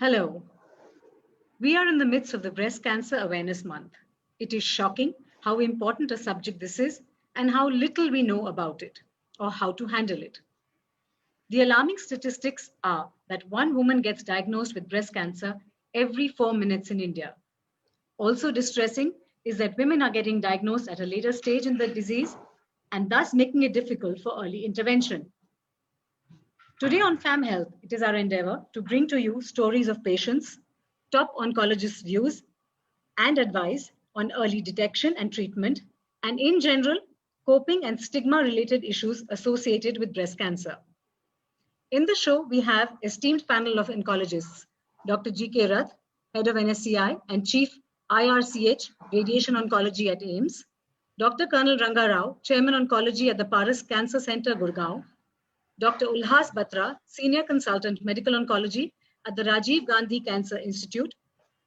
Hello. We are in the midst of the Breast Cancer Awareness Month. It is shocking how important a subject this is and how little we know about it or how to handle it. The alarming statistics are that one woman gets diagnosed with breast cancer every 4 minutes in India. Also distressing is that women are getting diagnosed at a later stage in the disease and thus making it difficult for early intervention. Today on Fam Health, it is our endeavor to bring to you stories of patients, top oncologists' views, and advice on early detection and treatment, and in general, coping and stigma related issues associated with breast cancer. In the show, we have esteemed panel of oncologists, Dr. G.K. Rath, Head of NSCI and Chief IRCH Radiation Oncology at AIIMS, Dr. Colonel Ranga Rao, Chairman Oncology at the Paras Cancer Center, Gurgaon, Dr. Ulhas Batra, Senior Consultant Medical Oncology at the Rajiv Gandhi Cancer Institute,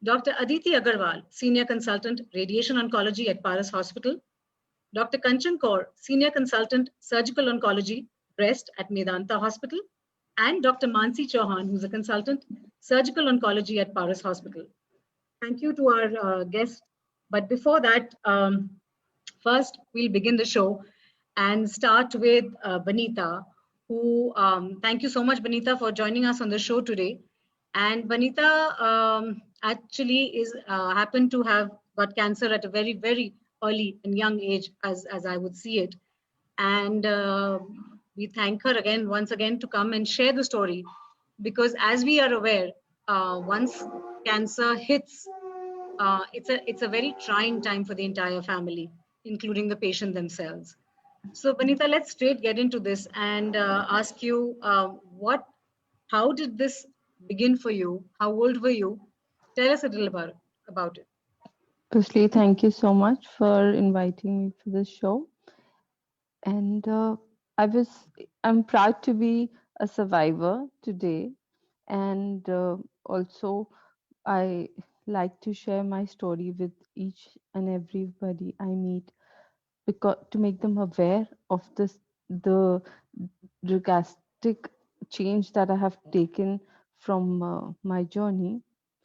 Dr. Aditi Agarwal, Senior Consultant Radiation Oncology at Paras Hospital, Dr. Kanchan Kaur, Senior Consultant Surgical Oncology, Breast at Medanta Hospital, and Dr. Mansi Chauhan, who's a Consultant Surgical Oncology at Paras Hospital. Thank you to our guests. But before that, first we'll begin the show and start with Banita, who, thank you so much, Banita, for joining us on the show today. And Banita actually is happened to have got cancer at a very, very early and young age, as I would see it. And we thank her again, once again, to come and share the story. Because as we are aware, once cancer hits, it's a very trying time for the entire family, including the patient themselves. So, Banita, let's straight get into this and ask you how did this begin for you? How old were you? Tell us a little about it. Firstly, thank you so much for inviting me for this show. And I'm proud to be a survivor today. And also, I like to share my story with each and everybody I meet because to make them aware of the drastic change that I have taken from my journey.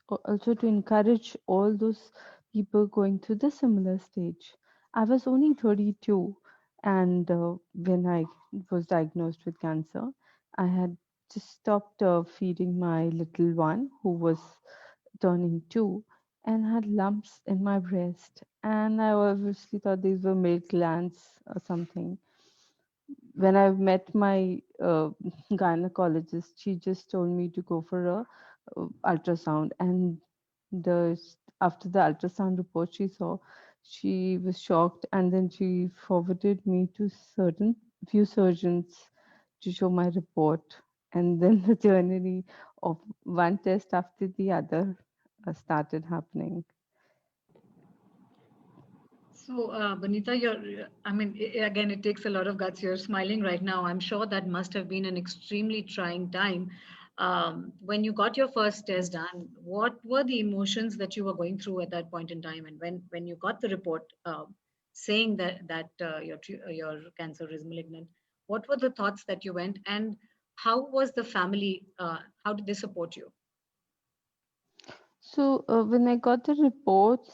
Also to encourage all those people going through the similar stage. I was only 32, and when I was diagnosed with cancer, I had just stopped feeding my little one who was turning 2 and had lumps in my breast. And I obviously thought these were milk glands or something. When I met my gynecologist, she just told me to go for a ultrasound. And after the ultrasound report she saw, she was shocked, and then she forwarded me to certain few surgeons to show my report. And then the journey of one test after the other started happening. So, Banita, I mean, again, it takes a lot of guts. You're smiling right now. I'm sure that must have been an extremely trying time. When you got your first test done, what were the emotions that you were going through at that point in time? And when you got the report saying that your cancer is malignant, what were the thoughts that you went? And how was the family? How did they support you? So when I got the reports,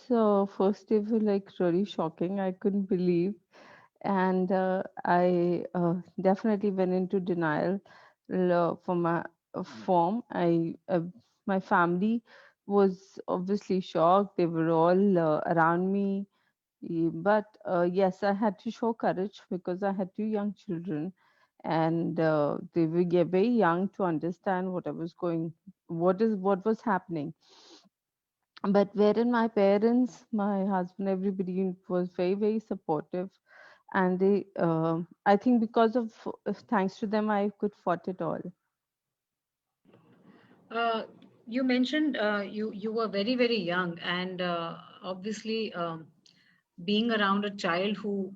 first they were like really shocking. I couldn't believe, and I definitely went into denial for my form. My family was obviously shocked. They were all around me. But yes, I had to show courage because I had two young children, and they were very young to understand what was happening. But wherein my parents, my husband, everybody was very, very supportive, and I think because of thanks to them, I could fought it all. Uh, you mentioned you were very very young, and obviously being around a child who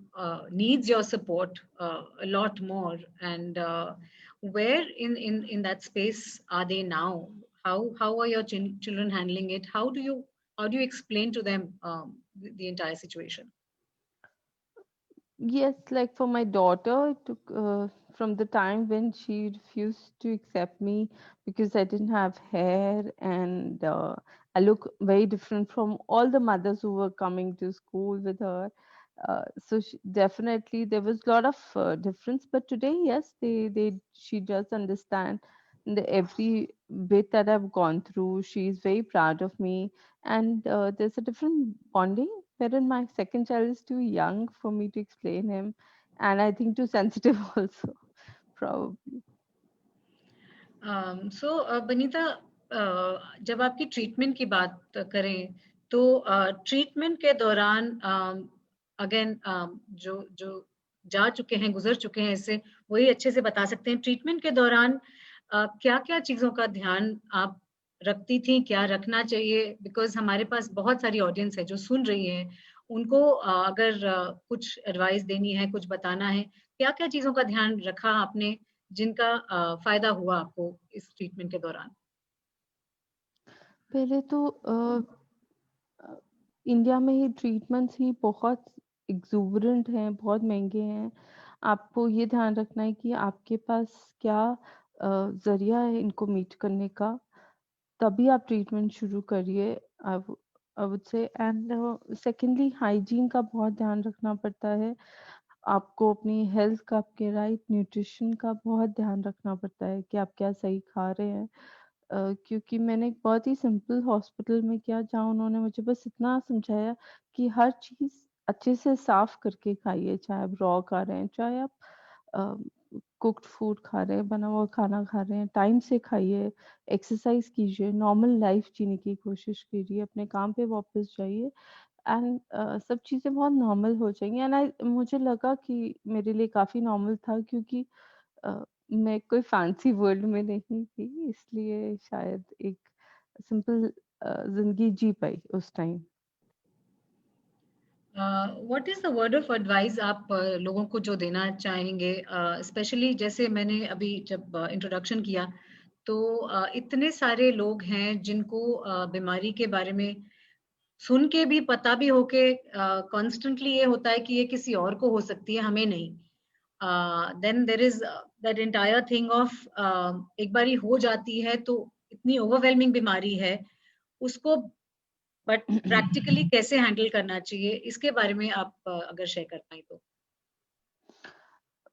needs your support a lot more. And where in that space are they now? How are your children handling it? How do you explain to them the entire situation? Yes, like for my daughter, it took from the time when she refused to accept me because I didn't have hair and I look very different from all the mothers who were coming to school with her. So definitely there was a lot of difference, but today, yes, she does understand every bit that I've gone through. She's very proud of me, and there's a different bonding. Wherein my second child is too young for me to explain him, and I think too sensitive also, probably. Banita, जब आपकी treatment की बात करें तो treatment के दौरान again जो जो जा चुके हैं, गुजर चुके हैं इससे, वही अच्छे से बता सकते हैं। ट्रीटमेंट के दौरान क्या-क्या चीज़ों का ध्यान आप रखती थी, क्या रखना चाहिए? बिकॉज़ हमारे पास बहुत सारी ऑडियंस है जो सुन रही है, उनको अगर कुछ एडवाइस देनी है, कुछ बताना है, क्या-क्या चीज़ों का ध्यान रखा आपने जिनका फ़ायदा हुआ आपको इस ट्रीटमेंट के दौरान? पहले तो इंडिया में ही ट्रीटमेंट्स ही बहुत एग्ज़ूबरेंट हैं, बहुत महँगे हैं। आपको ये ध्यान रखना है कि आपके पास क्या ज़रिया है इनको मीट करने का, तभी आप ट्रीटमेंट शुरू करिए। I would say and secondly hygiene का बहुत ध्यान रखना पड़ता है। आपको अपनी हेल्थ का, आपके राइट न्यूट्रिशन का बहुत ध्यान रखना पड़ता है कि आप क्या सही खा रहे हैं। क्योंकि मैंने एक बहुत ही सिंपल हॉस्पिटल में किया जहाँ उन्होंने मुझे बस इतना समझाया कि हर चीज़ अच्छे से साफ करके खाइए, चाहे आप रॉ खा रहे हैं, चाहे आप कुक्ड फूड खा रहे हैं, बना हुआ खाना खा रहे हैं, टाइम से खाइए, एक्सरसाइज कीजिए, नॉर्मल लाइफ जीने की कोशिश कीजिए, अपने काम पे वापस जाइए एंड सब चीज़ें बहुत नॉर्मल हो जाएँगी एंड आई मुझे लगा कि मेरे लिए काफ़ी नॉर्मल था क्योंकि अ, मैं कोई फैंसी वर्ल्ड में नहीं थी, इसलिए शायद एक सिंपल ज़िंदगी जी पाई उस time. What is the word of advice आप लोगों को जो देना चाहेंगे? स्पेशली जैसे मैंने अभी जब इंट्रोडक्शन किया, तो इतने सारे लोग हैं जिनको बीमारी के बारे में सुन के भी पता भी हो के कॉन्स्टेंटली ये होता है कि ये किसी और को हो सकती है, हमें नहीं। Then there is that entire thing of एक बारी हो जाती है तो इतनी ओवरवेलमिंग बीमारी है, उसको बट प्रैक्टिकली कैसे हैंडल करना चाहिए, इसके बारे में आप अगर शेयर कर पाएँ तो?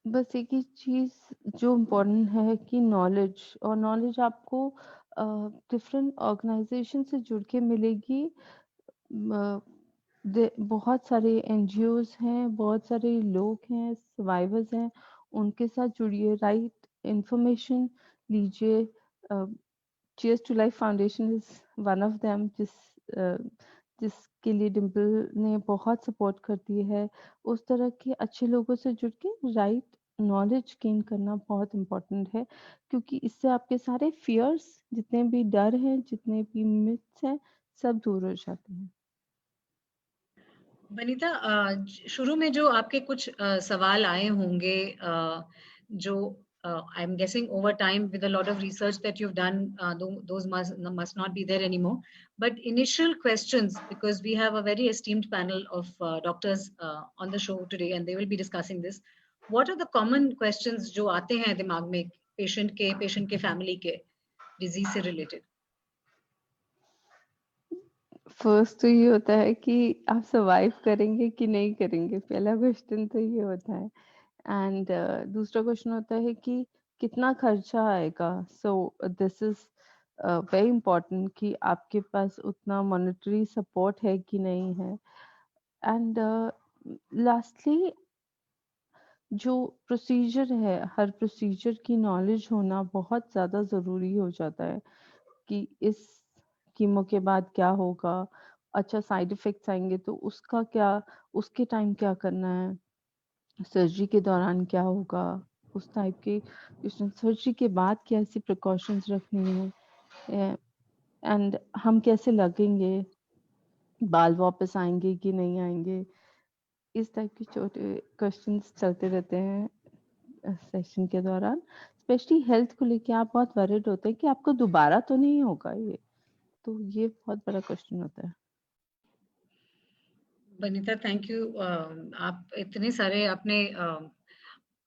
बस एक ही चीज़ जो इम्पोर्टेंट है कि नॉलेज और नॉलेज आपको डिफरेंट ऑर्गेनाइजेशन से जुड़ के मिलेगी। बहुत सारे एनजीओज हैं, बहुत सारे लोग हैं, सर्वाइवर्स हैं, उनके साथ जुड़िए, राइट इंफॉर्मेशन लीजिए। Cheers to life foundation is one of them जिसके लिए डिम्पल ने बहुत सपोर्ट करती है। उस तरह के अच्छे लोगों से जुड़ के राइट नॉलेज गेन करना बहुत इम्पोर्टेंट है क्योंकि इससे आपके सारे फियर्स, जितने भी डर हैं, जितने भी मिथ्स हैं, सब दूर हो जाते हैं। वनिता, शुरू में जो आपके कुछ सवाल आए होंगे, जो I am guessing over time with a lot of research that you have done, those must not be there anymore, but initial questions, because we have a very esteemed panel of doctors on the show today and they will be discussing this. What are the common questions जो आते हैं दिमाग में patient के family के disease से related? First तो ये होता है कि आप सर्वाइव करेंगे कि नहीं करेंगे, पहला क्वेश्चन तो ये होता है। एंड दूसरा क्वेश्चन होता है कि कितना खर्चा आएगा। So this is very important कि आपके पास उतना मॉनेटरी सपोर्ट है कि नहीं है। एंड लास्टली जो प्रोसीजर है, हर प्रोसीजर की नॉलेज होना बहुत ज़्यादा ज़रूरी हो जाता है कि इस कीमो के बाद क्या होगा, अच्छा साइड इफ़ेक्ट्स आएँगे तो उसका क्या, उसके टाइम क्या करना है, सर्जरी के दौरान क्या होगा, उस टाइप के क्वेश्चन, सर्जरी के बाद कैसी प्रिकॉशंस रखनी है एंड हम कैसे लगेंगे, बाल वापस आएँगे कि नहीं आएँगे, इस टाइप के छोटे क्वेश्चंस चलते रहते हैं सेशन के दौरान। स्पेशली हेल्थ को लेके आप बहुत वरीड होते हैं कि आपको दोबारा तो नहीं होगा ये। तो ये बहुत बड़ा क्वेश्चन होता है। Vanita, thank you. आप इतने सारे आपने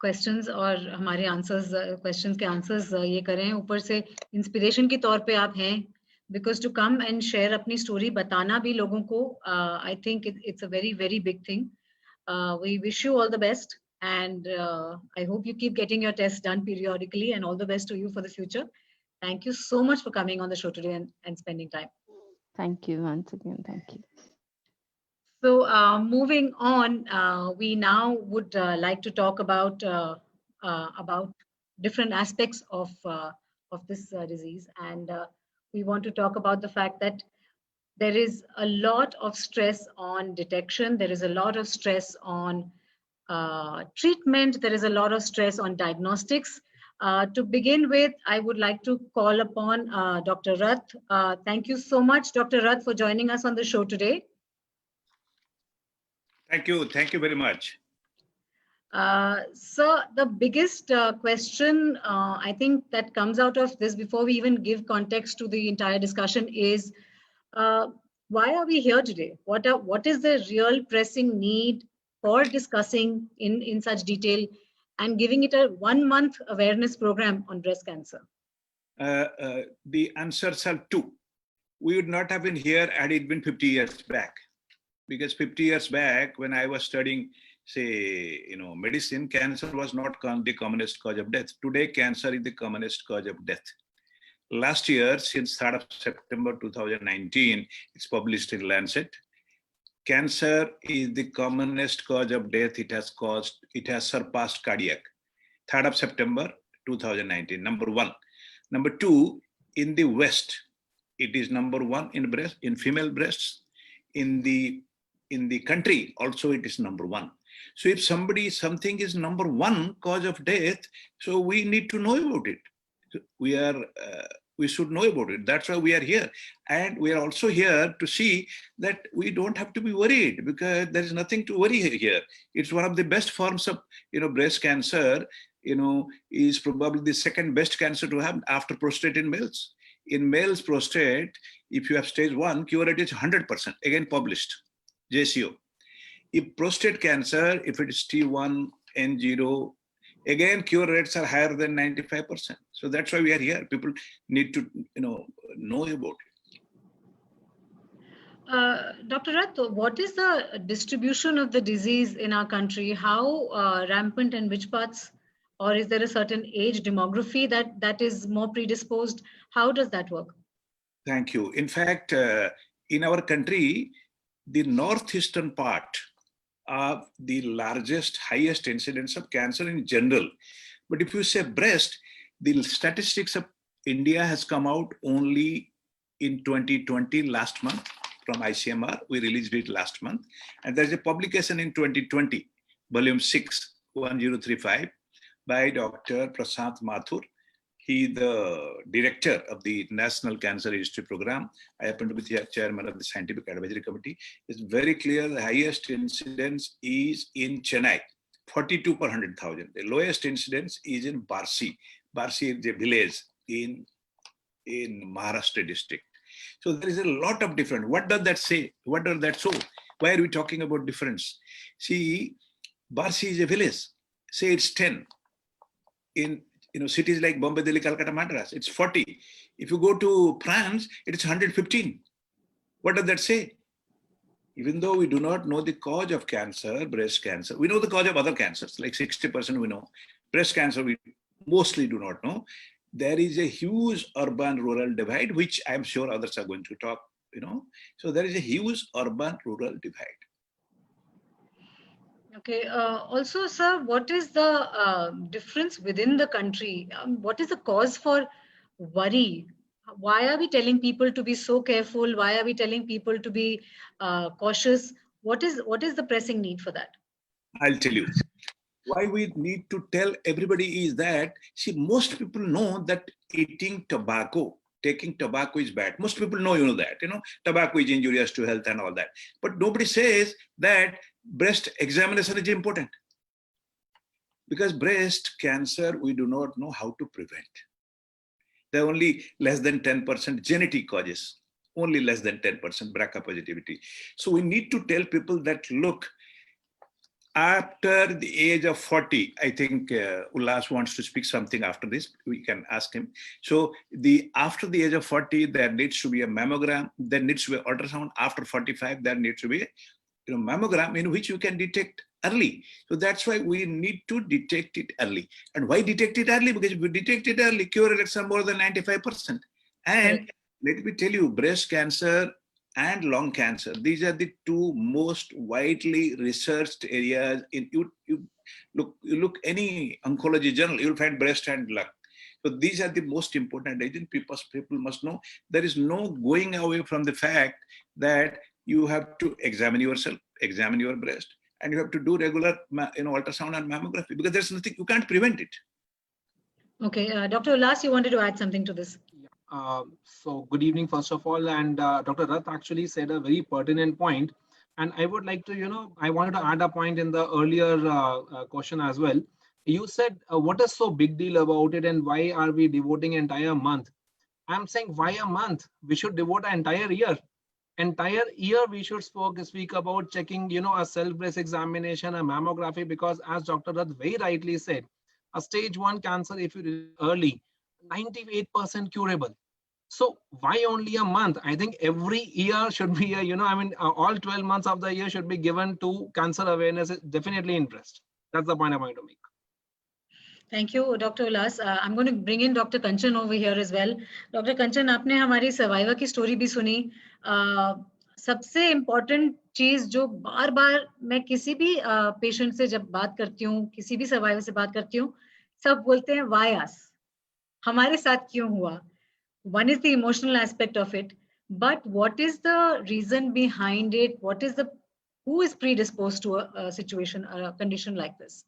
क्वेश्चंस और हमारे आंसर्स क्वेश्चंस के आंसर्स ये करें, ऊपर से इंस्पिरेशन के तौर पे आप हैं, because to come and share अपनी स्टोरी बताना भी लोगों को, I think it's a very very big thing. We wish you all the best, and I hope you keep getting your tests done periodically, and all the best to you for the future. Thank you so much for coming on the show today and spending time. Thank you once again. Thank you. So moving on, we now would like to talk about different aspects of this disease, and we want to talk about the fact that there is a lot of stress on detection. There is a lot of stress on treatment. There is a lot of stress on diagnostics. To begin with, I would like to call upon Dr. Rath. Thank you so much, Dr. Rath, for joining us on the show today. Thank you. Thank you very much. So the biggest question I think that comes out of this, before we even give context to the entire discussion, is why are we here today? What is the real pressing need for discussing in such detail and giving it a 1-month awareness program on breast cancer? The answers are two. We would not have been here had it been 50 years back. Because 50 years back, when I was studying, say, medicine, cancer was not the commonest cause of death. Today, cancer is the commonest cause of death. Last year, since 3rd of September 2019, it's published in Lancet. Cancer is the commonest cause of death. It has surpassed cardiac. 3rd of September 2019, number one. Number two, in the West, it is number one in female breasts. In the country, also it is number one. So if something is number one cause of death, so we need to know about it. We should know about it. That's why we are here. And we are also here to see that we don't have to be worried, because there is nothing to worry here. It's one of the best forms of, breast cancer, is probably the second best cancer to have after prostate in males. In males prostate, if you have stage 1, cure rate is 100%, again published, JCO. If prostate cancer, if it is T1, N0, again, cure rates are higher than 95%. So that's why we are here. People need to, know about it. Dr. Rath, what is the distribution of the disease in our country? How rampant and which parts? Or is there a certain age demography that is more predisposed? How does that work? Thank you. In fact, in our country, the northeastern part are the largest, highest incidence of cancer in general. But if you say breast, the statistics of India has come out only in 2020, last month, from ICMR. We released it last month. And there's a publication in 2020, volume 6, 1035, by Dr. Prashant Mathur. He is the director of the National Cancer Registry Program. I happen to be the chairman of the Scientific Advisory Committee. It's very clear the highest incidence is in Chennai, 42 per 100,000. The lowest incidence is in Barsi. Barsi is a village in Maharashtra district. So there is a lot of difference. What does that say? What does that show? Why are we talking about difference? See, Barsi is a village. Say it's 10. In cities like Bombay, Delhi, Calcutta, Madras, it's 40. If you go to France, it is 115. What does that say? Even though we do not know the cause of cancer, breast cancer, we know the cause of other cancers, like 60% we know. Breast cancer, we mostly do not know. There is a huge urban-rural divide, which I'm sure others are going to talk, So there is a huge urban-rural divide. Okay. Also, sir, what is the difference within the country? What is the cause for worry? Why are we telling people to be so careful? Why are we telling people to be cautious? What is the pressing need for that? I'll tell you. Why we need to tell everybody is that, see, most people know that taking tobacco is bad. Most people know, that, tobacco is injurious to health and all that. But nobody says that breast examination is important. Because breast cancer, we do not know how to prevent. There are only less than 10% genetic causes, only less than 10% BRCA positivity. So we need to tell people that, look, after the age of 40, I think Ullas wants to speak something after this. We can ask him. So after the age of 40, there needs to be a mammogram. There needs to be ultrasound. After 45, there needs to be mammogram in which you can detect early. So that's why we need to detect it early. And why detect it early? Because if we detect it early, cure rates are more than 95%. And let me tell you, breast cancer and lung cancer, these are the two most widely researched areas. You look any oncology journal, you'll find breast and lung. So these are the most important. I think people must know there is no going away from the fact that you have to examine yourself, examine your breast, and you have to do regular ultrasound and mammography, because there's nothing, you can't prevent it. Okay, Dr. Ullas, you wanted to add something to this? So good evening, first of all, and Dr. Rath actually said a very pertinent point, and I would like to, I wanted to add a point in the earlier question as well. You said, what is so big deal about it, and why are we devoting an entire month? I'm saying, why a month? We should devote an entire year. Entire year we should speak about checking, a self-breast examination, a mammography, because as Dr. Rath very rightly said, a stage 1 cancer, if you early, 98% curable. So why only a month? I think every year should be all 12 months of the year should be given to cancer awareness, definitely in breast. That's the point I'm going to make. Thank you, Dr. Ullas. I'm going to bring in Dr. Kanchan over here as well. Dr. Kanchan, आपने हमारी survivor की story भी सुनी. सबसे important चीज जो बार बार मैं किसी भी पेशेंट से जब बात करती हूँ, किसी भी सर्वाइवर से बात करती हूँ, सब बोलते हैं why us? हमारे साथ क्यों हुआ? One is the emotional aspect of it, but what is the reason behind it? Who is predisposed to a situation, a condition like this?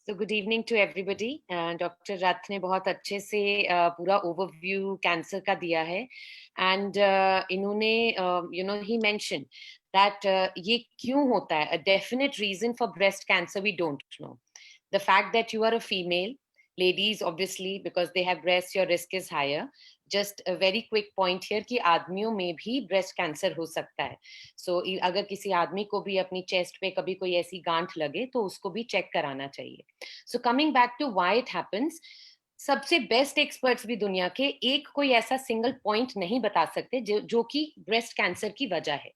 So good evening to everybody. Dr. Rath ने बहुत अच्छे से पूरा overview cancer का दिया है, and इन्होंने he mentioned that ये क्यों होता है? A definite reason for breast cancer we don't know. The fact that you are a female, ladies obviously because they have breasts, your risk is higher. Just a very quick point here कि आदमियों में भी breast cancer हो सकता है. So अगर किसी आदमी को भी अपनी चेस्ट पे कभी कोई ऐसी गांठ लगे तो उसको भी चेक कराना चाहिए. So coming back to why it happens, सबसे बेस्ट एक्सपर्ट्स भी दुनिया के एक कोई ऐसा सिंगल पॉइंट नहीं बता सकते जो कि ब्रेस्ट कैंसर की वजह है.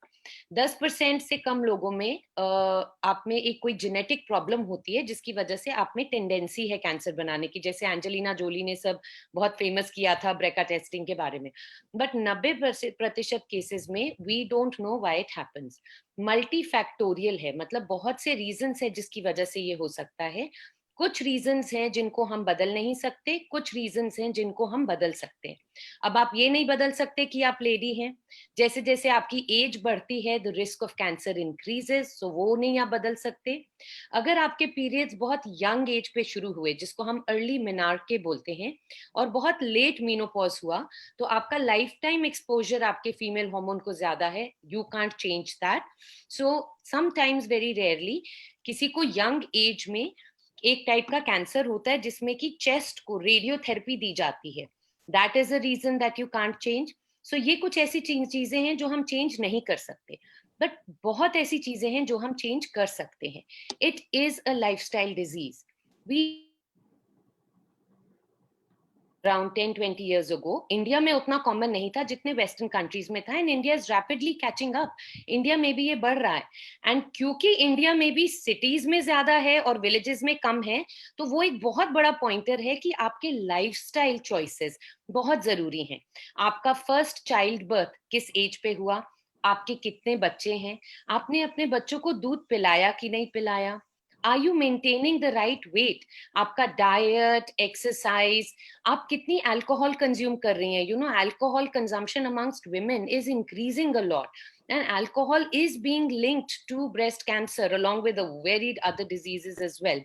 10% से कम लोगों में आप में एक कोई जेनेटिक प्रॉब्लम होती है जिसकी वजह से आप में टेंडेंसी है कैंसर बनाने की, जैसे एंजेलिना जोली ने सब बहुत फेमस किया था ब्रेका टेस्टिंग के बारे में. बट 90% केसेस में we don't know why it happens. Multi factorial है, मतलब बहुत से रीजंस है जिसकी वजह से ये हो सकता है. कुछ रीजंस हैं जिनको हम बदल नहीं सकते, कुछ रीजंस हैं जिनको हम बदल सकते हैं. अब आप ये नहीं बदल सकते कि आप लेडी हैं, जैसे जैसे आपकी एज बढ़ती है the risk of cancer increases, so वो नहीं आप बदल सकते. अगर आपके पीरियड्स बहुत यंग एज पे शुरू हुए, जिसको हम अर्ली मेनार्के बोलते हैं, और बहुत लेट मीनोपॉज हुआ, तो आपका लाइफ टाइम एक्सपोजर आपके फीमेल हार्मोन को ज्यादा है. You can't change that. So sometimes very rarely किसी को यंग एज में एक टाइप का कैंसर होता है जिसमें कि चेस्ट को रेडियोथेरेपी दी जाती है. That is a reason that you can't change. So ये कुछ ऐसी चीजें हैं जो हम चेंज नहीं कर सकते, बट बहुत ऐसी चीजें हैं जो हम चेंज कर सकते हैं. It is a lifestyle disease. We around 10-20 years ago, India में उतना कॉमन नहीं था जितने वेस्टर्न कंट्रीज में था, and India is rapidly catching up. India में भी ये बढ़ रहा है, एंड क्योंकि इंडिया में भी सिटीज में ज्यादा है और विलेजेस में कम है, तो वो एक बहुत बड़ा पॉइंटर है कि आपके लाइफस्टाइल चॉइसेस बहुत जरूरी हैं. आपका फर्स्ट चाइल्ड बर्थ किस एज पे हुआ, आपके कितने बच्चे हैं, आपने अपने बच्चों को दूध पिलाया कि नहीं पिलाया, are you maintaining the right weight, आपका डाइट, एक्सरसाइज, आप कितनी अल्कोहल कंज्यूम कर रही हैं. Alcohol consumption amongst women is increasing a lot, and alcohol is being linked to breast cancer along with the varied other diseases as well.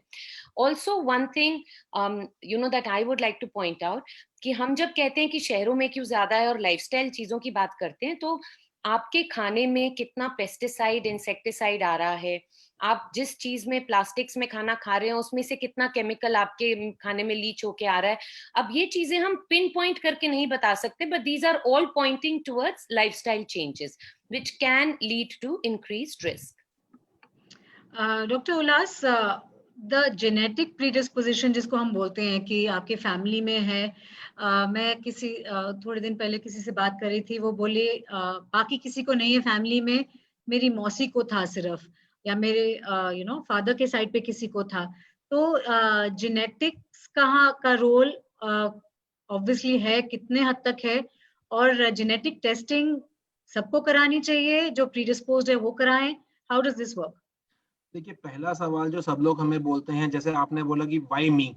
Also one thing that I would like to point out, कि हम जब कहते हैं कि शहरों में क्यों ज्यादा है और लाइफस्टाइल चीजों की बात करते हैं, तो आपके खाने में कितना पेस्टिसाइड, इंसेक्टिसाइड आ रहा है, आप जिस चीज में प्लास्टिक्स में खाना खा रहे हैं उसमें से कितना केमिकल आपके खाने में लीच होके आ रहा है. अब ये चीजें हम पिन पॉइंट करके नहीं बता सकते, but these are all pointing towards lifestyle changes which can lead to increased risk. Doctor Ullas, the genetic predisposition जिसको हम बोलते हैं कि आपके फैमिली में है, मैं थोड़े दिन पहले किसी से बात कर रही थी, वो बोले बाकी किसी को नहीं है फैमिली में, मेरी मौसी को था सिर्फ, या मेरे फादर के साइड पे किसी को था। तो जेनेटिक्स का रोल ऑब्वियसली है, कितने हद तक है, और जेनेटिक टेस्टिंग सबको करानी चाहिए, जो प्रीडिस्पोज्ड है वो कराएं, हाउ डज दिस वर्क? देखिए, पहला सवाल जो सब लोग हमें बोलते हैं, जैसे आपने बोला कि व्हाई मी,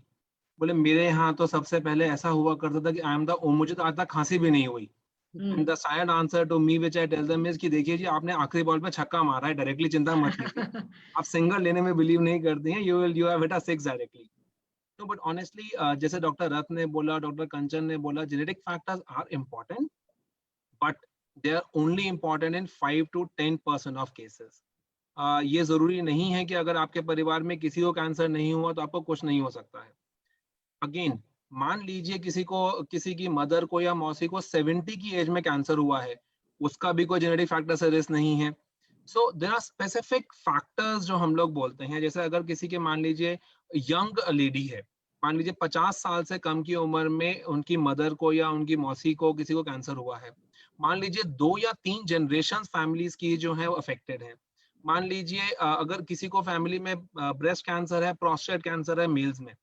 बोले मेरे यहाँ तो सबसे पहले ऐसा हुआ करता था कि आई एम द, मुझे तो आज तक खांसी भी नहीं हुई। And the side answer to me which I tell them is कि देखिए जी, आपने आखिरी बॉल पे छक्का मारा है डायरेक्टली, चिंता मत कीजिए। आप सिंगल लेने में बिलीव नहीं करती हैं, you have hit a six directly. No, but honestly जैसे डॉक्टर रथ ने बोला, डॉक्टर कंचन ने बोला, genetic factors are important, but they are only important in 5 to 10% of cases. ये जरूरी नहीं है कि अगर आपके परिवार में किसी को कैंसर नहीं हुआ तो आपको कुछ नहीं हो सकता है। अगेन, मान लीजिए किसी की मदर को या मौसी को 70 की एज में कैंसर हुआ है, उसका भी कोई जेनेटिक फैक्टर से रिस्क नहीं है। So there are specific factors जो हम लोग बोलते हैं, जैसे अगर किसी के, मान लीजिए यंग लेडी है, मान लीजिए 50 साल से कम की उम्र में उनकी मदर को या उनकी मौसी को किसी को कैंसर हुआ है, मान लीजिए 2 या 3 जनरेशन फैमिलीज की जो है वो अफेक्टेड है। मान लीजिए अगर किसी को फैमिली में ब्रेस्ट कैंसर है, प्रोस्टेट कैंसर है मेल्स में,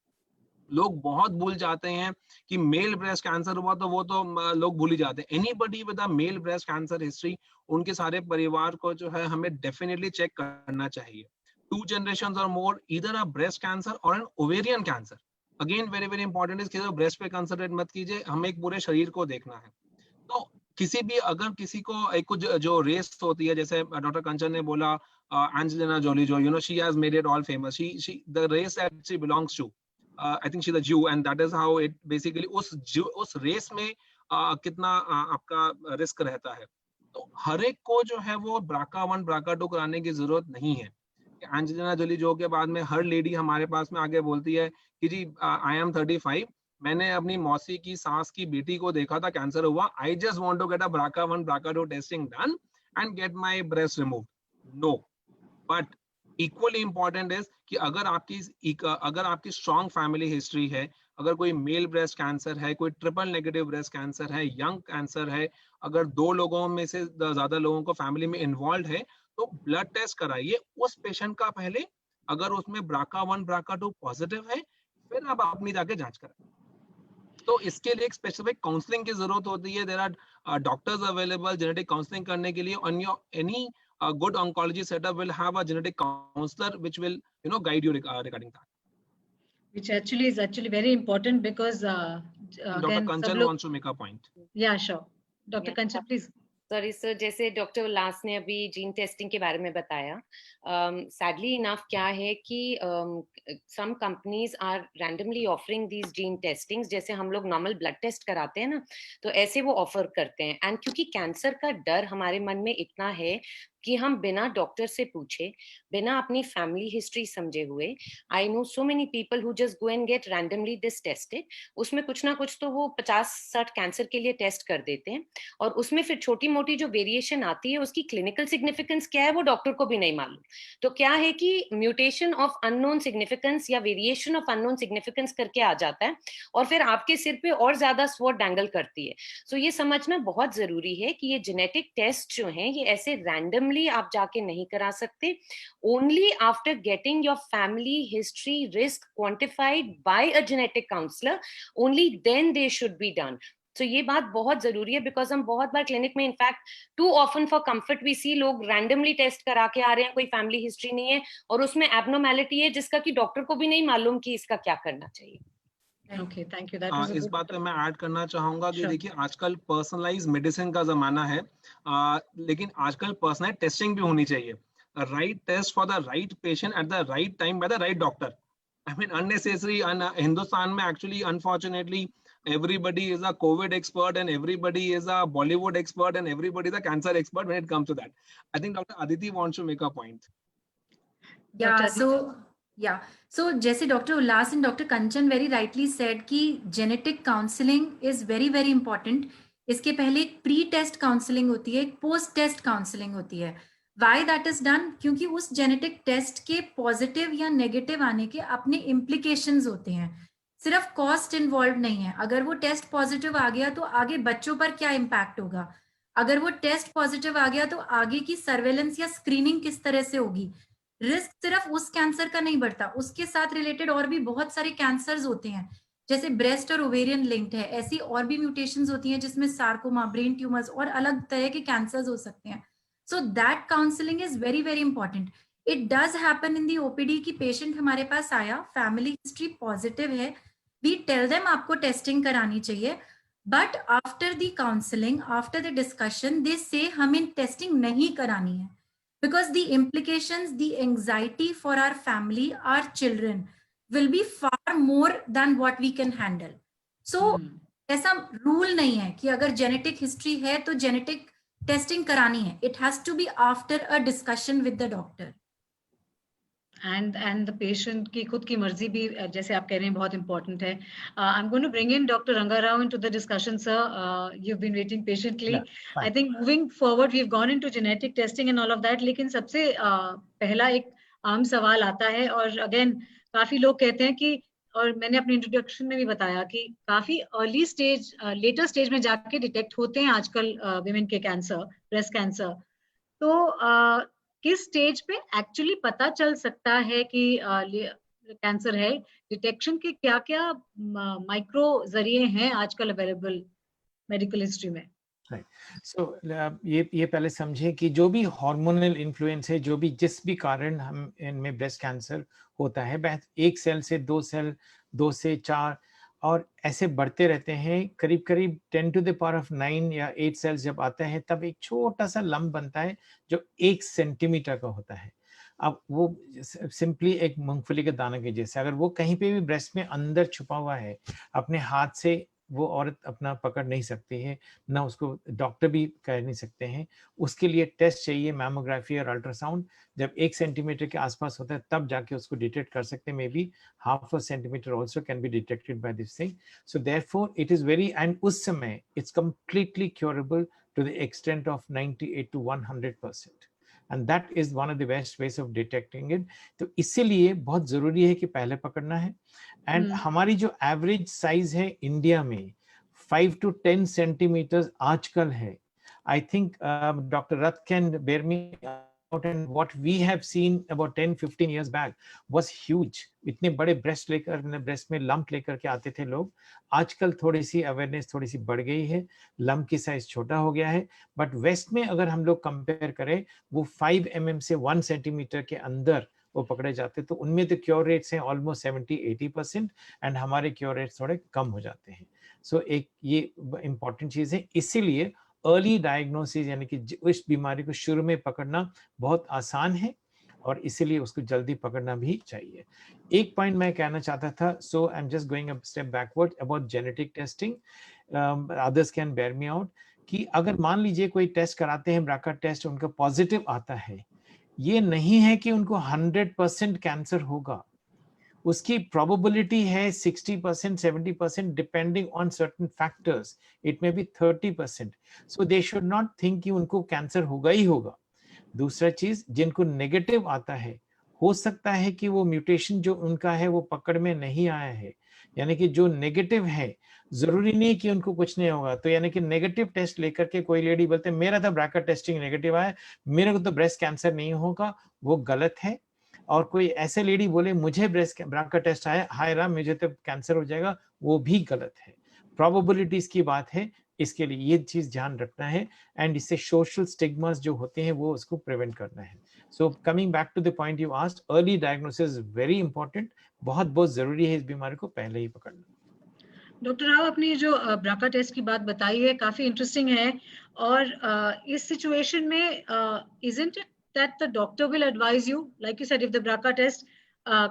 लोग बहुत भूल जाते हैं कि मेल ब्रेस्ट कैंसर हुआ तो वो तो लोग भूल ही जाते हैं। Anybody with a male breast cancer history, उनके सारे परिवार को जो है हमें डेफिनेटली चेक करना चाहिए। 2 generations or more, either a breast cancer or an ovarian cancer. Again very very important is, किसी को ब्रेस्ट पे कंसंट्रेट मत कीजिए, हमें एक पूरे शरीर को देखना है। तो किसी भी, अगर किसी को एक कुछ जो रेस होती है, जैसे डॉक्टर कंचन ने बोला, एंजेलिना जोली, जो she has made it all famous, she the race that she belongs to, I think she's a Jew, and that is how it basically उस रेस में कितना आपका रिस्क रहता है। तो हर एक को जो है वो BRCA1 BRCA2 कराने की जरूरत नहीं है। एंजेलिना जोली जो के बाद में हर लेडी हमारे पास में आगे बोलती है कि जी आई एम 35, मैंने अपनी मौसी की सास की बेटी को देखा था, कैंसर हुआ, I just want to get a BRCA1 BRCA2 testing done and get my breast removed. No, but equally important is कि अगर आपकी स्ट्रॉन्ग फैमिली हिस्ट्री है, अगर कोई मेल ब्रेस्ट कैंसर है, कोई ट्रिपल नेगेटिव ब्रेस्ट कैंसर है, यंग कैंसर है, अगर 2 लोगों में से ज्यादा लोगों को फैमिली में इन्वॉल्व है, तो ब्लड टेस्ट कराइए उस पेशेंट का पहले। अगर उसमें BRCA1 BRCA2 पॉजिटिव है, फिर आप अपनी जाके जांच कराएं। तो इसके लिए एक स्पेसिफिक काउंसलिंग की जरूरत होती है। There are doctors available genetic counselling करने के लिए। On your any good oncology setup will have a genetic counselor which will guide you regarding that. Which actually is very important because Dr. Kanchan wants to make a point. Yeah, sure. Dr. Yeah. Kanchan, please. Sorry sir, जैसे doctor उल्लास ने अभी gene testing के बारे में बताया, sadly enough क्या है कि some companies are randomly offering these gene testings, जैसे हम लोग नॉर्मल ब्लड टेस्ट कराते हैं ना, तो ऐसे वो ऑफर करते हैं। एंड क्योंकि कैंसर का डर हमारे मन में इतना है कि हम बिना डॉक्टर से पूछे, बिना अपनी फैमिली हिस्ट्री समझे हुए, I know so many people who just go and get randomly this tested, उसमें कुछ ना कुछ तो वो 50-60 कैंसर के लिए टेस्ट कर देते हैं, और उसमें फिर छोटी मोटी जो वेरिएशन आती है, उसकी क्लिनिकल सिग्निफिकेंस क्या है वो डॉक्टर को भी नहीं मालूम। तो क्या है कि म्यूटेशन ऑफ अननोन सिग्निफिकेंस या वेरिएशन ऑफ अननोन सिग्निफिकेंस करके आ जाता है, और फिर आपके सिर पे और ज्यादा स्वॉट डैंगल करती है। सो ये समझना बहुत जरूरी है कि ये जेनेटिक टेस्ट जो हैं, ये ऐसे रैंडमली आप जाके नहीं करा सकते। Only after getting your family history risk quantified by a genetic counsellor, only then they should be done. तो ये बात बहुत जरूरी है, बिकॉज हम बहुत बार क्लिनिक में, in fact too often for comfort we see, लोग रैंडमली टेस्ट करा के आ रहे हैं, कोई फैमिली हिस्ट्री नहीं है और उसमें एब्नॉर्मैलिटी है जिसका कि डॉक्टर को भी नहीं मालूम कि इसका क्या करना चाहिए। Okay, thank you. That was इस बात पे मैं ऐड करना चाहूंगा कि देखिए, आजकल पर्सनलाइज मेडिसिन का जमाना है, लेकिन आजकल पर्सनलाइज टेस्टिंग भी होनी चाहिए। Right test for the right patient at the right time by the right doctor. I mean unnecessary, Hindustan में actually unfortunately everybody is a COVID expert and everybody is a Bollywood expert and everybody is a cancer expert when it comes to that. I think Dr. Aditi wants to make a point. So जैसे doctor Ullas and doctor Kanchan very rightly said कि genetic counselling is very very important. इसके पहले एक pre test counselling होती है, एक post test counselling होती है। Why that is done? क्योंकि उस जेनेटिक टेस्ट के पॉजिटिव या नेगेटिव आने के अपने इम्प्लीकेशंस होते हैं, सिर्फ कॉस्ट इन्वॉल्व नहीं है। अगर वो टेस्ट पॉजिटिव आ गया तो आगे बच्चों पर क्या इम्पैक्ट होगा, अगर वो टेस्ट पॉजिटिव आ गया तो आगे की सर्वेलेंस या स्क्रीनिंग किस तरह से होगी। रिस्क सिर्फ उस कैंसर का नहीं बढ़ता, उसके साथ रिलेटेड और भी बहुत सारे कैंसर्स होते हैं, जैसे ब्रेस्ट और ओवेरियन लिंक्ड है, ऐसी और भी म्यूटेशंस होती हैं जिसमें सार्कोमा, ब्रेन ट्यूमर्स और अलग तरह के कैंसर्स हो सकते हैं। So that counseling is very, very important. It does happen in the OPD कि patient हमारे पास आया, family history positive है, we tell them आपको testing करानी चाहिए, but after the counseling, after the discussion, they say हमें testing नहीं करानी है, because the implications, the anxiety for our family, our children will be far more than what we can handle. So ऐसा rule नहीं है कि अगर genetic history है तो जेनेटिक टेस्टिंग करानी है. It has to be after a discussion with the doctor. And the patient की खुद की मर्जी भी जैसे आप कह रहे हैं बहुत important है. I'm going to bring in Dr. Ranga Rao into the discussion, sir. You've been waiting patiently. Yeah, fine. I think moving forward we've gone into genetic testing and all of that. लेकिन सबसे पहला एक आम सवाल आता है और again काफी लोग कहते हैं कि, और मैंने अपने इंट्रोडक्शन में भी बताया कि काफी अर्ली स्टेज, लेटर स्टेज में जाके डिटेक्ट होते हैं आजकल विमेन के कैंसर, ब्रेस्ट कैंसर. तो किस स्टेज पे एक्चुअली पता चल सकता है कि कैंसर है? डिटेक्शन के क्या क्या माइक्रो जरिए हैं आजकल अवेलेबल मेडिकल हिस्ट्री में? सो ये पहले समझे कि जो भी हार्मोनल इन्फ्लुएंस है, जो भी जिस भी कारण हम इनमें ब्रेस्ट कैंसर होता है, एक सेल से 2 सेल, 2 से 4 और ऐसे बढ़ते रहते हैं. करीब करीब 10 to the power of 9 या 8 सेल्स जब आते हैं तब एक छोटा सा लंप बनता है जो 1 सेंटीमीटर का होता है. अब वो सिंपली एक मूंगफली के दाने के जैसे, अगर वो कहीं पे भी ब्रेस्ट में अंदर छुपा हुआ है, अपने हाथ से वो औरत अपना पकड़ नहीं सकती है, ना उसको डॉक्टर भी कह नहीं सकते हैं. उसके लिए टेस्ट चाहिए, मैमोग्राफी और अल्ट्रासाउंड. जब 1 सेंटीमीटर के आसपास होता है तब जाके उसको डिटेक्ट कर सकते हैं. May be half a centimeter also can be detected by this thing. So therefore it is very, and उस समय it's completely curable to the extent of 98 to 100%. And that is one of the best ways of detecting it. तो इसीलिए बहुत जरूरी है कि पहले पकड़ना है. एंड हमारी जो एवरेज साइज है इंडिया में 5 to 10 सेंटीमीटर आजकल है. I think Dr. Rath can bear me out, and what we have seen about 10-15 years back was huge. इतने बड़े ब्रेस्ट लेकर, ब्रेस्ट में लंप लेकर के आते थे लोग. आजकल थोड़ी सी अवेयरनेस थोड़ी सी बढ़ गई है, लंप की साइज छोटा हो गया है. बट वेस्ट में अगर हम लोग कंपेयर करें, वो 5 mm से 1 सेंटीमीटर के अंदर वो पकड़े जाते, तो उनमें तो क्योर रेट्स हैं ऑलमोस्ट 70-80%, एंड हमारे क्योर रेट्स थोड़े कम हो जाते हैं. सो एक ये इंपॉर्टेंट चीज है. इसीलिए अर्ली डायग्नोसिस यानी कि इस बीमारी को शुरू में पकड़ना बहुत आसान है और इसीलिए उसको जल्दी पकड़ना भी चाहिए. एक पॉइंट मैं कहना चाहता था, so I am just going a step backward about genetic testing. Others can bear me out कि अगर मान लीजिए कोई टेस्ट कराते हैं, ब्राका टेस्ट, उनका पॉजिटिव आता है, ये नहीं है कि उनको 100% कैंसर होगा. उसकी प्रोबेबिलिटी है 60%, 70%, depending on certain factors. It may be 30%. So they should not think कि उनको कैंसर होगा ही होगा. दूसरा चीज, जिनको नेगेटिव आता है, हो सकता है कि वो म्यूटेशन जो उनका है वो पकड़ में नहीं आया है, यानी कि जो नेगेटिव है, जरूरी नहीं कि उनको कुछ नहीं होगा. तो यानी कि नेगेटिव टेस्ट लेकर के कोई लेडी बोलते हैं मेरा तो ब्रैका टेस्टिंग नेगेटिव आया, मेरे को तो ब्रेस्ट कैंसर नहीं होगा, वो गलत है. और कोई ऐसे लेडी बोले मुझे ब्रैका टेस्ट आया, हाय राम मुझे तो कैंसर हो जाएगा, वो भी गलत है. प्रोबेबिलिटीज की बात है, इसके लिए ये चीज ध्यान रखना है. एंड इससे सोशल स्टिग्मास जो होते हैं वो उसको प्रिवेंट करना है. So coming back to the point you asked, early diagnosis is very important. बहुत जरूरी है इस बीमारी को पहले ही पकड़ना. डॉक्टर राव, अपनी जो ब्राका टेस्ट की बात बताई है काफी इंटरेस्टिंग है. और इस सिचुएशन में isn't it that the doctor will advise you, like you said, if the BRCA test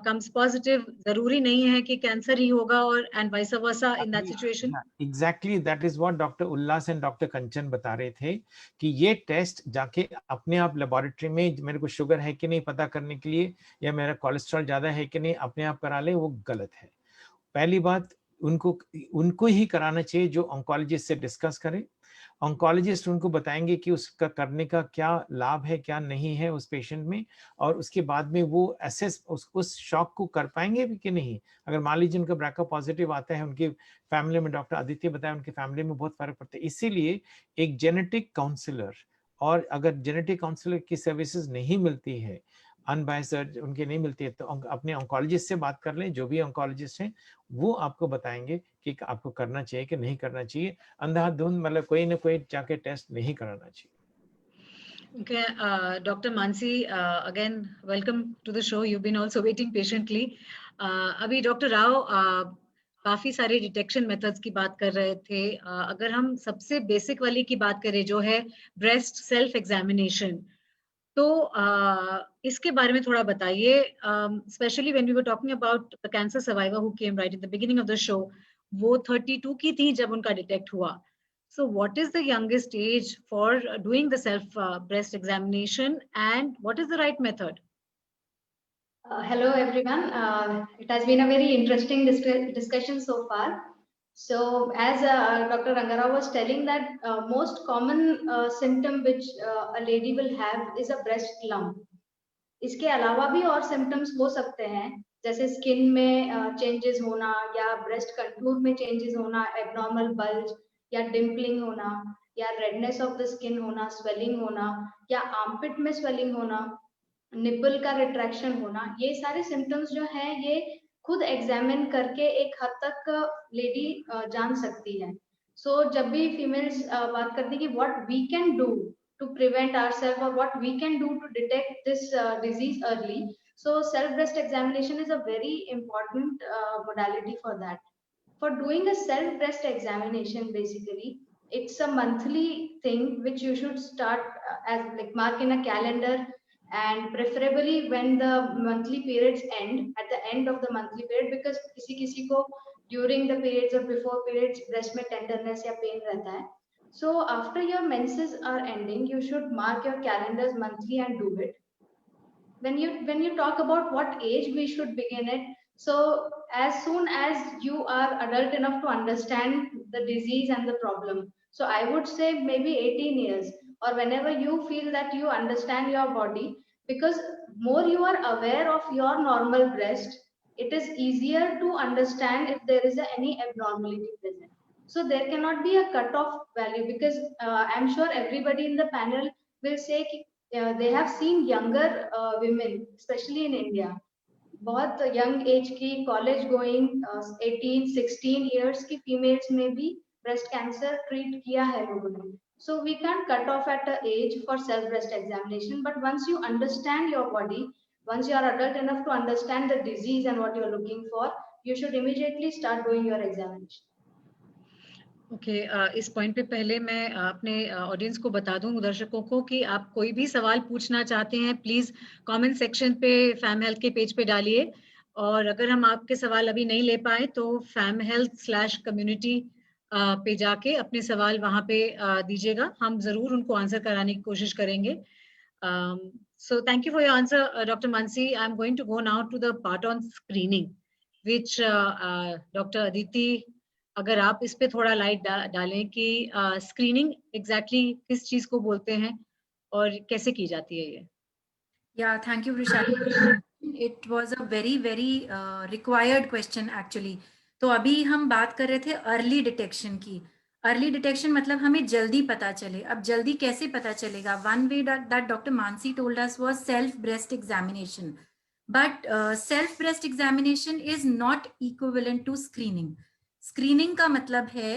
comes positive, जरूरी नहीं है कि कैंसर ही होगा, और and vice versa in that situation? Exactly, that is what Dr. Ullas and Dr. Kanchan बता रहे थे कि ये टेस्ट जाके अपने आप लेबोरेटरी में मेरे को शुगर है कि नहीं पता करने के लिए, या मेरा कोलेस्ट्रॉल ज्यादा है कि नहीं अपने आप करा ले, वो गलत है. पहली बात, उनको ही कराना चाहिए जो ऑन्कोलॉजिस्ट से डिस्कस करें। ऑन्कोलॉजिस्ट उनको बताएंगे कि उसका करने का क्या लाभ है, क्या नहीं है उस पेशेंट में, और उसके बाद में वो असेस उस शॉक को कर पाएंगे भी कि नहीं। अगर मान लीजिए उनका ब्रैका पॉजिटिव आता है, उनके फैमिली में, डॉक्टर आदित्य बताया, उनके फैमिली में बहुत फर्क पड़ता है। इसीलिए एक जेनेटिक काउंसलर, और अगर जेनेटिक काउंसलर की सर्विसेज नहीं मिलती है, अनबायस्ड उनके नहीं मिलती है, तो अपने ऑन्कोलॉजिस्ट से बात कर लें। जो भी ऑन्कोलॉजिस्ट हैं वो आपको बताएंगे कि आपको करना चाहिए कि नहीं करना चाहिए। अंधाधुंध मतलब कोई ना कोई जाके टेस्ट नहीं कराना चाहिए। Okay, Dr. Mansi, again, welcome to the show. You've been also waiting patiently. अभी डॉक्टर राव काफी सारे डिटेक्शन मेथड्स की बात कर रहे थे। अगर हम सबसे बेसिक वाली की बात करें जो है ब्रेस्ट सेल्फ एग्जामिनेशन, तो इसके बारे में थोड़ा बताइए, specially when we were talking about the cancer survivor who came right in the beginning of the show, वो 32 की थी जब उनका डिटेक्ट हुआ। So what is the youngest age for doing the self breast examination, and what is the right method? Hello everyone. It has been a very interesting discussion so far. So as Dr. Rangarao was telling that most common symptom which a lady will have is a breast lump. इसके अलावा भी और symptoms हो सकते हैं, जैसे skin में changes होना, या ब्रेस्ट कंटूर में चेंजेस होना, एबनॉर्मल बल्ज या डिम्पलिंग होना, या रेडनेस ऑफ द स्किन होना, स्वेलिंग होना, या आर्मपिट में स्वेलिंग होना, निपल का रिट्रैक्शन होना। ये सारे सिम्टम्स जो हैं ये खुद एग्जामिन करके एक हद तक लेडी जान सकती है। सो जब भी फीमेल्स बात करती है कि what we can do to prevent ourselves or what we can do to detect this disease early, so self breast examination is a very important modality for that. For doing a self breast examination, basically it's a monthly thing which you should start as like mark in a calendar, and preferably when the monthly periods end, at the end of the monthly period, because किसी को during the periods or before periods breast में tenderness या pain रहता है. So after your menses are ending, you should mark your calendars monthly and do it. When you talk about what age we should begin it, so as soon as you are adult enough to understand the disease and the problem. So I would say maybe 18 years, or whenever you feel that you understand your body, because more you are aware of your normal breast, it is easier to understand if there is any abnormality present. So there cannot be a cutoff value, because I'm sure everybody in the panel will say they have seen younger women, especially in India, बहुत young age की college going 18-16 years की females में भी breast cancer treat किया है लोगों ने. So we can't cut off at an age for self breast examination, but once you understand your body, once you are adult enough to understand the disease and what you're looking for, you should immediately start doing your examination. Okay, इस point पे पहले मैं अपने audience को बता दूं, दर्शकों को, कि आप कोई भी सवाल पूछना चाहते हैं प्लीज कमेंट सेक्शन पे फैम हेल्थ के पेज पे डालिए, और अगर हम आपके सवाल अभी नहीं ले पाए तो famhealth/community पे जाके अपने सवाल वहां पे दीजिएगा, हम जरूर उनको आंसर कराने की कोशिश करेंगे. So thank you for your answer, Dr. Mansi. I'm going to go now to the part on screening, which Dr. Aditi, अगर आप इस पे थोड़ा लाइट डालें कि स्क्रीनिंग एग्जैक्टली किस चीज को बोलते हैं और कैसे की जाती है ये. Yeah, thank you, Vishal. It was a very required question actually. तो अभी हम बात कर रहे थे अर्ली डिटेक्शन की. अर्ली डिटेक्शन मतलब हमें जल्दी पता चले. अब जल्दी कैसे पता चलेगा? One way that Dr. Mansi told us was self breast examination. But self breast examination is not equivalent to screening. Screening का मतलब है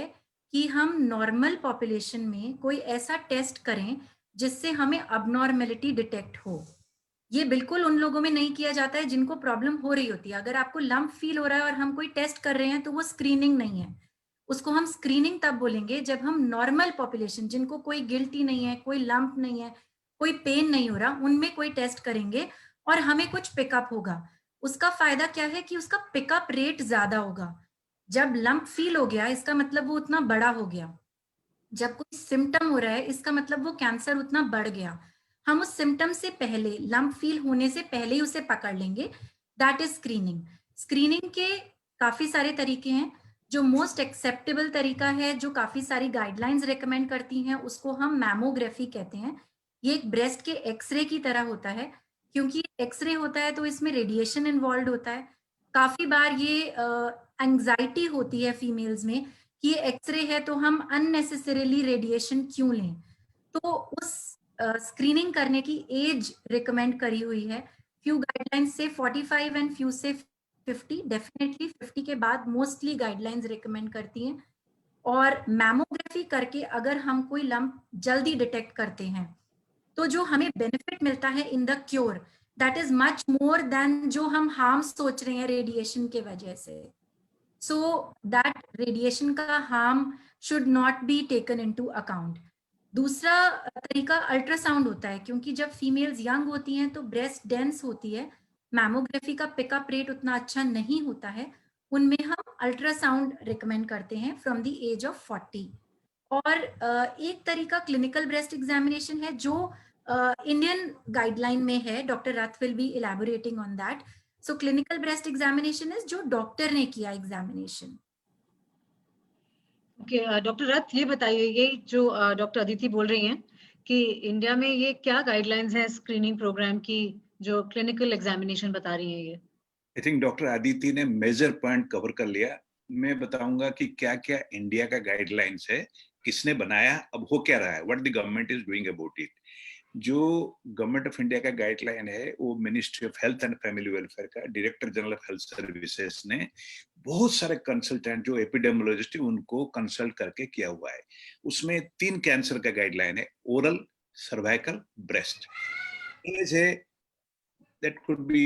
कि हम नॉर्मल पॉपुलेशन में कोई ऐसा टेस्ट करें जिससे हमें अबनॉर्मेलिटी डिटेक्ट हो. ये बिल्कुल उन लोगों में नहीं किया जाता है जिनको प्रॉब्लम हो रही होती है. अगर आपको लंप फील हो रहा है और हम कोई टेस्ट कर रहे हैं तो वो स्क्रीनिंग नहीं है. उसको हम स्क्रीनिंग तब बोलेंगे जब हम नॉर्मल पॉपुलेशन, जिनको कोई गिल्टी नहीं है, कोई लंप नहीं है, कोई पेन नहीं हो रहा, उनमें कोई टेस्ट करेंगे और हमें कुछ पिकअप होगा. उसका फायदा क्या है कि उसका पिकअप रेट ज्यादा होगा. जब लंप फील हो गया इसका मतलब वो उतना बड़ा हो गया. जब कोई सिम्टम हो रहा है इसका मतलब वो कैंसर उतना बढ़ गया. हम उस सिम्टम से पहले, लंप फील होने से पहले ही उसे पकड़ लेंगे. That is screening. स्क्रीनिंग के काफी सारे तरीके हैं. जो मोस्ट एक्सेप्टेबल तरीका है, जो काफी सारी गाइडलाइंस रेकमेंड करती हैं, उसको हम मैमोग्राफी कहते हैं। ये एक ब्रेस्ट के एक्सरे की तरह होता है, क्योंकि एक्सरे होता है तो इसमें रेडिएशन इन्वॉल्व होता है। काफी बार ये एंजाइटी होती है फीमेल्स में कि एक्सरे है तो हम अननेसेसरीली रेडिएशन क्यों लें। तो उस स्क्रीनिंग करने की एज रिकमेंड करी हुई है। फ्यू गाइडलाइंस से 45 एंड फ्यू से 50, डेफिनेटली 50 के बाद मोस्टली गाइडलाइंस रिकमेंड करती हैं। और मैमोग्राफी करके अगर हम कोई लंप जल्दी डिटेक्ट करते हैं तो जो हमें बेनिफिट मिलता है in the cure, that is much more than जो हम हार्म सोच रहे हैं रेडिएशन के वजह से। सो दैट रेडिएशन का harm should not be taken into account. दूसरा तरीका अल्ट्रासाउंड होता है, क्योंकि जब फीमेल्स यंग होती हैं तो ब्रेस्ट डेंस होती है, मैमोग्राफी का पिकअप रेट उतना अच्छा नहीं होता है, उनमें हम अल्ट्रासाउंड रिकमेंड करते हैं फ्रॉम द एज ऑफ 40। और एक तरीका क्लिनिकल ब्रेस्ट एग्जामिनेशन है जो इंडियन गाइडलाइन में है, doctor Rath will be elaborating on that. So clinical breast examination is जो डॉक्टर ने किया एग्जामिनेशन। ओके, डॉक्टर रथ ये बताइए, ये जो डॉक्टर अदिति बोल रही हैं कि इंडिया में ये क्या गाइडलाइंस हैं स्क्रीनिंग प्रोग्राम की, जो क्लिनिकल एग्जामिनेशन बता रही हैं ये? आई थिंक डॉक्टर अदिति ने मेजर पॉइंट कवर कर लिया। मैं बताऊंगा कि क्या क्या इंडिया का गाइडलाइंस है, किसने बनाया, अब हो क्या रहा है, what the government is doing about it. जो गवर्नमेंट ऑफ इंडिया का गाइडलाइन है वो ministry of health and family welfare का director general of health services ने बहुत सारे कंसल्टेंट जो एपिडेमियोलॉजिस्ट है उनको कंसल्ट करके किया हुआ है। उसमें 3 कैंसर का गाइडलाइन है, ओरल, सर्वाइकल, ब्रेस्ट। एज है that could be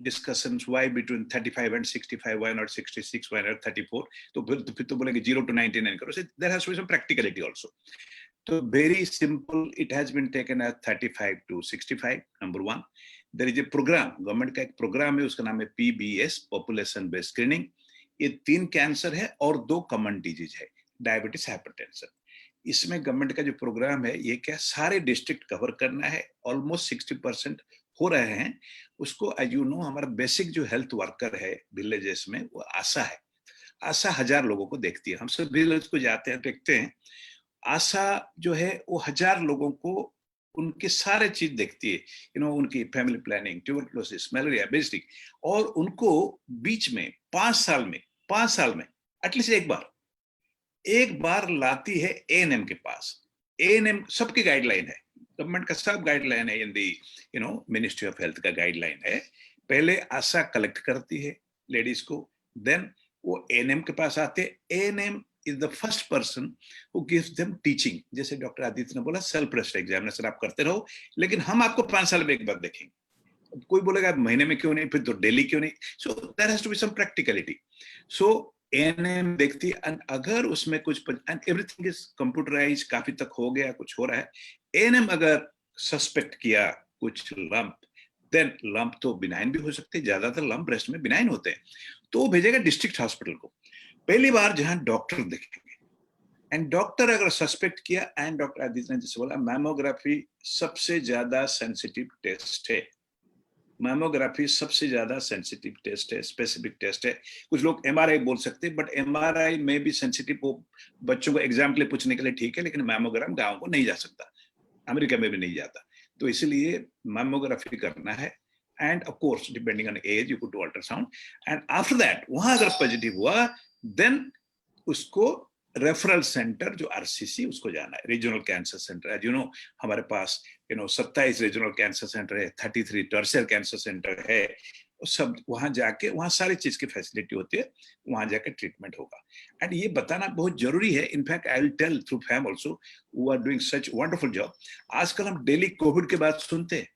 discussions why between 35 and 65, why not 66, why not 34. तो फिर तो बोलेंगे 0 to 99 करो। So there has to be some practicality also. So very simple, it has been taken as 35 to 65, number one. There is a program, government का एक programme है, उसका नाम है PBS, पॉपुलेशन बेस्ड स्क्रीनिंग। ये 3 कैंसर है और 2 कॉमन डिजीज है, डायबिटीज, हाइपरटेंशन। इसमें गवर्नमेंट का जो प्रोग्राम है ये क्या सारे डिस्ट्रिक्ट कवर करना है, ऑलमोस्ट 60% हो रहे हैं। उसको एज यू नो हमारा बेसिक जो हेल्थ वर्कर है विलेजेस में वो आशा है। आशा 1000 लोगों को देखती है, हम सब विलेज को जाते हैं देखते हैं। आशा जो है वो 1000 लोगों को उनके सारे चीज देखती है, उनकी family planning, tuberculosis, malaria, basic. और उनको बीच में 5 साल में एटलीस्ट एक बार लाती है ANM के पास। ANM सबकी गाइडलाइन है, गवर्नमेंट का सब गाइडलाइन है, इन दी मिनिस्ट्री ऑफ हेल्थ का गाइडलाइन है। पहले आशा कलेक्ट करती है लेडीज को, देन वो ANM के पास आते। ANM is the first person who gives them teaching. जैसे डॉक्टर आदित्य ने बोला सेल्फ ब्रेस्ट एग्जामिनेशन आप करते रहो, लेकिन हम आपको 5 साल में एक बार देखेंगे। कोई बोलेगा महीने में क्यों नहीं, फिर तो डेली क्यों नहीं। So there has to be some practicality. So ANM देखती है, एंड अगर उसमें कुछ, एंड एवरीथिंग इज कंप्यूटराइज, काफी तक हो गया, कुछ हो रहा है। ANM अगर सस्पेक्ट किया कुछ लंप, देन लंप तो बिनाइन भी हो सकते हैं, ज्यादातर लंप ब्रेस्ट में बिनाइन होते हैं, तो वो भेजेगा डिस्ट्रिक्ट हॉस्पिटल को, पहली बार जहां डॉक्टर देखेंगे। एंड डॉक्टर अगर सस्पेक्ट किया, एंड डॉक्टर आदित्य ने जैसे बोला मैमोग्राफी सबसे ज्यादा सेंसिटिव टेस्ट है। मैमोग्राफी सबसे ज्यादा सेंसिटिव टेस्ट है, स्पेसिफिक टेस्ट है। कुछ लोग MRI बोल सकते हैं, बट MRI में भी सेंसिटिव, वो बच्चों को एग्जाम के लिए पूछने के लिए ठीक है, लेकिन मैमोग्राम गाँव को नहीं जा सकता, अमेरिका में भी नहीं जाता। तो इसलिए मैमोग्राफी करना है, and of course depending on age you could do ultrasound. And after that वहां अगर पॉजिटिव हुआ, देन उसको रेफरल सेंटर जो RCC उसको जाना है, regional cancer centre. As you know हमारे पास 27 रीजनल कैंसर सेंटर है, 33 टर्शियर कैंसर सेंटर है, सब वहां जाके, वहां सारी चीज की फैसिलिटी होती है, वहां जाके ट्रीटमेंट होगा। एंड ये बताना बहुत जरूरी है। In fact I will tell through fam also who are doing such wonderful job. आजकल हम डेली कोविड के बाद सुनते हैं,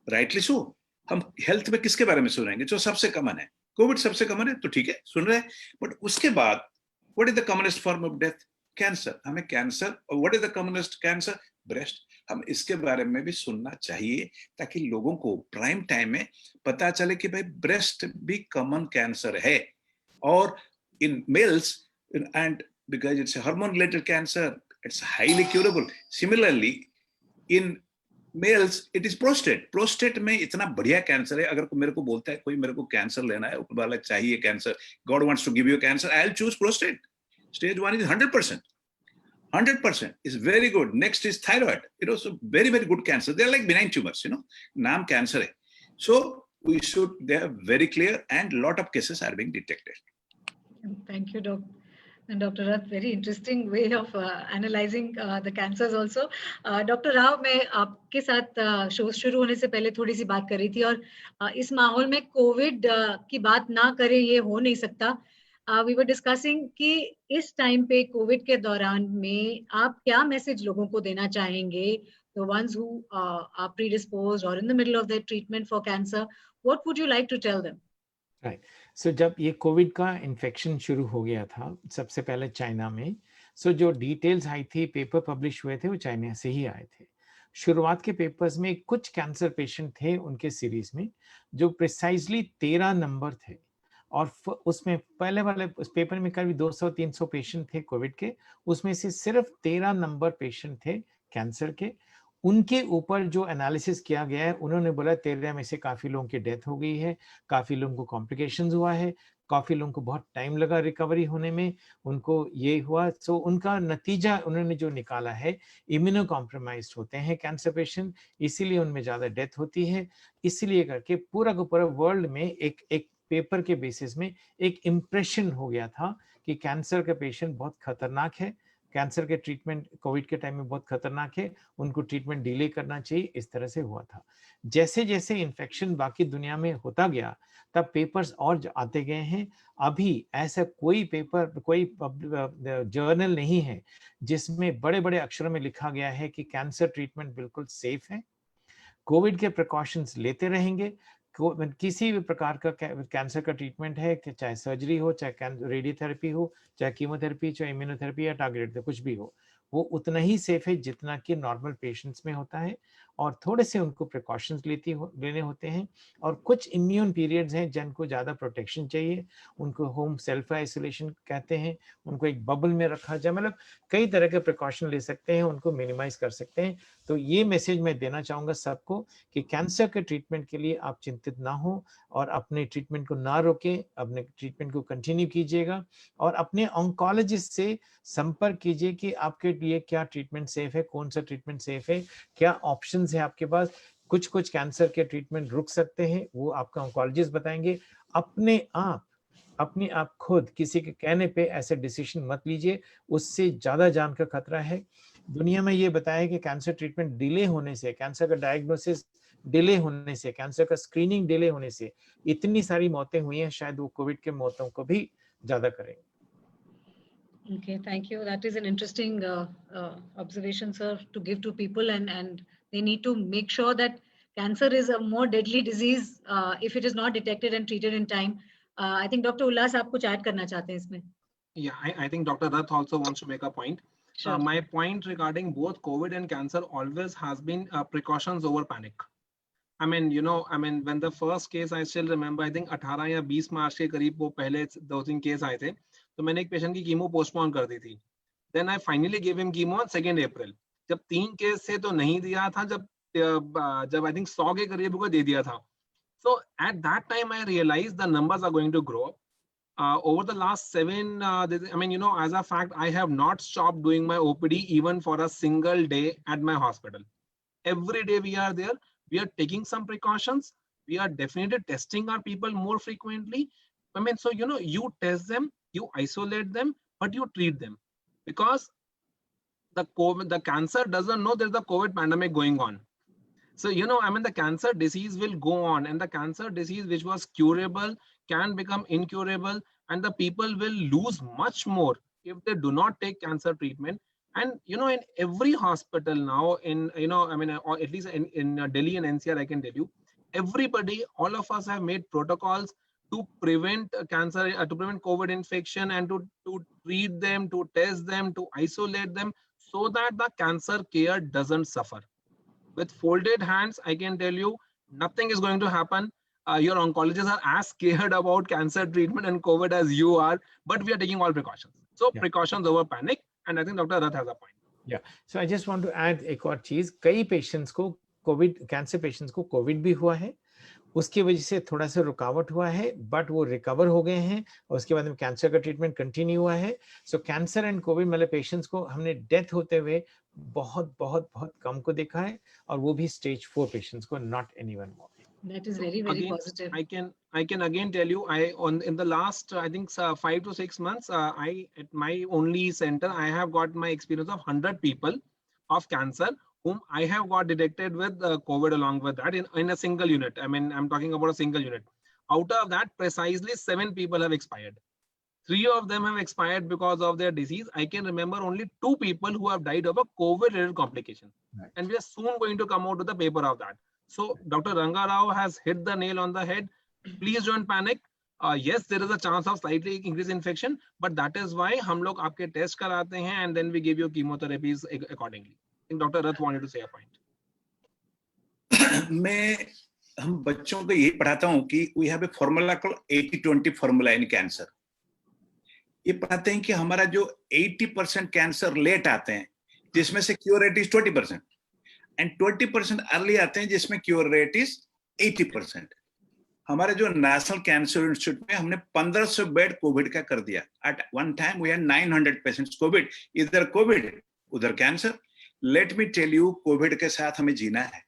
राइटली सो। हम हेल्थ में किसके बारे में सुनेंगे? जो सबसे कॉमन है, कोविड सबसे कॉमन है, तो ठीक है सुन रहे हैं, बट उसके बाद what is the commonest form of death? Cancer. हमें कैंसर, और what is the commonest cancer? Breast. हम इसके बारे में भी सुनना चाहिए, ताकि लोगों को प्राइम टाइम में पता चले कि भाई ब्रेस्ट भी कॉमन कैंसर है। और in males, and because it's hormone related cancer, it's highly curable. Similarly, in mails it is prostate. Prostate में इतना बढ़िया कैंसर है. अगर मेरे को बोलता है कोई मेरे को कैंसर लेना है, ऊपर वाला चाहिए cancer, god wants to give you cancer, I will choose prostate. Stage 1 is 100%. 100% is very good. Next is thyroid. It also very, very good cancer. They are like benign tumors, naam cancer hai. So we should, they are very clear and lot of cases are being detected. Thank you, Doc. And Dr. Rath, very interesting way of analyzing the cancers also. Dr. Rao, मैं आपके साथ show शुरू होने से पहले थोड़ी सी बात कर रही थी, और इस माहौल में कोविड की बात ना करें ये हो नहीं सकता. We were discussing कि इस टाइम पे कोविड के दौरान में आप क्या मैसेज लोगों को देना चाहेंगे, the ones who are predisposed or in the middle of their treatment for cancer, what would you like to tell them? Right. So जब ये कोविड का इन्फेक्शन शुरू हो गया था सबसे पहले चाइना में, सो जो डिटेल्स आई थी, पेपर पब्लिश हुए थे, वो चाइना से ही आए थे. शुरुआत के पेपर्स में कुछ कैंसर पेशेंट थे उनके सीरीज में जो प्रिसाइजली 13 नंबर थे, और उसमें पहले वाले उस पेपर में करीब 200-300 पेशेंट थे कोविड के, उसमें से सिर्फ 13 नंबर पेशेंट थे कैंसर के. उनके ऊपर जो एनालिसिस किया गया है, उन्होंने बोला 13 में से काफी लोगों की डेथ हो गई है, काफी लोगों को कॉम्प्लिकेशंस हुआ है, काफी लोगों को बहुत टाइम लगा रिकवरी होने में, उनको ये हुआ. सो उनका नतीजा उन्होंने जो निकाला है, इम्यूनो कॉम्प्रोमाइज्ड होते हैं कैंसर पेशेंट, इसीलिए उनमें ज्यादा डेथ होती है. इसीलिए करके पूरा का पूरा वर्ल्ड में एक पेपर के बेसिस में एक इम्प्रेशन हो गया था कि कैंसर का पेशेंट बहुत खतरनाक है, कैंसर के ट्रीटमेंट कोविड के टाइम में बहुत खतरनाक है, उनको ट्रीटमेंट डिले करना चाहिए. इस तरह से हुआ था. जैसे जैसे इन्फेक्शन बाकी दुनिया में होता गया, तब पेपर्स और आते गए हैं. अभी ऐसा कोई पेपर, कोई जर्नल नहीं है जिसमें बड़े बड़े अक्षरों में लिखा गया है कि कैंसर ट्रीटमेंट बिल्कुल सेफ है, कोविड के प्रिकॉशंस लेते रहेंगे. किसी भी प्रकार का कैंसर का ट्रीटमेंट है, कि चाहे सर्जरी हो, चाहे रेडियोथेरेपी हो, चाहे कीमोथेरेपी, चाहे इम्यूनोथेरेपी या टारगेटेड, कुछ भी हो, वो उतना ही सेफ है जितना कि नॉर्मल पेशेंट्स में होता है. और थोड़े से उनको प्रिकॉशंस लेने होते हैं. और कुछ इम्यून पीरियड्स हैं जिनको ज़्यादा प्रोटेक्शन चाहिए, उनको होम सेल्फ आइसोलेशन कहते हैं, उनको एक बबल में रखा जाए, मतलब कई तरह के प्रिकॉशन ले सकते हैं, उनको मिनिमाइज कर सकते हैं. तो ये मैसेज मैं देना चाहूँगा सबको कि कैंसर के ट्रीटमेंट के लिए आप चिंतित ना हो, और अपने ट्रीटमेंट को ना रोकें, अपने ट्रीटमेंट को कंटिन्यू कीजिएगा, और अपने ऑन्कोलॉजिस्ट से संपर्क कीजिए कि आपके लिए क्या ट्रीटमेंट सेफ है, कौन सा ट्रीटमेंट सेफ है, क्या ऑप्शंस है आपके पास. कुछ कैंसर के ट्रीटमेंट रुक सकते हैं, वो आपका ऑन्कोलॉजिस्ट बताएंगे. अपने आप खुद किसी के कहने पे ऐसे डिसीजन मत लीजिए, उससे ज्यादा जान का खतरा है. दुनिया में ये बताया कि कैंसर ट्रीटमेंट डिले होने से, कैंसर का डायग्नोसिस डिले होने से, कैंसर का स्क्रीनिंग डिले होने से इतनी सारी मौतें हुई हैं, शायद वो कोविड के मौतों को भी ज्यादा करेंगे. Okay, thank you. That is an interesting observation, sir, to give to people, and they need to make sure that cancer is a more deadly disease if it is not detected and treated in time. I think Dr. Ullas, आप कुछ add करना चाहते हैं इसमें? Yeah, I think Dr. Rath also wants to make a point. Sure. My point regarding both COVID and cancer always has been precautions over panic. I mean, when the first case, I still remember, I think 18 या 20 मार्च के करीब वो पहले 2-3 case आए थे, तो मैंने एक पेशेंट की कीमो पोस्टपोन कर दी थी. Then I finally gave him chemo on 2nd April. जब 3 केस थे तो नहीं दिया था, जब I think 100 के करीब को दे दिया था. So at that time I realized the numbers are going to grow up. Over the last 7, as a fact, I have not stopped doing my OPD even for a single day at my hospital. Every day we are there. We are taking some precautions. We are definitely testing our people more frequently. So, you test them, you isolate them, but you treat them, because the cancer doesn't know there's a COVID pandemic going on. So, the cancer disease will go on, and the cancer disease which was curable can become incurable, and the people will lose much more if they do not take cancer treatment. And, in every hospital now, or at least in Delhi and NCR, I can tell you, everybody, all of us have made protocols to prevent cancer, to prevent COVID infection, and to treat them, to test them, to isolate them, so that the cancer care doesn't suffer. With folded hands, I can tell you, nothing is going to happen. Your oncologists are as scared about cancer treatment and COVID as you are, but we are taking all precautions. So precautions over panic. And I think Dr. Rath has a point. Yeah. So I just want to add एक और चीज, कई patients को Covid cancer patients को Covid भी हुआ है, उसकी वजह से थोड़ा सा रुकावट हुआ है, बट वो रिकवर हो गए हैं और उसके बाद में कैंसर का ट्रीटमेंट कंटिन्यू हुआ है. सो कैंसर एंड कोविड मतलब पेशेंट्स को हमने डेथ होते हुए बहुत बहुत बहुत कम को देखा है, और वो भी स्टेज 4 पेशेंट्स को, not anyone more. That is So very, very again, positive. I can again tell you, in the last I think 5 to 6 months, I at my only center I have got my experience of 100 people of cancer whom I have got detected with COVID along with that in a single unit. I mean, I'm talking about a single unit. Out of that, precisely 7 people have expired. 3 of them have expired because of their disease. I can remember only 2 people who have died of a COVID-related complication. Right. And we are soon going to come out with the paper of that. So Dr. Ranga Rao has hit the nail on the head. Please don't panic. Yes, there is a chance of slightly increased infection, but that is why हम लोग आपके test कराते हैं and then we give you chemotherapies accordingly. I think Dr. Rath wanted to say a point. मैं हम बच्चों को यही पढ़ाता हूँ कि we have a formula called 80-20 formula in cancer. ये पढ़ाते हैं कि हमारा जो 80% कैंसर लेट आते हैं जिसमें से cure rate is 20% and 20% early आते हैं जिसमें क्योर रेट इज 80%. हमारे जो नेशनल कैंसर इंस्टीट्यूट में हमने 1500 बेड कोविड का कर दिया. At one time we had 900 patients covid, इधर कोविड उधर cancer. Let me tell you, covid के साथ हमें जीना है.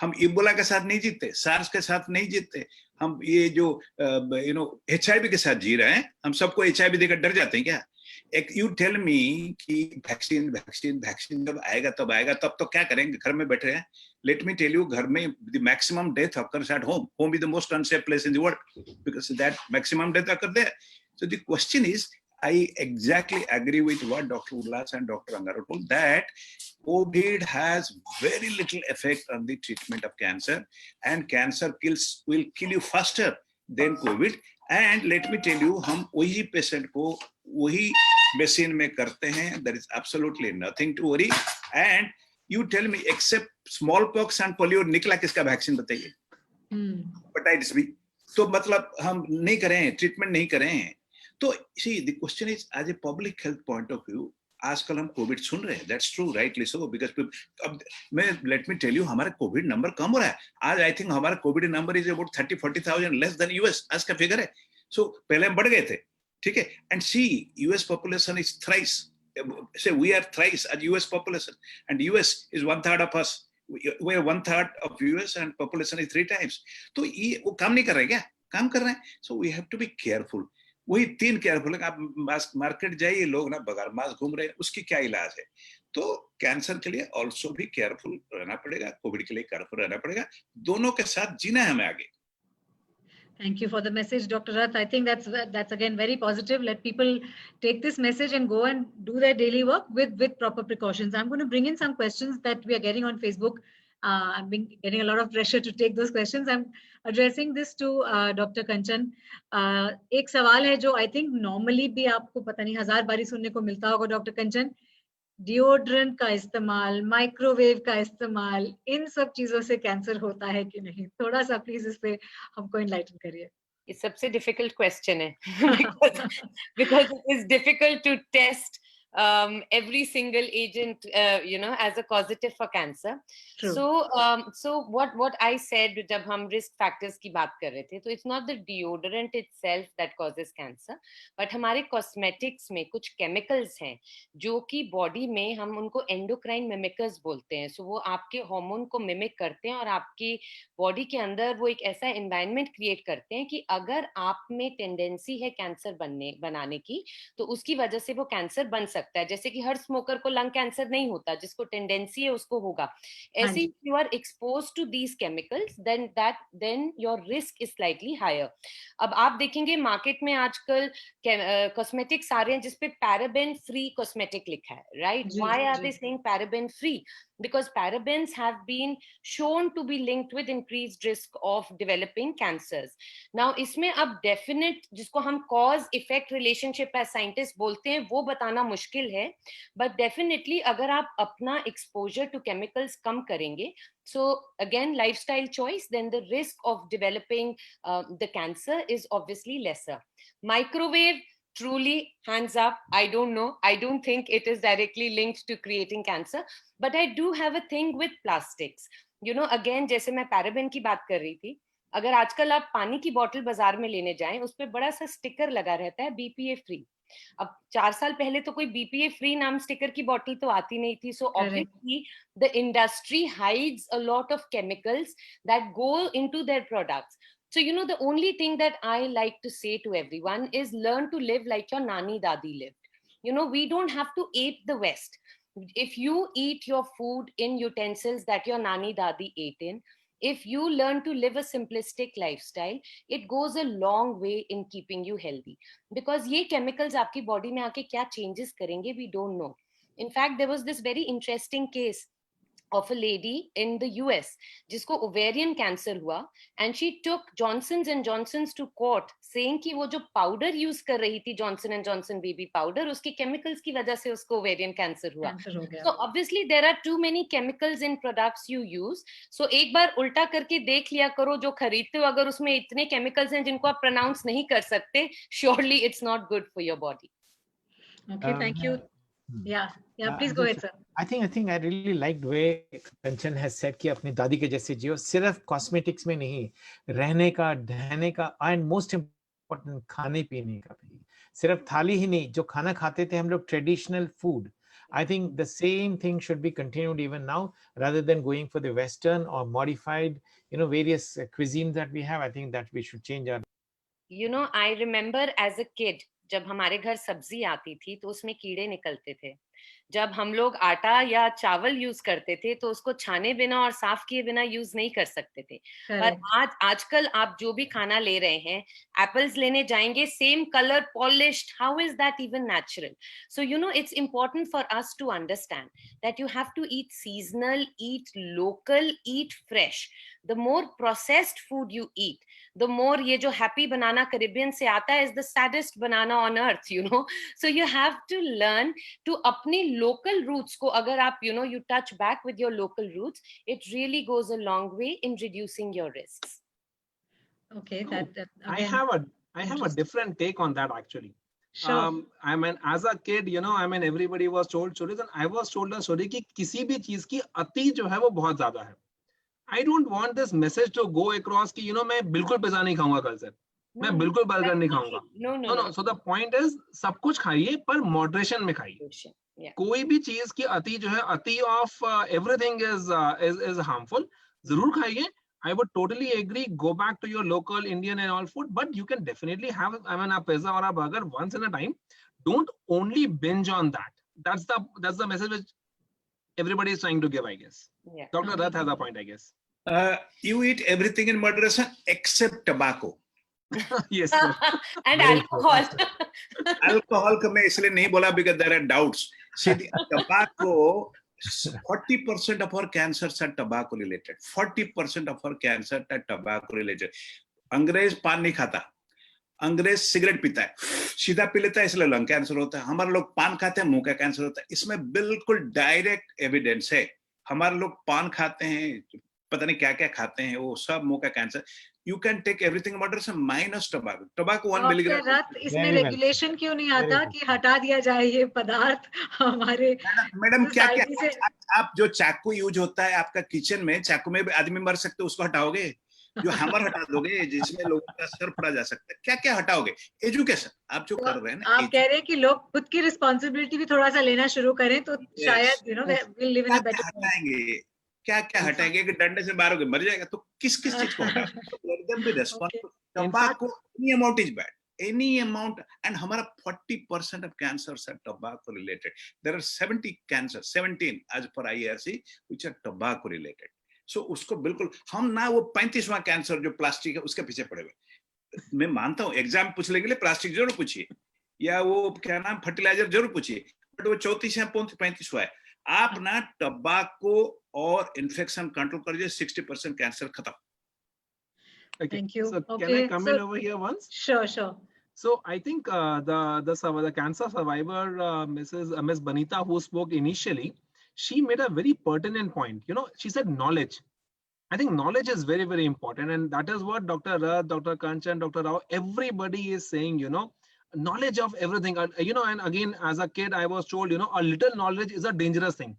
हम इबोला के साथ नहीं जीतते, सार्स के साथ नहीं जीतते, हम ये जो HIV के साथ जी रहे हैं. हम सबको HIV देकर डर जाते हैं क्या? एक यू टेल मी कि वैक्सीन वैक्सीन वैक्सीन जब आएगा तब तो क्या करेंगे? घर में बैठे हैं. लेट मी टेल यू, घर में the maximum death occurs at home. Home is the most unsafe place in the world because that maximum death occur there. So the question is, I exactly agree with what Dr. Ullas and Dr. Ranga Rao told, that COVID has very little effect on the treatment of cancer, and cancer will kill you faster than COVID. And let me tell you, हम वही patient को वही machine में करते हैं. There is absolutely nothing to worry. And you tell me, except smallpox and polio, निकला किसका vaccine बताइए? Hepatitis B. तो मतलब हम नहीं करें, ट्रीटमेंट नहीं करें. तो see, the question is, as a public health point of view, आजकल हम कोविड सुन रहे हैं. That's true, rightly so, because अब मैं let me tell you, हमारा कोविड नंबर कम हो रहा है. आज I think हमारा Covid number is about 30-40,000 less than US. आज का फिगर है. So पहले हम बढ़ गए थे, ठीक है. And see, US population is thrice. Say we are thrice as US population, and US is 1/3 of us. We are 1/3 of US, and population is 3 times. तो ये वो काम नहीं कर रहे हैं क्या? काम कर रहे हैं. So we have to be careful. वही 3 केयरफुल है. आप मार्केट जाइए, लोग ना बगैर मास्क घूम रहे हैं, उसकी क्या इलाज है? तो कैंसर के लिए ऑल्सो भी केयरफुल रहना पड़ेगा, कोविड के लिए केयरफुल रहना पड़ेगा. दोनों के साथ जीना है हमें आगे. Thank you for the message, Dr. Rath. I think that's again very positive. Let people take this message and go and do their daily work with proper precautions. I'm going to bring in some questions that we are getting on Facebook. I've been getting a lot of pressure to take those questions. I'm addressing this to Dr. Kanchan. एक सवाल है जो I think normally भी आपको पता नहीं 1000 बारी सुनने को मिलता होगा, डॉक्टर कंचन. डिओड्रेंट का इस्तेमाल, माइक्रोवेव का इस्तेमाल, इन सब चीजों से कैंसर होता है कि नहीं? थोड़ा सा प्लीज इस पे हमको इनलाइटन करिए. ये सबसे डिफिकल्ट क्वेश्चन है because it is difficult to test every single agent as a causative for cancer. True. So what I said जब हम risk factors की बात कर रहे थे, तो it's not the deodorant itself that causes cancer, but हमारे cosmetics में कुछ chemicals हैं जो कि body में हम उनको endocrine mimickers बोलते हैं. So वो आपके hormone को mimic करते हैं और आपकी body के अंदर वो एक ऐसा environment create करते हैं कि अगर आप में tendency है cancer बनाने की, तो उसकी वजह से वो cancer बन सकता है. जैसे कि हर स्मोकर को लंग कैंसर नहीं होता, जिसको टेंडेंसी है उसको होगा. ऐसे you are exposed to these chemicals, then your risk is slightly higher. अब आप देखेंगे मार्केट में आजकल कॉस्मेटिक्स आ रहे हैं जिसपे पैराबेन फ्री कॉस्मेटिक लिखा है, right? Why are they saying paraben free? Because parabens have been shown to be linked with increased risk of developing cancers. Now, इसमें अब definite जिसको हम cause effect relationship as scientists बोलते हैं, वो बताना मुश्किल है. But definitely अगर आप अपना exposure to chemicals कम करेंगे, so again lifestyle choice, then the risk of developing the cancer is obviously lesser. Microwave, truly, hands up, I don't know. I don't think it is directly linked to creating cancer, but I do have a thing with plastics. Again जैसे मैं paraben की बात कर रही थी, अगर आजकल आप पानी की बोतल बाजार में लेने जाएं, उस पर बड़ा सा स्टिकर लगा रहता है बीपीए फ्री। अब 4 साल पहले तो कोई बीपीए फ्री नाम स्टिकर की बोतल तो आती नहीं थी, so obviously the industry hides a lot of chemicals that go into their products. So, the only thing that I like to say to everyone is learn to live like your nani dadi lived. We don't have to ape the West. If you eat your food in utensils that your nani dadi ate in, if you learn to live a simplistic lifestyle, it goes a long way in keeping you healthy. Because ye chemicals aapki body mein aake kya changes karenge, we don't know. In fact, there was this very interesting case of a lady in the US जिसको ovarian cancer हुआ, and she took Johnson's and Johnson's to court saying कि वो जो powder use कर रही थी Johnson and Johnson baby powder, उसके chemicals की वजह से उसको ovarian cancer हुआ. So obviously there are too many chemicals in products you use. So एक बार उल्टा करके देख लिया करो जो खरीदते हो, अगर उसमें इतने chemicals हैं जिनको आप pronounce नहीं कर सकते, surely it's not good for your body. Okay, thank you. Yeah, please go ahead, sir. I think I really liked the way Kanchan has said कि अपनी दादी के जैसे जियो, सिर्फ कॉस्मेटिक्स में नहीं, रहने का, ढहने का, and most important खाने पीने का भी. सिर्फ थाली ही नहीं, जो खाना खाते थे हम लोग traditional food. I think the same thing should be continued even now, rather than going for the Western or modified, various cuisines that we have. I think that we should change our. I remember as a kid, जब हमारे घर सब्जी आती थी तो उसमें कीड़े निकलते थे. जब हम लोग आटा या चावल यूज करते थे तो उसको छाने बिना और साफ किए बिना यूज नहीं कर सकते थे. पर आजकल आप जो भी खाना ले रहे हैं, एप्पल्स लेने जाएंगे, same colour, polished, how is that even natural? So it's important for us to understand that you have to eat seasonal, eat local, eat fresh. The more processed food you eat, the more ये जो happy banana Caribbean से आता है is the saddest banana on earth, So you have to learn to अपनी local roots को, अगर आप you touch back with your local roots, it really goes a long way in reducing your risks. Okay, that I have a different take on that actually. Sure. As a kid, everybody was told stories, and I was told a story कि किसी भी चीज की अति जो है वो बहुत ज्यादा है. I don't want this message to go across कि मैं बिल्कुल पिज़्ज़ा नहीं खाऊंगा कल से, मैं बिल्कुल बर्गर नहीं खाऊंगा. No. So the point is, सब कुछ खाइए पर moderation में खाइए. कोई भी चीज की अति जो है, अति of everything is harmful. जरूर खाइए. I would totally agree. Go back to your local Indian and all food, but you can definitely have a pizza or a burger once in a time. Don't only binge on that. That's the message which everybody is trying to give, I guess. Yeah. Dr. Rath has a point, I guess. You eat everything in moderation except tobacco. Yes, sir. And alcohol. Alcohol का मैं इसलिए नहीं बोला because there are doubts. See, the tobacco, 40% of our cancers are tobacco related. 40% of our cancers are tobacco related. अंग्रेज पान नहीं खाता, अंग्रेज सिगरेट पीता है, सीधा पी लेता है, इसलिए लंग कैंसर होता है. हमारे लोग पान खाते हैं, मुंह का कैंसर होता है. इसमें बिल्कुल डायरेक्ट एविडेंस है. हमारे लोग पान खाते हैं, पता नहीं क्या क्या खाते हैं, वो सब मुंह का cancer. You can take everything in moderation minus tobacco. Tobacco 1 milligram. इसमें रेगुलेशन क्यों नहीं आता कि हटा दिया जाए ये पदार्थ हमारे? मैडम क्या आप जो चाकू यूज होता है आपका किचन में, चाकू में आदमी मर सकते हो, उसको हटाओगे? जो हैमर हटा दोगे जिसमें लोगों का सर फड़ा जा सकता है, क्या क्या हटाओगे? एजुकेशन आप जो कर रहे हैं ना, आप कह रहे हैं कि लोग खुद की रिस्पॉन्सिबिलिटी भी थोड़ा सा लेना शुरू करें तो शायद we'll live in a better world. क्या क्या हटाएंगे? कि डंडे से मारोगे मर जाएगा, तो किस चीज को हटाएंगे? Tobacco, any amount is bad, any amount. And हमारा 40% of cancers are tobacco related. There are 17 as per IARC which are tobacco related. So उसको बिल्कुल हम ना वो 35वां कैंसर जो प्लास्टिक है उसके पीछे पड़े हुए. मैं मानता हूँ एग्जाम पूछने के लिए प्लास्टिक जरूर पूछिए, या वो क्या नाम फर्टिलाइजर जरूर पूछिए, बट वो 34 या 35वां है. आप ना टबाको और इन्फेक्शन कंट्रोल करिए, 60% कैंसर खत्म. Okay. Thank you. So Okay. Can I come in over here once? Sure. So I think the cancer survivor, Miss Banita, who spoke initially, she made a very pertinent point. She said knowledge. I think knowledge is very, very important, and that is what Dr. Rath, Dr. Kanchan, Dr. Rao, everybody is saying. Knowledge of everything. And again, as a kid, I was told, a little knowledge is a dangerous thing.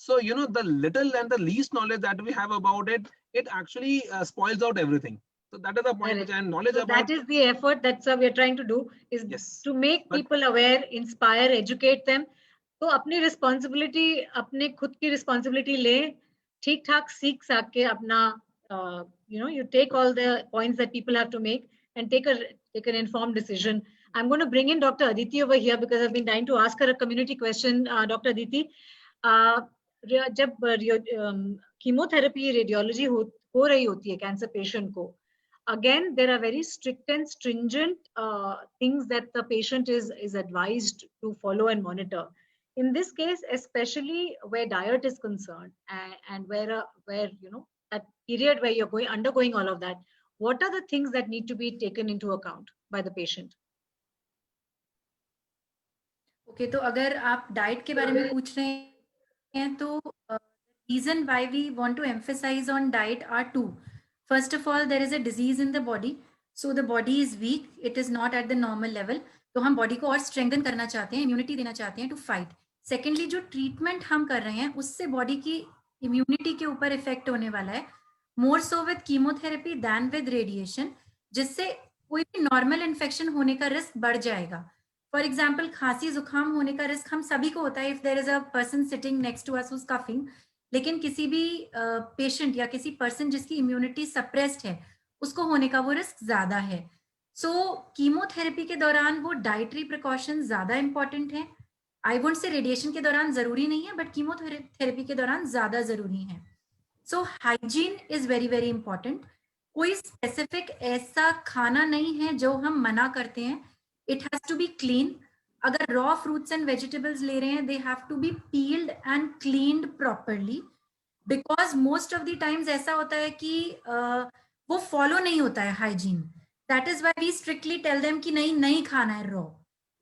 So, you know, the little and the least knowledge that we have about it, it actually spoils out everything. So that is the point which Correct. I knowledge So about. that is the effort that's we are trying to do, is Yes. to make But people aware, inspire, educate them. तो अपनी responsibility, अपने खुद की responsibility ले, ठीक ठाक सीख सके अपना, you know, you take all the points that people have to make and take an informed decision. I'm going to bring in Dr. Aditi over here because I've been trying to ask her a community question. Dr. Aditi, जब chemotherapy radiology हो रही होती है cancer patient को, again there are very strict and stringent things that the patient is advised to follow and monitor. In this case, especially where diet is concerned, and where you know that period where you're undergoing all of that, what are the things that need to be taken into account by the patient? Okay, तो अगर आप diet के बारे में पूछ रहे हैं तो reason why we want to emphasise on diet are two. First of all, there is a disease in the body, so the body is weak, it is not at the normal level. तो हम body को और strengthen करना चाहते हैं, immunity देना चाहते हैं टू फाइट. सेकेंडली, जो ट्रीटमेंट हम कर रहे हैं उससे बॉडी की इम्यूनिटी के ऊपर इफेक्ट होने वाला है, more so with chemotherapy than with radiation, जिससे कोई भी नॉर्मल इन्फेक्शन होने का रिस्क बढ़ जाएगा. फॉर एग्जाम्पल, खांसी जुकाम होने का रिस्क हम सभी को होता है if there is a person sitting next to us who's coughing. लेकिन किसी भी पेशेंट या किसी पर्सन जिसकी इम्यूनिटी सप्रेस्ड है, उसको होने का वो रिस्क ज्यादा है. सो कीमोथेरेपी के दौरान वो डाइटरी प्रिकॉशन ज्यादा इंपॉर्टेंट है. आई वोंट से रेडिएशन के दौरान जरूरी नहीं है, बट कीमोथेरेपी के दौरान ज्यादा जरूरी है. So hygiene is very very important. कोई स्पेसिफिक ऐसा खाना नहीं है जो हम मना करते हैं. It has to be clean. अगर रॉ फ्रूट्स एंड वेजिटेबल्स ले रहे हैं, they have to be peeled and cleaned properly, because most of the times ऐसा होता है कि वो फॉलो नहीं होता है hygiene. That is why we strictly tell them कि नहीं खाना है रॉ.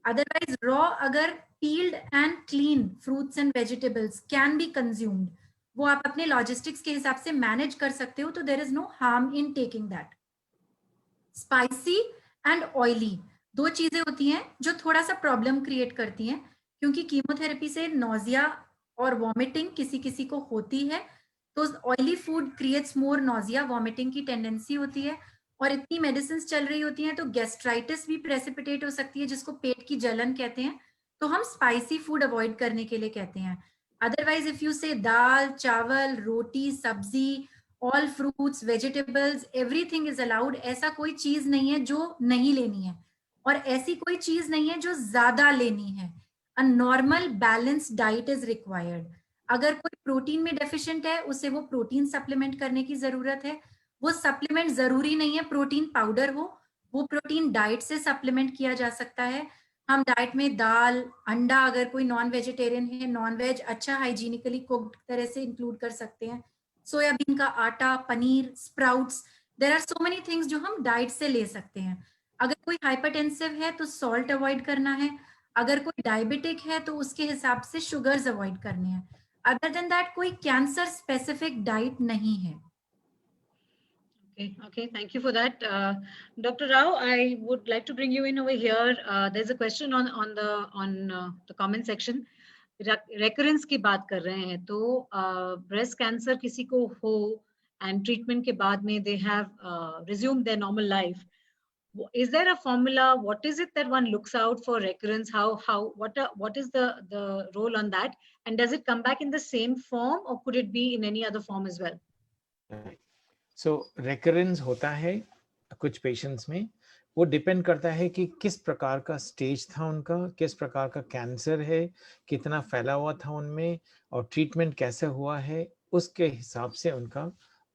अदरवाइज रॉ अगर peeled and clean fruits and vegetables can be consumed, वो आप अपने लॉजिस्टिक्स के हिसाब से मैनेज कर सकते हो, तो there is no harm in taking that. Spicy and oily दो चीजें होती हैं जो थोड़ा सा प्रॉब्लम क्रिएट करती हैं, क्योंकि कीमोथेरेपी से नोजिया और वॉमिटिंग किसी किसी को होती है. तो oily food creates more nausea, vomiting की टेंडेंसी होती है. और इतनी मेडिसिन चल रही होती हैं तो गैस्ट्राइटिस भी प्रेसिपिटेट हो सकती है, जिसको पेट की जलन कहते हैं. तो हम स्पाइसी फूड अवॉइड करने के लिए कहते हैं. अदरवाइज इफ यू से दाल, चावल, रोटी, सब्जी, all fruits, vegetables, everything is allowed. ऐसा कोई चीज नहीं है जो नहीं लेनी है, और ऐसी कोई चीज नहीं है जो ज्यादा लेनी है. A normal balanced diet is required. अगर कोई प्रोटीन में डेफिशिएंट है, उसे वो प्रोटीन सप्लीमेंट करने की जरूरत है. वो सप्लीमेंट जरूरी नहीं है प्रोटीन पाउडर हो, वो प्रोटीन डाइट से सप्लीमेंट किया जा सकता है. हम डाइट में दाल, अंडा, अगर कोई नॉन वेजिटेरियन है, नॉन वेज अच्छा हाइजीनिकली कुक्ड तरह से इंक्लूड कर सकते हैं. सोयाबीन का आटा, paneer, sprouts, there are so many things जो हम डाइट से ले सकते हैं. अगर कोई हाइपरटेंसिव है तो सॉल्ट अवॉइड करना है. अगर कोई डायबिटिक है तो उसके हिसाब से शुगर्स अवॉइड करने हैं. अदर देन दैट कोई कैंसर स्पेसिफिक डाइट नहीं है. Okay, thank you for that. Dr. Rao, I would like to bring you in over here. There's a question on the comment section. Recurrence की बात कर रहे हैं, तो breast cancer किसी को हो and treatment के बाद में they have resumed their normal life. Is there a formula? What is it that one looks out for recurrence? What is the role on that? And does it come back in the same form, or could it be in any other form as well? So recurrence होता है कुछ patients में. वो depend करता है कि किस प्रकार का स्टेज था उनका, किस प्रकार का कैंसर है, कितना फैला हुआ था उनमें, और ट्रीटमेंट कैसे हुआ है, उसके हिसाब से उनका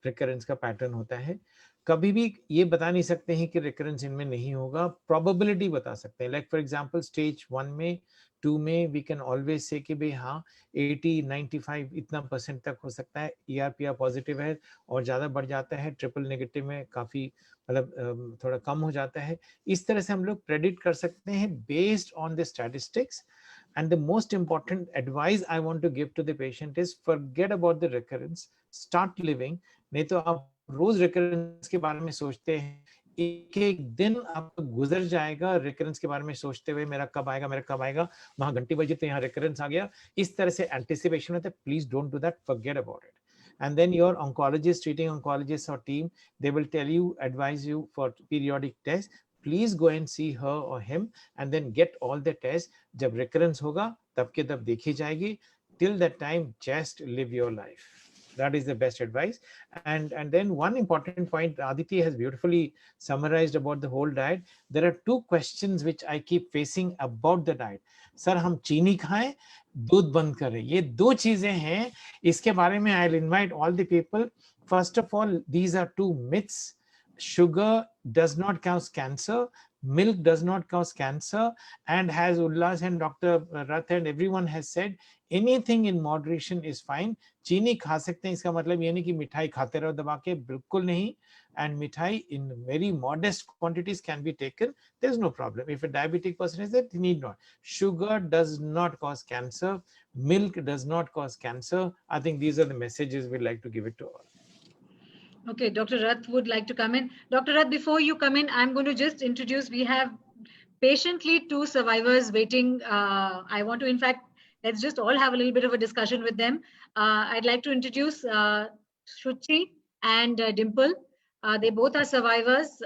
रिकरेंस का पैटर्न होता है. कभी भी ये बता नहीं सकते हैं कि रिकरेंस इनमें नहीं होगा, प्रोबेबिलिटी बता सकते हैं. लाइक फॉर एग्जांपल स्टेज 1 में, 2 में वी कैन ऑलवेज से कि भाई हाँ 80-95 इतना % तक हो सकता है. ER/PR पॉजिटिव है और ज़्यादा बढ़ जाता है, ट्रिपल नेगेटिव में काफ़ी मतलब थोड़ा कम हो जाता है. इस तरह से हम लोग प्रेडिक्ट कर सकते हैं based on the statistics. And the most important advice I want to give to the patient is forget about the recurrence, start living. नहीं तो आप रोज रिकरेंस के बारे में सोचते हैं, एक एक दिन आपका गुजर जाएगा रिकरेंस के बारे में सोचते हुए, मेरा कब आएगा, वहां घंटी बजी तो यहाँ रिकरेंस आ गया, इस तरह से एंटिसिपेशन होता है. Please don't do that, forget about it. And then your oncologist, treating oncologist or team, they will tell you, advise you for periodic tests. Please go and see her or him and then get all the tests. जब recurrence होगा तब के तब देखी जाएगी. Till that time, just live your life. That is the best advice. And then one important point Aditi has beautifully summarized about the whole diet. There are two questions which I keep facing about the diet. Sir हम चीनी खाएं, दूध बंद करें, ये दो चीजें हैं. इसके बारे में I'll invite all the people. First of all, these are two myths. Sugar does not cause cancer. Milk does not cause cancer. And as Ullas and Dr. Rath and everyone has said, anything in moderation is fine. चीनी खा सकते हैं, इसका मतलब ये नहीं कि मिठाई खाते रहो दबा के, बिल्कुल नहीं. And मिठाई in very modest quantities can be taken. There's no problem. If a diabetic person is that, he need not. Sugar does not cause cancer. Milk does not cause cancer. I think these are the messages we'd like to give it to all. Okay, Dr. Rath would like to come in. Dr. Rath, before you come in, I'm going to just introduce, we have patiently two survivors waiting. I want to, in fact, let's just all have a little bit of a discussion with them. I'd like to introduce Shruti and Dimple. They both are survivors,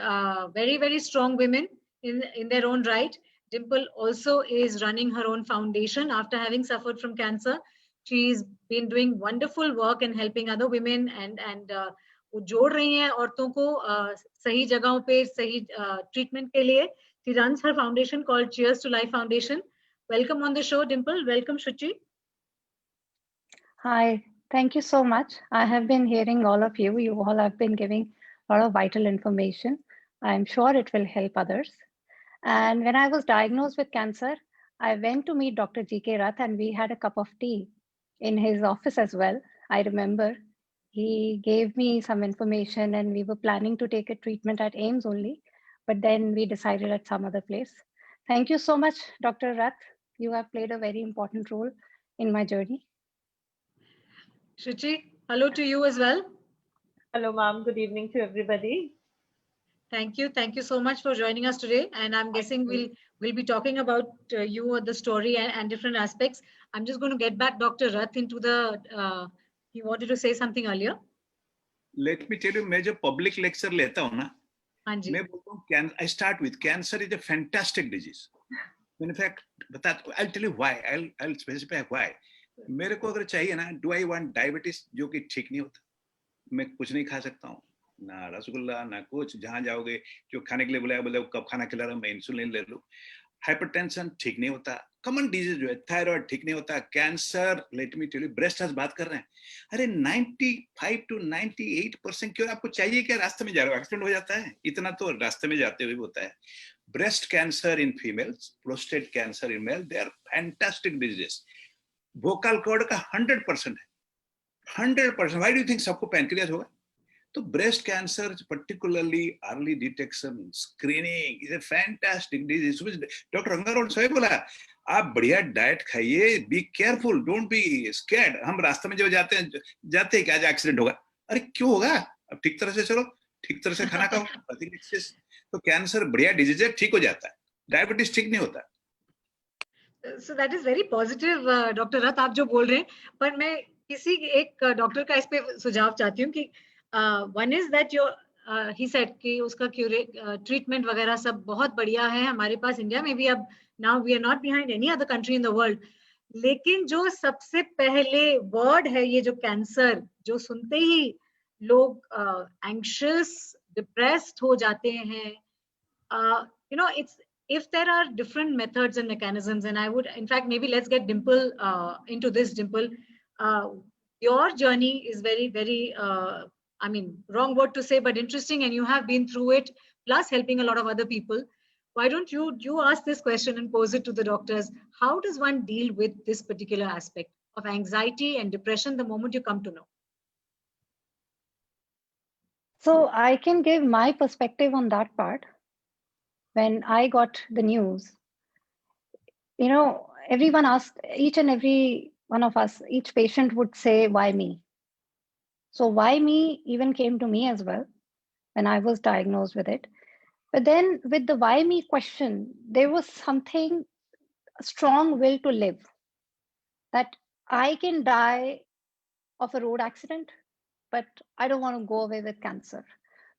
very, very strong women in their own right. Dimple also is running her own foundation after having suffered from cancer. She's been doing wonderful work and helping other women and वो जोड़ रही हैं औरतों को सही जगहों पे सही ट्रीटमेंट के लिए. She runs her foundation called Cheers to Life Foundation. Welcome on the show, Dimple. Welcome, Shruti. Hi, thank you so much. I have been hearing all of you. You all have been giving a lot of vital information. I'm sure it will help others. And when I was diagnosed with cancer, I went to meet Dr. G.K. Rath and we had a cup of tea in his office as well. I remember he gave me some information and we were planning to take a treatment at AIIMS only, but then we decided at some other place. Thank you so much, Dr. Rath. You have played a very important role in my journey. Shruti, hello to you as well. Hello, ma'am. Good evening to everybody. Thank you. Thank you so much for joining us today. And I'm guessing we'll be talking about you, the story and different aspects. I'm just going to get back Dr. Rath into the, he wanted to say something earlier. Let me tell you, मैं जो public lecture लेता हूँ ना, हाँ जी. मैं बोलता हूँ, I start with cancer is a fantastic disease. In fact, I'll tell you why. I'll specify why. मेरे को अगर चाहिए ना, do I want diabetes जो कि ठीक नहीं होता, मैं कुछ नहीं खा सकता हूँ, ना रसगुल्ला ना कुछ. जहाँ जाओगे जो खाने के लिए बुलाया, बोले कब खाना खिला रहा हूँ, मैं इंसुलिन ले लूँ. हाइपरटेंशन ठीक नहीं होता, कॉमन डिजीज जो है थायराइड ठीक नहीं होता, cancer, let me tell you, breast आज बात कर रहे हैं. अरे 95 to 98% क्यों आपको चाहिए क्या? रास्ते में जा रहे हो, एक्सीडेंट हो जाता है, इतना तो रास्ते में जाते हुए होता है. Breast cancer in females, prostate cancer in male, they are fantastic diseases. Vocal cord का 100% है, 100%. व्हाई डू यू थिंक सबको पैनक्रियाज होगा? तो breast cancer particularly early detection, screening is a fantastic disease. Doctor Rangarao साहब बोला, आप बढ़िया डाइट खाइए, be careful, don't be scared. हम रास्ते में जो जाते हैं कि आज एक्सीडेंट होगा, अरे क्यों होगा? अब ठीक तरह से चलो, ठीक तरह से खाना खाओ. तो कैंसर बढ़िया डिजीज है, ठीक हो जाता है, डायबिटीज ठीक नहीं होता. So that is very positive, doctor रथ आप जो बोल रहे हैं. पर मैं किसी एक डॉक्टर का इस पे सुझाव चाहती हूँ कि one is that your he said कि उसका ट्रीटमेंट वगैरह सब बहुत बढ़िया है हमारे पास इंडिया में भी. अब now we are not behind any other country in the world. लेकिन जो सबसे पहले वर्ड है ये जो कैंसर, जो सुनते ही लोग एंग्शियस, डिप्रेस्ड हो जाते हैं. You know, it's if there are different methods and mechanisms, and I would, in fact, maybe let's get Dimple into this. Dimple, your journey is very, very, I mean, wrong word to say, but interesting, and you have been through it, plus helping a lot of other people. Why don't you ask this question and pose it to the doctors? How does one deal with this particular aspect of anxiety and depression the moment you come to know? So I can give my perspective on that part. When I got the news, you know, everyone asked, each and every one of us, each patient would say, why me? So why me even came to me as well when I was diagnosed with it. But then with the why me question, there was something, a strong will to live, that I can die of a road accident, but I don't want to go away with cancer,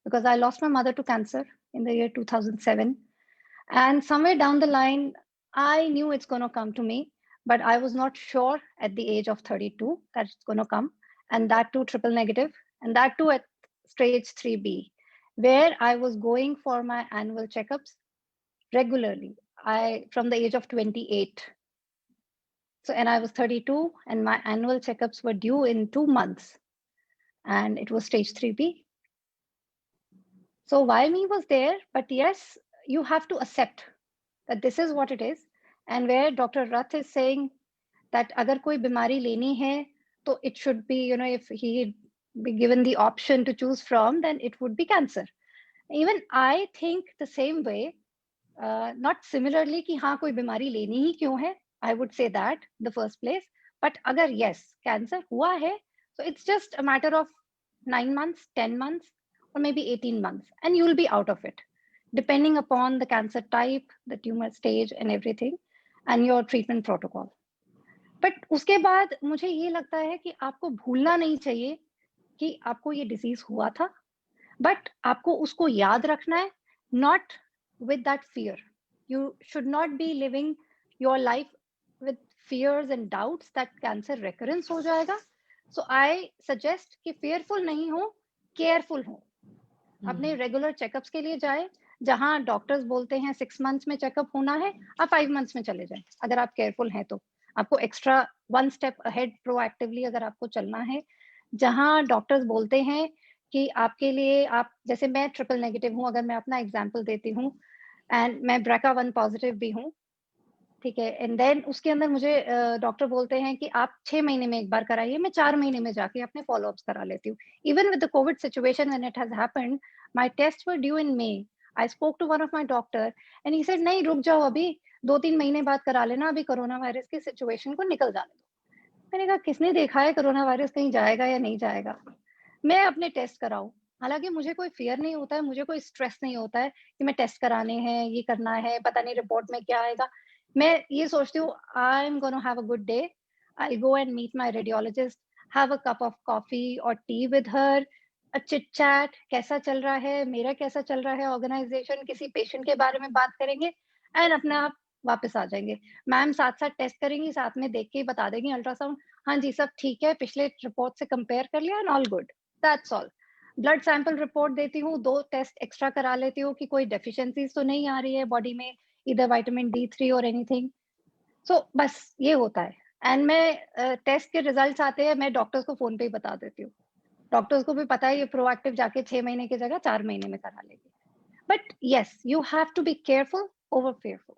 because I lost my mother to cancer in the year 2007. And somewhere down the line, I knew it's going to come to me, but I was not sure at the age of 32 that it's going to come. And that too triple negative, and that too at stage 3B, where I was going for my annual checkups regularly. From the age of 28. So, and I was 32, and my annual checkups were due in 2 months, and it was stage 3B. So why me was there, but yes, you have to accept that this is what it is. And where Dr. Rath is saying that agar koi bimari leni hai, so it should be, if he be given the option to choose from, then it would be cancer. Even I think the same way, not similarly ki haan koi bimari leni hi kyun hai, I would say that the first place. But agar yes, cancer hua hai, so it's just a matter of 9 months, 10 months, or maybe 18 months, and you will be out of it, depending upon the cancer type, the tumor stage and everything, and your treatment protocol. But उसके बाद मुझे ये लगता है कि आपको भूलना नहीं चाहिए कि आपको ये डिजीज हुआ था, but आपको उसको याद रखना है, not with that fear. You should not be living your life with fears and doubts that cancer recurrence हो जाएगा. So I suggest कि fearful नहीं हो, careful हो. अपने रेगुलर चेकअप्स के लिए जाए, जहां डॉक्टर्स बोलते हैं 6 मंथ्स में चेकअप होना है, आप 5 मंथ्स में चले जाएं अगर आप केयरफुल हैं तो. आपको एक्स्ट्रा 1 स्टेप अहेड प्रोएक्टिवली अगर आपको चलना है, जहां डॉक्टर्स बोलते हैं कि आपके लिए, आप जैसे मैं ट्रिपल नेगेटिव हूं, अगर मैं अपना एग्जांपल देती हूं, एंड मैं BRCA1 पॉजिटिव भी हूं, ठीक है, एंड देन उसके अंदर मुझे डॉक्टर बोलते हैं कि आप 6 महीने में एक बार कराइए, मैं 4 महीने में जाके अपने फॉलोअप्स करा लेती हूँ. Even with the covid situation when it has happened, my test were due in May. I spoke to one of my doctor and he said नहीं, रुक जाओ, अभी 2-3 महीने बाद करा लेना, अभी कोरोना वायरस की सिचुएशन को निकल जाने दो. मैंने कहा किसने देखा है कोरोना वायरस कहीं जाएगा या नहीं जाएगा, मैं अपने टेस्ट कराऊं. हालांकि मुझे कोई फियर नहीं होता है, मुझे कोई स्ट्रेस नहीं होता है कि मैं टेस्ट कराने हैं, ये करना है, पता नहीं रिपोर्ट में क्या आएगा. मैं ये सोचती हूँ, I am gonna have a good day, I go and meet my radiologist, have a cup of coffee और tea with her, a chit chat, कैसा चल रहा है, मेरा कैसा चल रहा है ऑर्गेनाइजेशन, किसी पेशेंट के बारे में बात करेंगे, एंड अपना आप वापस आ जाएंगे. मैम साथ साथ टेस्ट करेंगी, साथ में देख के ही बता देंगी अल्ट्रासाउंड, हाँ जी सब ठीक है, पिछले रिपोर्ट से कंपेयर कर लिया and all good, that's all. Blood sample report देती हूँ, 2 टेस्ट एक्स्ट्रा करा लेती हूँ कि कोई डेफिशिएंसीज तो नहीं आ रही है बॉडी में, either vitamin D3 or anything. So बस ये होता है. एंड मैं टेस्ट के रिजल्ट्स आते हैं, मैं डॉक्टर्स को फोन पे ही बता देती हूँ. डॉक्टर्स को भी पता है ये प्रोएक्टिव जाके 6 महीने की जगह 4 महीने में करा लेगी. But yes, you have to be careful over fearful.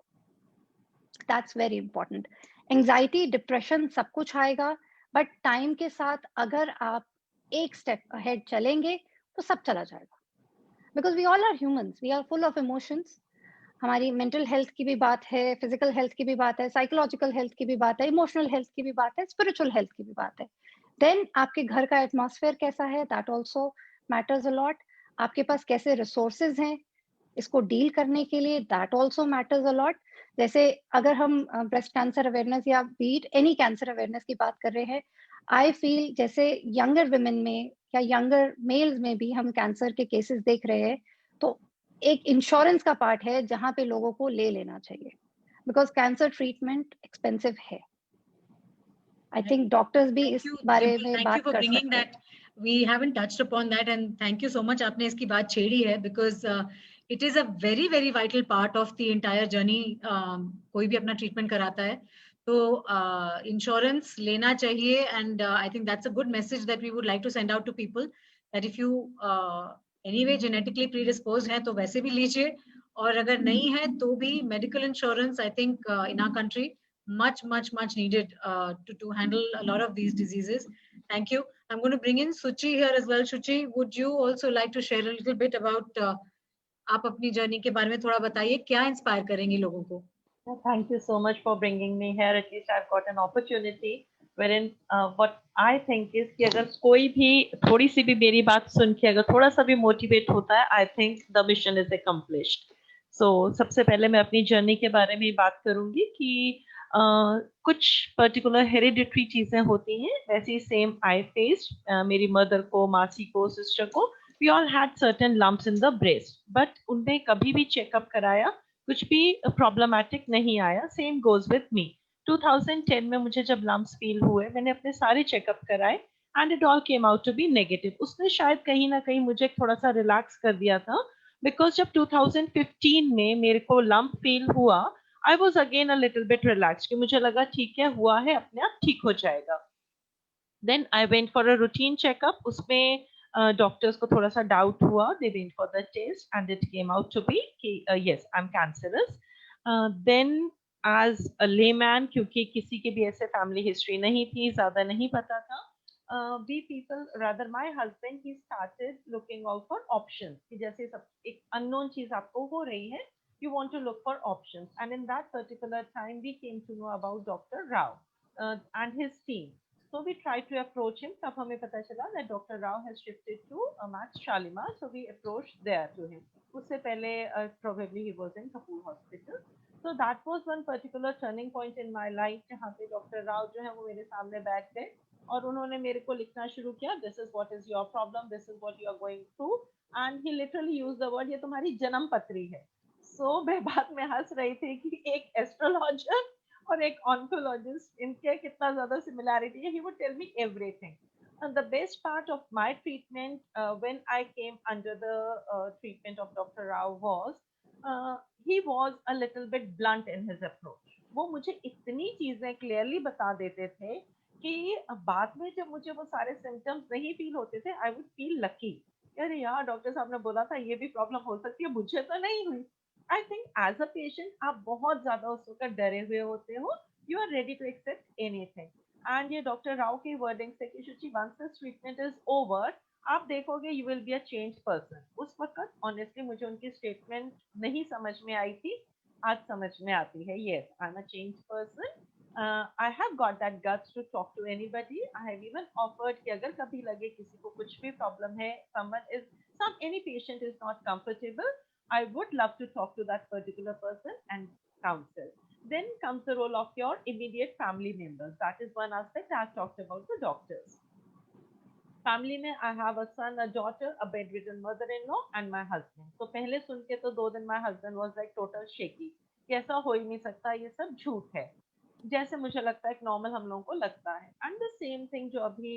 That's very important. Anxiety, depression सब कुछ आएगा, बट टाइम के साथ अगर आप एक स्टेप अहेड चलेंगे तो सब चला जाएगा. Because we all are humans, we are full of emotions. हमारी मेंटल हेल्थ की भी बात है, फिजिकल हेल्थ की भी बात है, साइकोलॉजिकल हेल्थ की भी बात है, इमोशनल हेल्थ की भी बात है, स्पिरिचुअल हेल्थ की भी बात है. देन आपके घर का एटमॉस्फेयर कैसा है, that also matters a lot. आपके पास कैसे रिसोर्सेज हैं इसको डील करने के लिए, that also matters a lot. जैसे अगर हम ब्रेस्ट कैंसर अवेयरनेस या बीट एनी कैंसर अवेयरनेस की बात कर रहे हैं, आई फील जैसे यंगर विमेन में या यंगर मेल्स में भी हम कैंसर के केसेस देख रहे हैं, तो एक इंश्योरेंस का पार्ट है जहां पे लोगों को ले लेना चाहिए, बिकॉज कैंसर ट्रीटमेंट एक्सपेंसिव है. आई थिंक डॉक्टर्स भी इस बारे में बात कर सकते हैं. We haven't touched upon that, and thank you so much. आपने इसकी बात छेड़ी है because it is a very very vital part of the entire journey. कोई भी अपना ट्रीटमेंट कराता है तो इंश्योरेंस लेना चाहिए, and I think that's a good message that we would like to send out to people, that if you anyway genetically predisposed है तो वैसे भी लीजिए, और अगर नहीं है तो भी medical insurance, I think in our country much needed to handle a lot of these diseases. Thank you. I'm going to bring in Suchi here as well. Suchi, would you also like to share a little bit about आप अपनी journey के बारे में थोड़ा बताइए, क्या inspire करेंगे लोगों को? Thank you so much for bringing me here. At least I've got an opportunity wherein what I think is कि अगर कोई भी थोड़ी सी भी मेरी बात सुन के अगर थोड़ा सा भी मोटिवेट होता है, I think the mission is accomplished. So सबसे पहले मैं अपनी जर्नी के बारे में बात करूंगी कि कुछ पर्टिकुलर हेरिडिटरी चीजें होती हैं, वैसे सेम आई फेस, मेरी मदर को, मासी को, सिस्टर को, we all had certain lumps in the breast, but उनमें कभी भी चेकअप कराया, कुछ भी प्रॉब्लमेटिक नहीं आया. Same goes with me. 2010 में मुझे जब लम्प्स फील हुए, मैंने अपने सारे चेकअप कराए and it all came out to be negative. उसने शायद कहीं ना कहीं मुझे थोड़ा सा रिलैक्स कर दिया था, बिकॉज जब 2015 में मेरे को लम्प फील हुआ, I was again a little bit relaxed कि मुझे लगा ठीक है, हुआ है, अपने आप ठीक हो जाएगा. Then I went for a routine checkup. उसमें डॉक्टर्स को थोड़ा सा डाउट हुआ. They went for the test and it came out to be कि yes, I'm cancerous. Then as a layman, क्योंकि किसी की भी ऐसे फैमिली हिस्ट्री नहीं थी, ज्यादा नहीं पता था, we people, rather my husband, he started looking out for options. कि जैसे सब एक unknown चीज आपको हो रही है, you want to look for options, and in that particular time we came to know about Dr. Rao and his team. So we tried to approach him. तब हमें पता चला that Dr. Rao has shifted to Max Shalimar, so we approached there to him. उससे पहले probably he was in Kapoor Hospital. So that was one particular turning point in my life, जहाँ पे Dr. Rao जो है वो मेरे सामने बैठ गए और उन्होंने मेरे को लिखना शुरू किया. This is what is your problem, this is what you are going through, and he literally used the word, ये तुम्हारी जन्म पत्री है. So मैं बाद में हंस रही थी कि एक एस्ट्रोलॉजर और एक ऑन्कोलॉजिस्ट, इनके कितना ज्यादा सिमिलैरिटी है. He would tell me everything. And the best part of my treatment when I came under the treatment of Dr. Rao was he was a little bit blunt in his approach. वो मुझे इतनी चीजें clearly बता देते थे कि बाद में जब मुझे वो सारे सिम्टम्स नहीं फील होते थे, I would feel lucky. अरे यार, डॉक्टर साहब ने बोला था ये भी प्रॉब्लम हो सकती है, मुझे तो नहीं हुई. I think as a patient आप बहुत ज्यादा उस वक्त डरे हुए होते हो. You are ready to accept anything. And ये डॉक्टर राव की वर्डिंग से कि शुचि, once this treatment is over, आप देखोगे you will be a changed person. उस वक्त honestly मुझे उनकी स्टेटमेंट नहीं समझ में आई थी, आज समझ में आती है. Yes, I'm a changed person. I have got that guts to talk to anybody. I have even offered कि अगर कभी लगे किसी को कुछ भी प्रॉब्लम है, any patient is not comfortable, I would love to talk to that particular person and counsel. Then comes the role of your immediate family members. That is one aspect I have talked about the doctors. Family में I have a son, a daughter, a bedridden mother-in-law and my husband. So पहले सुन के तो 2 दिन my husband was like total shaky. ऐसा हो ही नहीं सकता, ये सब झूठ है, जैसे मुझे लगता है एक नॉर्मल हम लोगों को लगता है. And the same thing जो अभी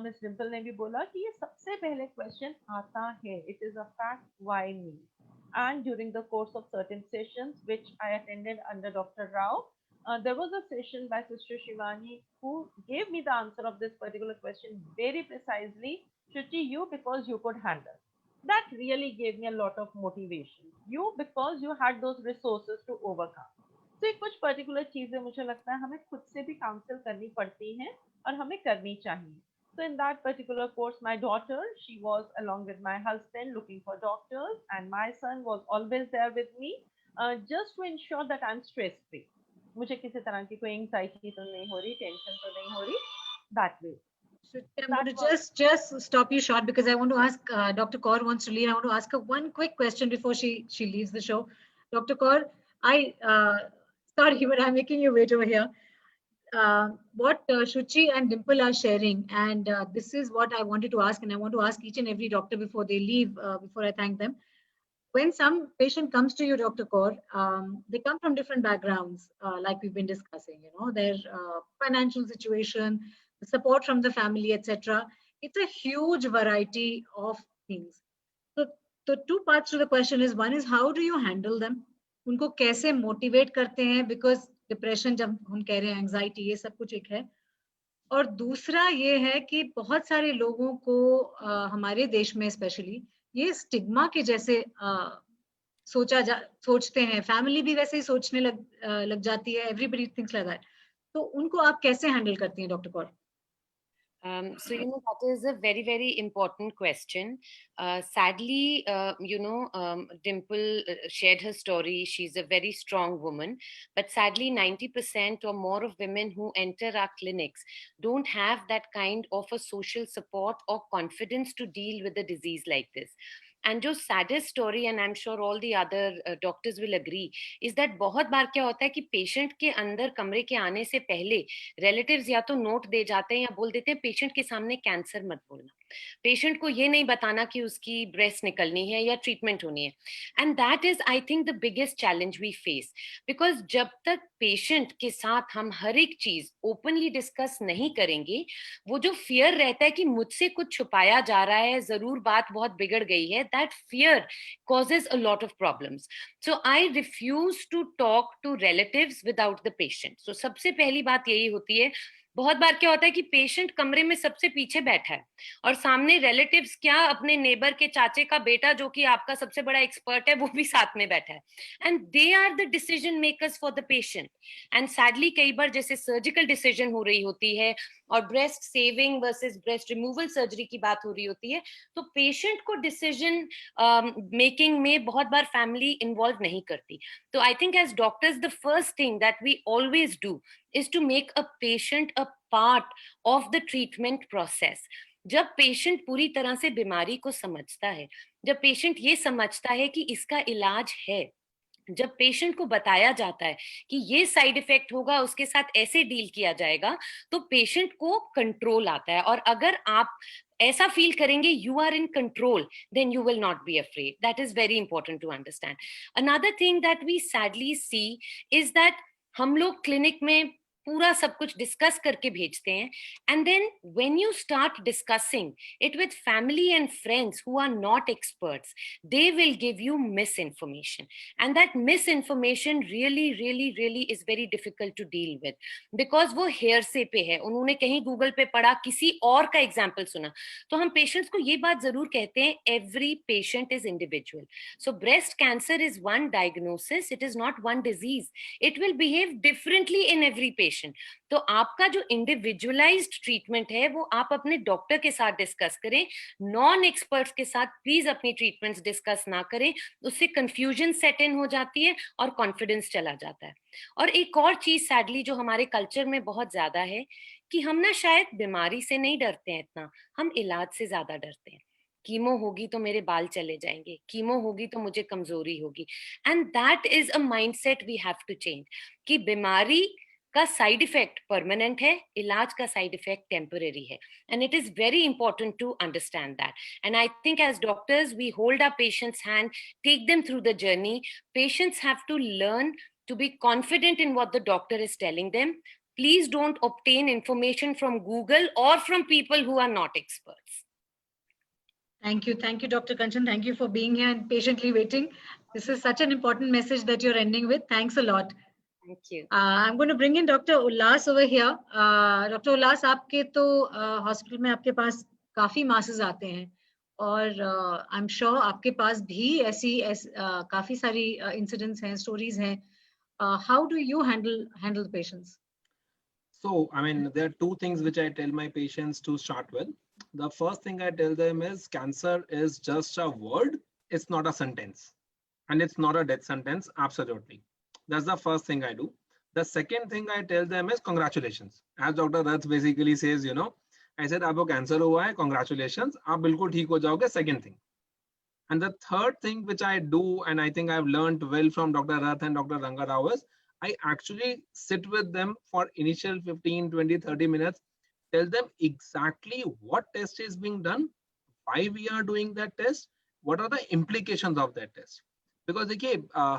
मिस डिम्पल ने भी बोला कि ये सबसे पहले क्वेश्चन आता है, it is a fact, why me? And during the course of certain sessions which I attended under Dr. Rao, there was a session by Sister Shivani who gave me the answer of this particular question very precisely. Shruti, you because you could handle. That really gave me a lot of motivation. You because you had those resources to overcome. So कुछ particular चीजें मुझे लगता है हमें खुद से भी counsel करनी पड़ती हैं और हमें करनी चाहिए. So in that particular course, my daughter, she was along with my husband looking for doctors, and my son was always there with me, just to ensure that I'm stress free. मुझे किसी तरह की कोई anxiety तो नहीं हो रही, tension तो नहीं हो रही, that way. I'm going to just stop you short because I want to ask Dr. Kaur wants to leave. I want to ask her one quick question before she leaves the show. Dr. Kaur, sorry, but I'm making you wait over here. What Shuchi and Dimple are sharing, and this is what I wanted to ask, and I want to ask each and every doctor before they leave, before I thank them. When some patient comes to you, Dr. Kaur, they come from different backgrounds, like we've been discussing, their financial situation, the support from the family, etc. It's a huge variety of things. So the 2 parts to the question is, one is how do you handle them? उनको कैसे motivate करते हैं, because depression जब हम कह रहे हैं, anxiety, ये सब कुछ एक है. और दूसरा ये है कि बहुत सारे लोगों को हमारे देश में स्पेशली ये स्टिग्मा के जैसे सोचते हैं, फैमिली भी वैसे ही सोचने लग जाती है, एवरीबडी थिंक्स लाइक दैट. तो उनको आप कैसे हैंडल करती हैं doctor Kaur? So, that is a very, very important question. Sadly, Dimple shared her story. She's a very strong woman. But sadly, 90% or more of women who enter our clinics don't have that kind of a social support or confidence to deal with a disease like this. And जो saddest story, and I'm sure all the other doctors will agree, is that बहुत बार क्या होता है कि patient के अंदर कमरे के आने से पहले रिलेटिव्स या तो नोट दे जाते हैं या बोल देते हैं पेशेंट के सामने कैंसर मत बोलना, पेशेंट को ये नहीं बताना कि उसकी ब्रेस्ट निकलनी है या ट्रीटमेंट होनी है. And that is I think the biggest challenge we face, because जब तक पेशेंट के साथ हम हर एक चीज ओपनली डिस्कस नहीं करेंगे, वो जो फियर रहता है कि मुझसे कुछ छुपाया जा रहा है, जरूर बात बहुत बिगड़ गई है, that fear causes a lot of problems. So I refuse to talk to relatives without the patient. So सबसे पहली बात यही होती है. बहुत बार क्या होता है कि पेशेंट कमरे में सबसे पीछे बैठा है और सामने रिलेटिव्स क्या अपने नेबर के चाचे का बेटा जो कि आपका सबसे बड़ा एक्सपर्ट है वो भी साथ में बैठा है, and they are the decision makers for the patient. And sadly कई बार जैसे सर्जिकल डिसीजन हो रही होती है और breast saving versus breast removal surgery की बात हो रही होती है, तो पेशेंट को डिसीजन मेकिंग में बहुत बार फैमिली इन्वॉल्व नहीं करती. तो I think as doctors the first thing that we always do is to make a patient a part of the treatment process. जब पेशेंट पूरी तरह से बीमारी को समझता है, जब पेशेंट ये समझता है कि इसका इलाज है, जब पेशेंट को बताया जाता है कि ये साइड इफेक्ट होगा, उसके साथ ऐसे डील किया जाएगा, तो पेशेंट को कंट्रोल आता है. और अगर आप ऐसा फील करेंगे you are in control, then you will not be afraid. That is very important to understand. Another thing that we sadly see is that हम लोग क्लिनिक में पूरा सब कुछ डिस्कस करके भेजते हैं, and then when you start discussing it with family and friends who are not experts, they will give you misinformation, and that misinformation really really really is very difficult to deal with, because वो hearsay पे है, उन्होंने कहीं Google पे पढ़ा, किसी और का एग्जाम्पल सुना. तो हम पेशेंट्स को ये बात जरूर कहते हैं, every patient is individual. So breast cancer is one diagnosis, it is not one disease, it will behave differently in every patient. तो आपका जो इंडिविजुअलाइज्ड ट्रीटमेंट है वो आप अपने डॉक्टर के साथ डिस्कस करें, नॉन एक्सपर्ट्स के साथ प्लीज अपनी ट्रीटमेंट्स डिस्कस ना करें, उससे कंफ्यूजन सेट इन हो जाती है और कॉन्फिडेंस चला जाता है. और एक और चीज सैडली जो हमारे कल्चर में बहुत ज्यादा है कि हम ना शायद बीमारी से नहीं डरते हैं इतना, हम इलाज से ज्यादा डरते हैं. कीमो होगी तो मेरे बाल चले जाएंगे, कीमो होगी तो मुझे कमजोरी होगी, and that is a mindset we have to change कि बीमारी का साइड इफेक्ट परमानेंट है, इलाज का साइड इफेक्ट टेम्पररी है, and it is very important to understand that. And I think as doctors we hold our patients hand, take them through the journey. Patients have to learn to be confident in what the doctor is telling them. Please don't obtain information from Google or from people who are not experts. Thank you, Dr. Kanchan. Thank you for being here and patiently waiting. This is such an important message that you're ending with. Thanks a lot. Thank you. I'm going to bring in Dr. Ullas over here. Dr. Ullas, आपके तो hospital में आपके पास काफी masses आते हैं और I'm sure आपके पास भी ऐसी काफी सारी incidents हैं, stories हैं. How do you handle the patients? So, I mean, there are two things which I tell my patients to start with. The first thing I tell them is cancer is just a word. It's not a sentence. And it's not a death sentence, absolutely. That's the first thing I do. The second thing I tell them is congratulations. As Dr. Rath basically says, you know, I said, aapko cancer hua hai, congratulations. Aap bilkul theek ho jaoge, second thing. And the third thing which I do, and I think I've learned well from Dr. Rath and Dr. Ranga Rao, is I actually sit with them for initial 15, 20, 30 minutes, tell them exactly what test is being done, why we are doing that test, what are the implications of that test. Because देखिए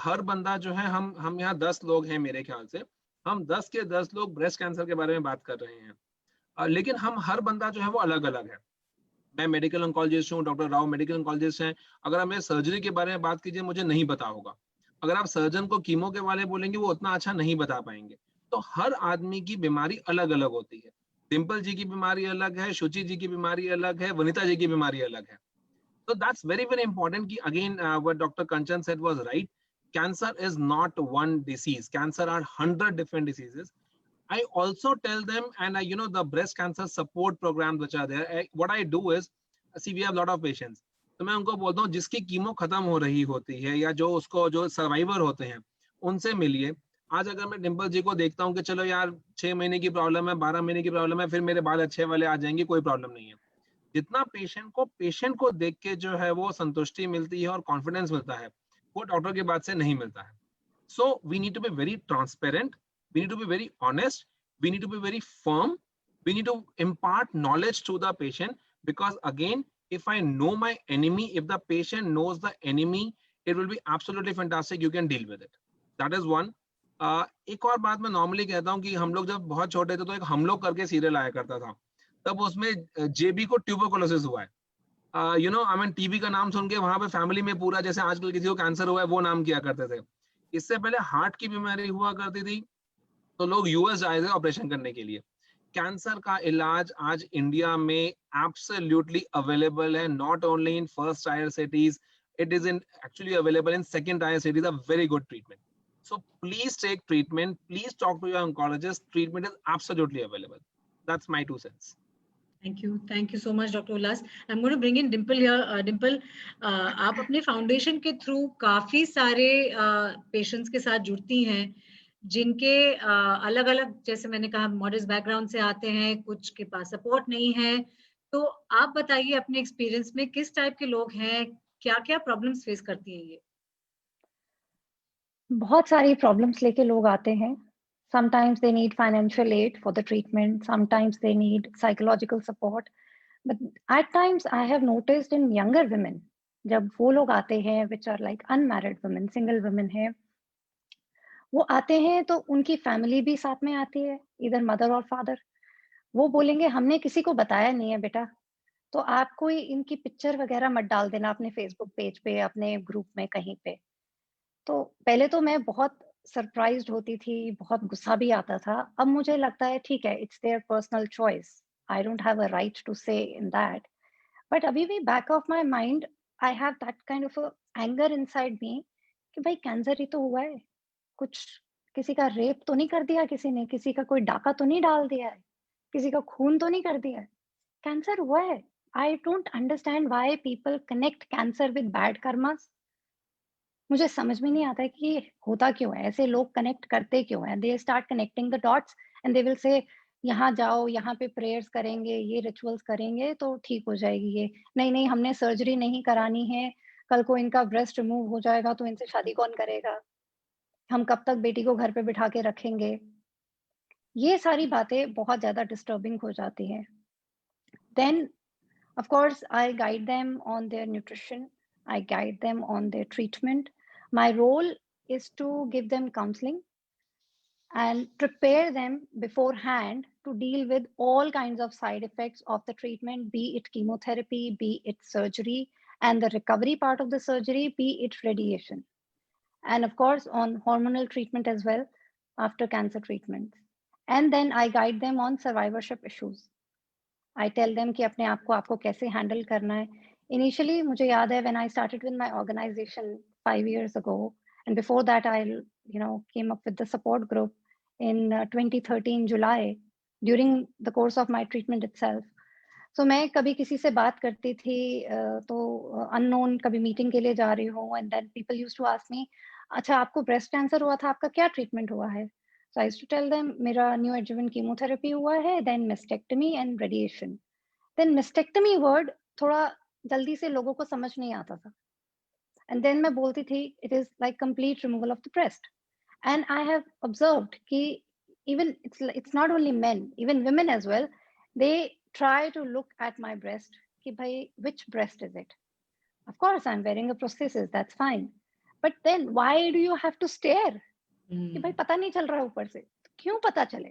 हर बंदा जो है, हम यहाँ 10 लोग हैं मेरे ख्याल से, हम 10 के 10 लोग ब्रेस्ट कैंसर के बारे में बात कर रहे हैं, लेकिन हम हर बंदा जो है वो अलग अलग है. मैं मेडिकल ऑन्कोलॉजिस्ट हूँ, डॉक्टर राव मेडिकल ऑन्कोलॉजिस्ट हैं. अगर आप मेरे सर्जरी के बारे में बात कीजिए मुझे नहीं पता होगा. अगर आप सर्जन को कीमो के बारे में बोलेंगे वो उतना अच्छा नहीं बता पाएंगे. तो हर आदमी की बीमारी अलग अलग होती है. डिम्पल जी की बीमारी अलग है, शुचि जी की बीमारी अलग है, वनिता जी की बीमारी अलग है. So that's very, very important. Again, what Dr. Kanchan said was right. Cancer is not one disease. Cancer are 100 different diseases. I also tell them, and you know, the breast cancer support programs which are there, what I do is, see, we have a lot of patients. तो मैं उनको बोलता हूँ जिसकी chemo खत्म हो रही होती है या जो उसको जो सर्वाइवर होते हैं उनसे मिलिए. आज अगर मैं डिम्पल जी को देखता हूँ कि चलो यार 6 महीने की प्रॉब्लम है, 12 महीने की प्रॉब्लम है, फिर मेरे बाल अच्छे वाले आ जाएंगे, कोई प्रॉब्लम नहीं है. जितना पेशेंट को देख के जो है वो संतुष्टि मिलती है और कॉन्फिडेंस मिलता है, वो डॉक्टर की बात से नहीं मिलता है. So we need to be very transparent. We need to be very honest. We need to be very firm. We need to impart knowledge to the patient, because again, if I know my enemy, if the patient knows the enemy, it will be absolutely fantastic. You can deal with it. That is one. एक और बात मैं normally कहता हूँ कि हम लोग जब बहुत छोटे थे तो एक हम लोग करके सीरियल आया करता था, तब उसमें जेबी को ट्यूबरकुलोसिस हुआ है. You know, I mean TB का नाम सुन के वहां पे फैमिली में पूरा जैसे आजकल किसी को कैंसर हुआ है वो नाम किया करते थे. इससे पहले हार्ट की बीमारी हुआ करती थी तो लोग यूएस आए थे ऑपरेशन करने के लिए. कैंसर का इलाज आज इंडिया में एब्सोल्युटली अवेलेबल है, not only in first tier cities, it is in actually available in second tier cities. A very good treatment. So please take treatment. Please talk to your oncologist. Treatment is absolutely available. That's my 2 cents. Thank you so much, Dr. Ullas. I'm going to bring in Dimple here. Dimple, आप अपने foundation के through काफी सारे patients के साथ जुड़ती हैं जिनके अलग अलग, जैसे मैंने कहा, मॉडर्न बैकग्राउंड से आते हैं, कुछ के पास सपोर्ट नहीं है. तो आप बताइए अपने एक्सपीरियंस में किस टाइप के लोग हैं, क्या क्या प्रॉब्लम्स फेस करती हैं ये? बहुत सारी प्रॉब्लम्स लेके लोग आते हैं. Sometimes they need financial aid for the treatment. Sometimes they need psychological support. But at times I have noticed in younger women, जब वो लोग आते हैं which are like unmarried women, single women हैं, वो आते हैं तो उनकी फैमिली भी साथ में आती है, इधर मदर और फादर. वो बोलेंगे हमने किसी को बताया नहीं है बेटा, तो आप कोई इनकी पिक्चर वगैरह मत डाल देना अपने फेसबुक पेज पे, अपने ग्रुप में कहीं पे. तो पहले तो मैं बहुत सरप्राइज्ड होती थी, बहुत गुस्सा भी आता था. अब मुझे लगता है ठीक है, it's their personal choice, I don't have a right to say in that. But अभी भी back of my mind I have that kind of anger inside me कि भाई कैंसर ही तो हुआ है, कुछ किसी का रेप तो नहीं कर दिया किसी ने, किसी का कोई डाका तो नहीं डाल दिया है, किसी का खून तो नहीं कर दिया है, कैंसर हुआ है. I don't understand why people connect cancer with bad karmas. मुझे समझ में नहीं आता है कि होता क्यों है, ऐसे लोग कनेक्ट करते क्यों हैं. They start connecting the dots and they will say यहाँ जाओ, यहाँ पे प्रेयर्स करेंगे, ये रिचुअल्स करेंगे तो ठीक हो जाएगी ये. नहीं नहीं, हमने सर्जरी नहीं करानी है, कल को इनका ब्रेस्ट रिमूव हो जाएगा तो इनसे शादी कौन करेगा, हम कब तक बेटी को घर पे बिठा के रखेंगे. ये सारी बातें बहुत ज्यादा डिस्टर्बिंग हो जाती हैं. Then of course I guide them on their nutrition, I guide them on their treatment. My role is to give them counseling and prepare them beforehand to deal with all kinds of side effects of the treatment, be it chemotherapy, be it surgery and the recovery part of the surgery, be it radiation, and of course on hormonal treatment as well after cancer treatments. And then I guide them on survivorship issues. I tell them कि अपने आप को आपको कैसे handle करना है. Initially मुझे याद है when I started with my organization 5 years ago, and before that I came up with the support group in 2013 July during the course of my treatment itself. So मैं कभी किसी से बात करती थी तो unknown कभी मीटिंग के लिए जा रही हूँ, and then people used to ask me, अच्छा आपको ब्रेस्ट कैंसर हुआ था, आपका क्या ट्रीटमेंट हुआ है. So I used to tell them मेरा neoadjuvant chemotherapy हुआ है, then mastectomy and radiation. Then mastectomy word थोड़ा जल्दी से लोगों को समझ नहीं आता था. And then मैं बोलती थी it is like complete removal of the breast. And I have observed कि even it's not only men, even women as well, they try to look at my breast कि भाई which breast is it? Of course I'm wearing a prosthesis, that's fine. But then why do you have to stare? कि भाई पता नहीं चल रहा है ऊपर से, क्यों पता चले.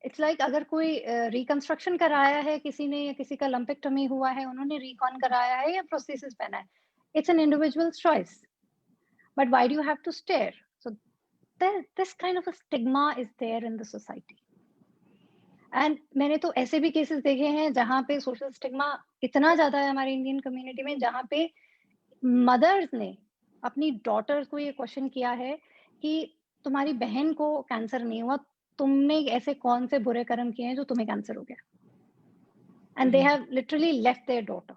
इट्स लाइक अगर कोई रिकंस्ट्रक्शन कराया है किसी ने, या किसी का लंपेक्टमी हुआ है, उन्होंने रिकॉन कराया है या प्रोस्थेसिस पहना है, it's an individual's choice. But why do you have to stare? So this kind of a stigma is there in the society. And मैंने तो ऐसे भी केसेस देखे हैं जहाँ पे सोशल स्टिग्मा इतना ज्यादा है हमारी इंडियन कम्युनिटी में, जहाँ पे मदर्स ने अपनी डॉटर्स को ये क्वेश्चन किया है कि तुम्हारी बहन को कैंसर नहीं हुआ, तुमने ऐसे कौन से बुरे कर्म किए हैं जो तुम्हें कैंसर हो गया? And they have literally left their daughter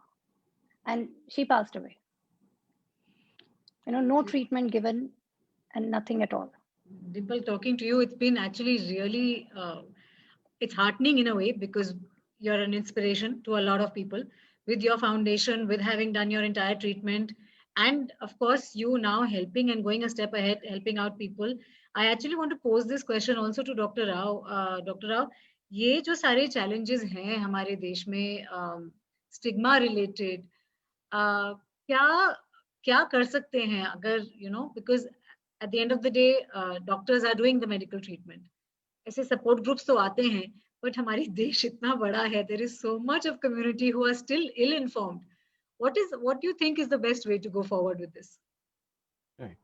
and she passed away. No treatment given and nothing at all. Dimple, talking to you, it's been actually really, it's heartening in a way, because you're an inspiration to a lot of people with your foundation, with having done your entire treatment, and of course, you now helping and going a step ahead, helping out people. I actually want to pose this question also to Dr. Rao. Dr. Rao, ये जो सारे challenges हैं हमारे देश में, stigma related, क्या क्या कर सकते हैं अगर, because at the end of the day, doctors are doing the medical treatment. ऐसे support groups तो आते हैं, but हमारी देश इतना बड़ा है, there is so much of community who are still ill-informed. What do you think is the best way to go forward with this? Right.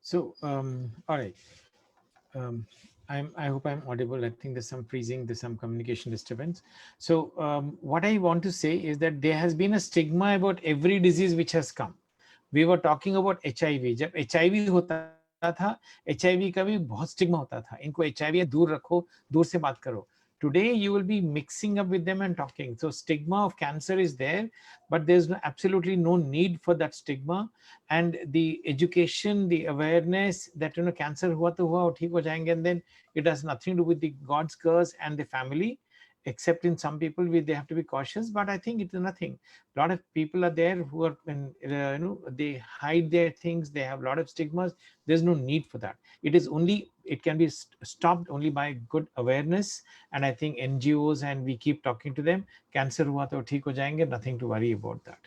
So, all right. I hope I'm audible. I think there's some freezing, there's some communication disturbance. So what I want to say is that there has been a stigma about every disease which has come. We were talking about HIV. जब HIV होता था, HIV का भी बहुत stigma होता था. इनको HIV है, दूर रखो, दूर से बात करो. Today you will be mixing up with them and talking. So stigma of cancer is there, but there's absolutely no need for that stigma. And the education, the awareness that cancer हुआ तो हुआ, ठीक हो जाएंगे, and then it has nothing to do with the God's curse and the family, except in some people they have to be cautious. But I think it's nothing. A lot of people are there who are, they hide their things. They have a lot of stigmas. There's no need for that. It can be stopped only by good awareness. And I think NGOs, and we keep talking to them, cancer hua to theek ho jayenge, nothing to worry about that.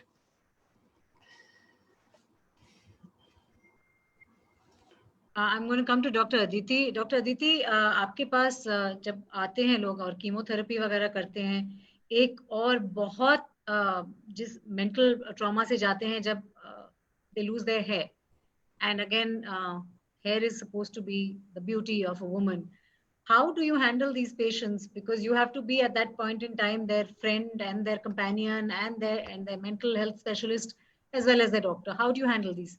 I'm going to come to Dr. Aditi. Dr. Aditi, आपके पास जब आते हैं लोग और chemotherapy वगैरह करते हैं, एक और बहुत जिस मेंटल ट्रॉमा से जाते हैं जब they lose their hair, and again hair is supposed to be the beauty of a woman. How do you handle these patients? Because you have to be at that point in time their friend and their companion and their mental health specialist as well as their doctor. How do you handle these?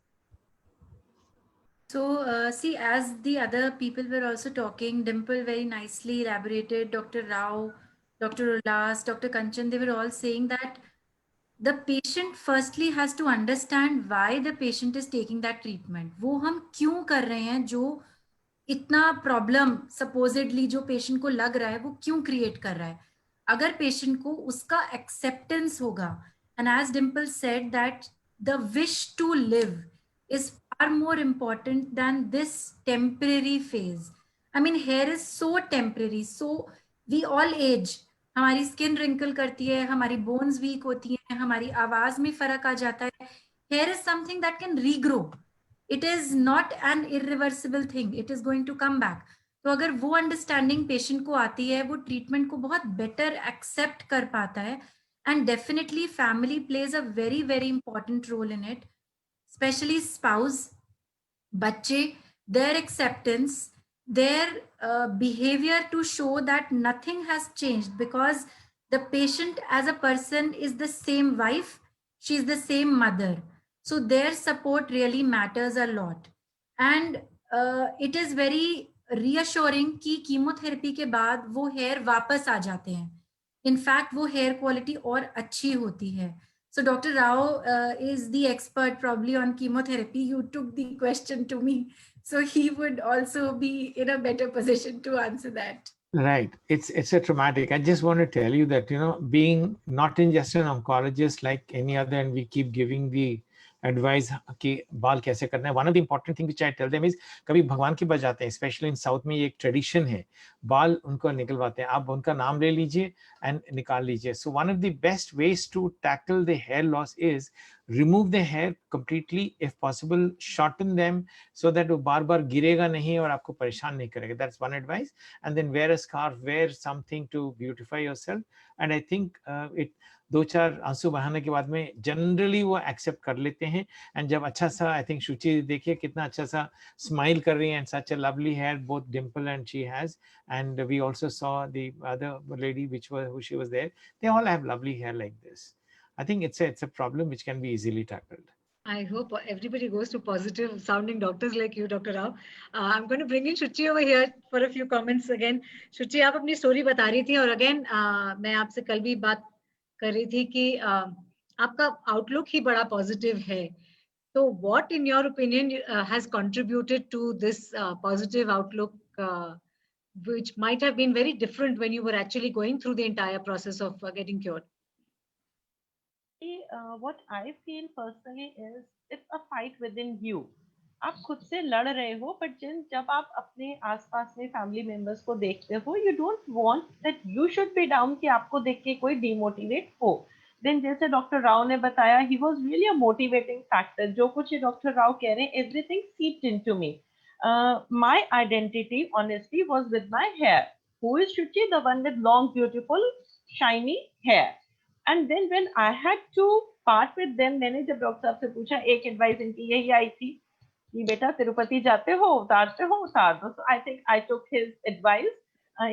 So see, as the other people were also talking, Dimple very nicely elaborated, Dr. Rao, Dr. Ullas, Dr. Kanchan, they were all saying that the patient firstly has to understand why the patient is taking that treatment. वो हम क्यों कर रहे हैं, जो इतना problem supposedly जो patient को लग रहा है वो क्यों क्रिएट कर रहा है. अगर पेशेंट को उसका एक्सेप्टेंस होगा, and as Dimple said that the wish to live is far more important than this temporary phase. I mean, hair is so temporary, so we all age. हमारी स्किन रिंकल करती है, हमारी bones weak होती हैं, हमारी आवाज में फर्क आ जाता है. Hair is something that can regrow. It is not an irreversible thing, it is going to come back. तो अगर वो अंडरस्टैंडिंग पेशेंट को आती है, वो ट्रीटमेंट को बहुत बेटर एक्सेप्ट कर पाता है. And definitely family plays a very very important role in it, especially spouse, बच्चे, their acceptance, their behavior to show that nothing has changed, because the patient as a person is the same wife, she is the same mother, so their support really matters a lot. And it is very reassuring कि chemotherapy के बाद वो hair वापस आ जाते हैं. In fact वो hair quality और अच्छी होती है. So Dr. Rao is the expert probably on chemotherapy. You took the question to me, so he would also be in a better position to answer that. Right. It's a traumatic. I just want to tell you that, being not in just an oncologist like any other, and we keep giving the advice कि बाल कैसे करना है. One of the important thing which I tell them is, कभी भगवान के पास जाते हैं, especially in South में ये एक tradition है, बाल उनको निकलवाते हैं, आप उनका नाम ले लीजिए and निकाल लीजिए. So one of the best ways to tackle the hair loss is remove the hair completely, if possible shorten them so that वो बार बार गिरेगा नहीं और आपको परेशान नहीं करेगा. That's one advice. And then wear a scarf, wear something to beautify yourself. And I think दो चार आंसू बहाने के बाद में जनरली वो एक्सेप्ट कर लेते हैं. एंड जब अच्छा सा, आई थिंक शुचि देखिए कितना अच्छा सा स्माइल कर रही है, and such a lovely hair both Dimple and she has, and we also saw the other lady which was she was there, they all have lovely hair like this. I think it's a problem which can be easily tackled. I hope everybody goes to positive sounding doctors like you, Dr. Rao. I'm going to bring in Shuchi over here for a few comments again. Shuchi, आप अपनी story बता रही थी और again मैं आपसे कल भी बात कर रही थी कि आपका outlook ही बड़ा positive है. So what in your opinion has contributed to this positive outlook which might have been very different when you were actually going through the entire process of getting cured? What I feel personally is it's a fight within you. आप खुद से लड़ रहे हो, but जब आप अपने आसपास में फैमिली मेंबर्स को देखते हो, you don't want that you should be down, कि आपको देख के कोई डिमोटिवेट हो. देन जैसे डॉक्टर राव ने बताया, he was really a motivating factor. जो कुछ डॉक्टर राव कह रहे हैं, everything seeped into me. My identity honestly was with my hair. Who is Shuchi? The one with long beautiful shiny hair. And then when I had to part with them, मैंने जब doctor साहब से पूछा, एक advice इनकी यही आई थी कि बेटा तिरुपति जाते हो, उतारते हो, उतार दो. So I think I took his advice.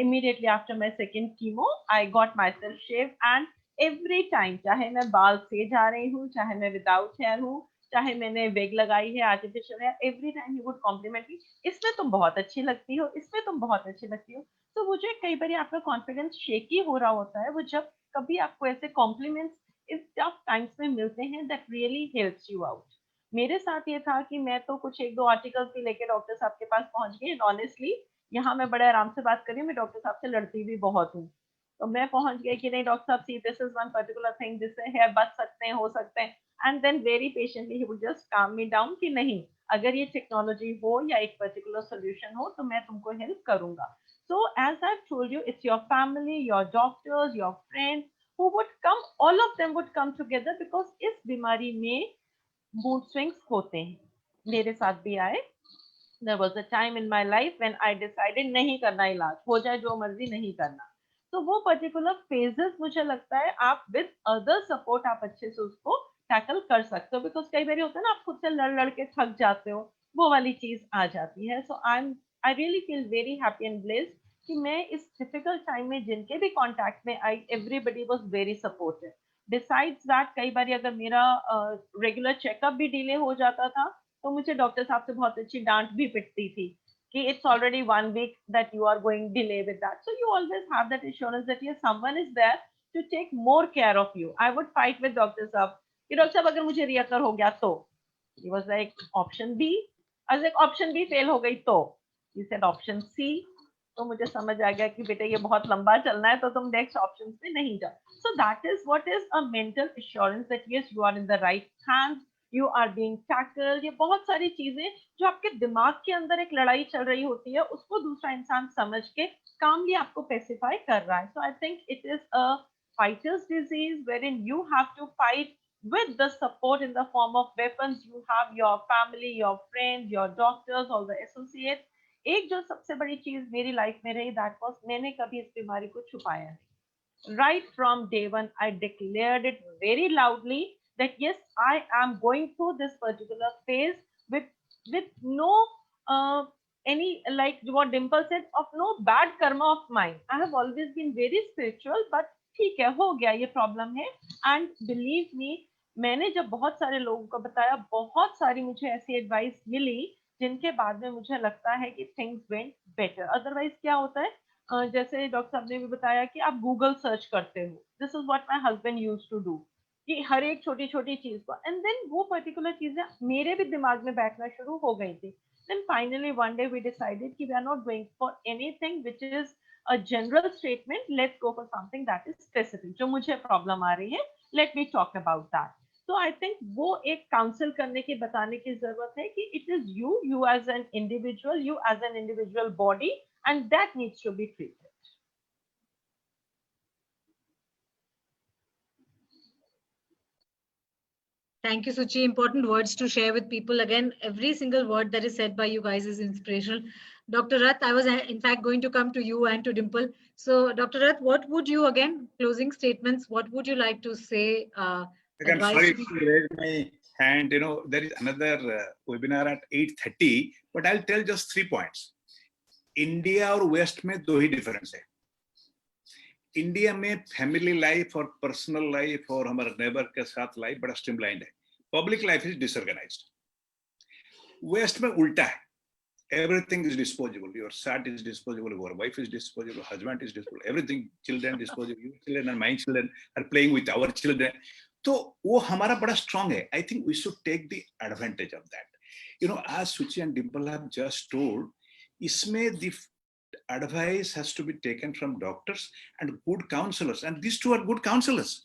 Immediately after my second chemo, I got myself shaved, and every time, चाहे मैं बाल से जा रही हूँ, चाहे मैं विदाउट हेयर हूँ, चाहे मैंने वेग लगाई है आर्टिफिशियल है, every time he would compliment me, इसमें तुम बहुत अच्छी लगती हो, इसमें तुम बहुत अच्छी लगती हो. तो मुझे कई बार आपका कॉन्फिडेंस शेकी हो रहा होता है, वो जब कभी आपको ऐसे कॉम्प्लीमेंट्स इस टफ टाइम्स में मिलते हैं, that really helps you out. मेरे साथ ये था कि मैं तो कुछ एक दो आर्टिकल्स भी लेके डॉक्टर साहब के पास पहुंच गई. एंड ऑनेस्टली यहाँ मैं बड़े आराम से बात कर रही हूँ, मैं डॉक्टर साहब से लड़ती भी बहुत हूँ. तो मैं पहुंच गई कि नहीं डॉक्टर साहब, see this is one particular thing, जिससे हेयर बच सकते हैं, हो सकते हैं. And then very patiently he would just calm me down कि नहीं, अगर ये टेक्नोलॉजी हो या एक पर्टिकुलर सोल्यूशन हो तो मैं तुमको हेल्प करूंगा. So as I told you, it's your family, your doctors, your friends who would come, all of them would come together, because इस बीमारी में मूड स्विंग्स होते हैं. मेरे साथ भी आए. There was a time in my life when I decided नहीं करना इलाज, हो जाए जो मर्जी, नहीं करना. तो वो पर्टिकुलर फेजेस मुझे लगता है आप विद अदर सपोर्ट आप अच्छे से उसको टैकल कर सकते हो. बिकॉज कई बार होता है ना, आप खुद से लड़ लड़ के थक जाते हो, वो वाली चीज आ जाती है. So I really feel very happy and blessed कि मैं इस डिफिकल्ट टाइम में जिनके भी कांटेक्ट में आई, everybody was very supportive. Decides that कई बार अगर मेरा रेगुलर चेकअप भी डिले हो जाता था, तो मुझे डॉक्टर साहब से बहुत अच्छी डांट भी पिटती थी कि it's already 1 week that you are going delay with that. So you always have that assurance that yes, someone is there to take more care of you. I would fight with doctor साहब कि doctor साहब अगर मुझे रियकर हो गया तो. He was like option B. I was like option B fail हो गई तो. He said option C. तो मुझे समझ आ गया कि बेटा ये बहुत लंबा चलना है, तो तुम नेक्स्ट ऑप्शन पे नहीं जाओ. So that is what is a mental assurance that yes you are in the right hands, you are being tackled. ये बहुत सारी चीजें जो आपके दिमाग के अंदर एक लड़ाई चल रही होती है, उसको दूसरा इंसान समझ के कामली आपको पेसिफाई कर रहा है. So I think it is a fighter's disease wherein you have to fight with the support in the form of weapons. You have your family, your friends, your doctors, all the associates. एक जो सबसे बड़ी चीज मेरी life में रही, that was मैंने कभी इस बीमारी को छुपाया नहीं. Right from day one I declared it very loudly that yes, I am going through this particular phase with no any, like what Dimple said, of no bad karma of mine. I have always been very spiritual, but ठीक है, हो गया, ये problem है. And believe me, मैंने जब बहुत सारे लोगों को बताया, बहुत सारी मुझे ऐसी एडवाइस मिली जिनके बाद में मुझे लगता है कि थिंग्स वेंट बेटर. अदरवाइज क्या होता है, जैसे डॉक्टर साहब ने भी बताया कि आप गूगल सर्च करते हो. This is what my husband used to do, कि हर एक छोटी छोटी चीज को, एंड देन वो पर्टिकुलर चीजें मेरे भी दिमाग में बैठना शुरू हो गई थी. Then finally one day we decided कि we are not going for anything which is a general statement, let's go for something that is specific. जो मुझे प्रॉब्लम आ रही है, let me talk about that. तो आई थिंक वो एक council करने की, बताने की जरूरत है कि it is you as an individual, you as an individual body, and that needs to be treated. Thank you, Suchi. Important words to share with people. Again, every single word that is said by you guys is inspirational. Dr. Rath, I was in fact going to come to you and to Dimple. So, Dr. Rath, what would you, again, closing statements, what would you like to say? Again, sorry to raise my hand. You know, there is another webinar at 8:30, but I'll tell just 3 points. India और West में 2 ही difference है. India में family life और personal life और हमारे neighbour के साथ लाइफ बड़ा स्ट्रीमलाइन है. Public life is disorganised. West में उल्टा है. Everything is disposable. Your son is disposable. Your wife is disposable. Husband is disposable. Everything, children disposable. Your children and my children are playing with our children. तो वो हमारा बड़ा strong है. I think we should take the advantage of that. You know, as Suchi and Dimple have just told, इसमें the advice has to be taken from doctors and good counselors. And these two are good counselors.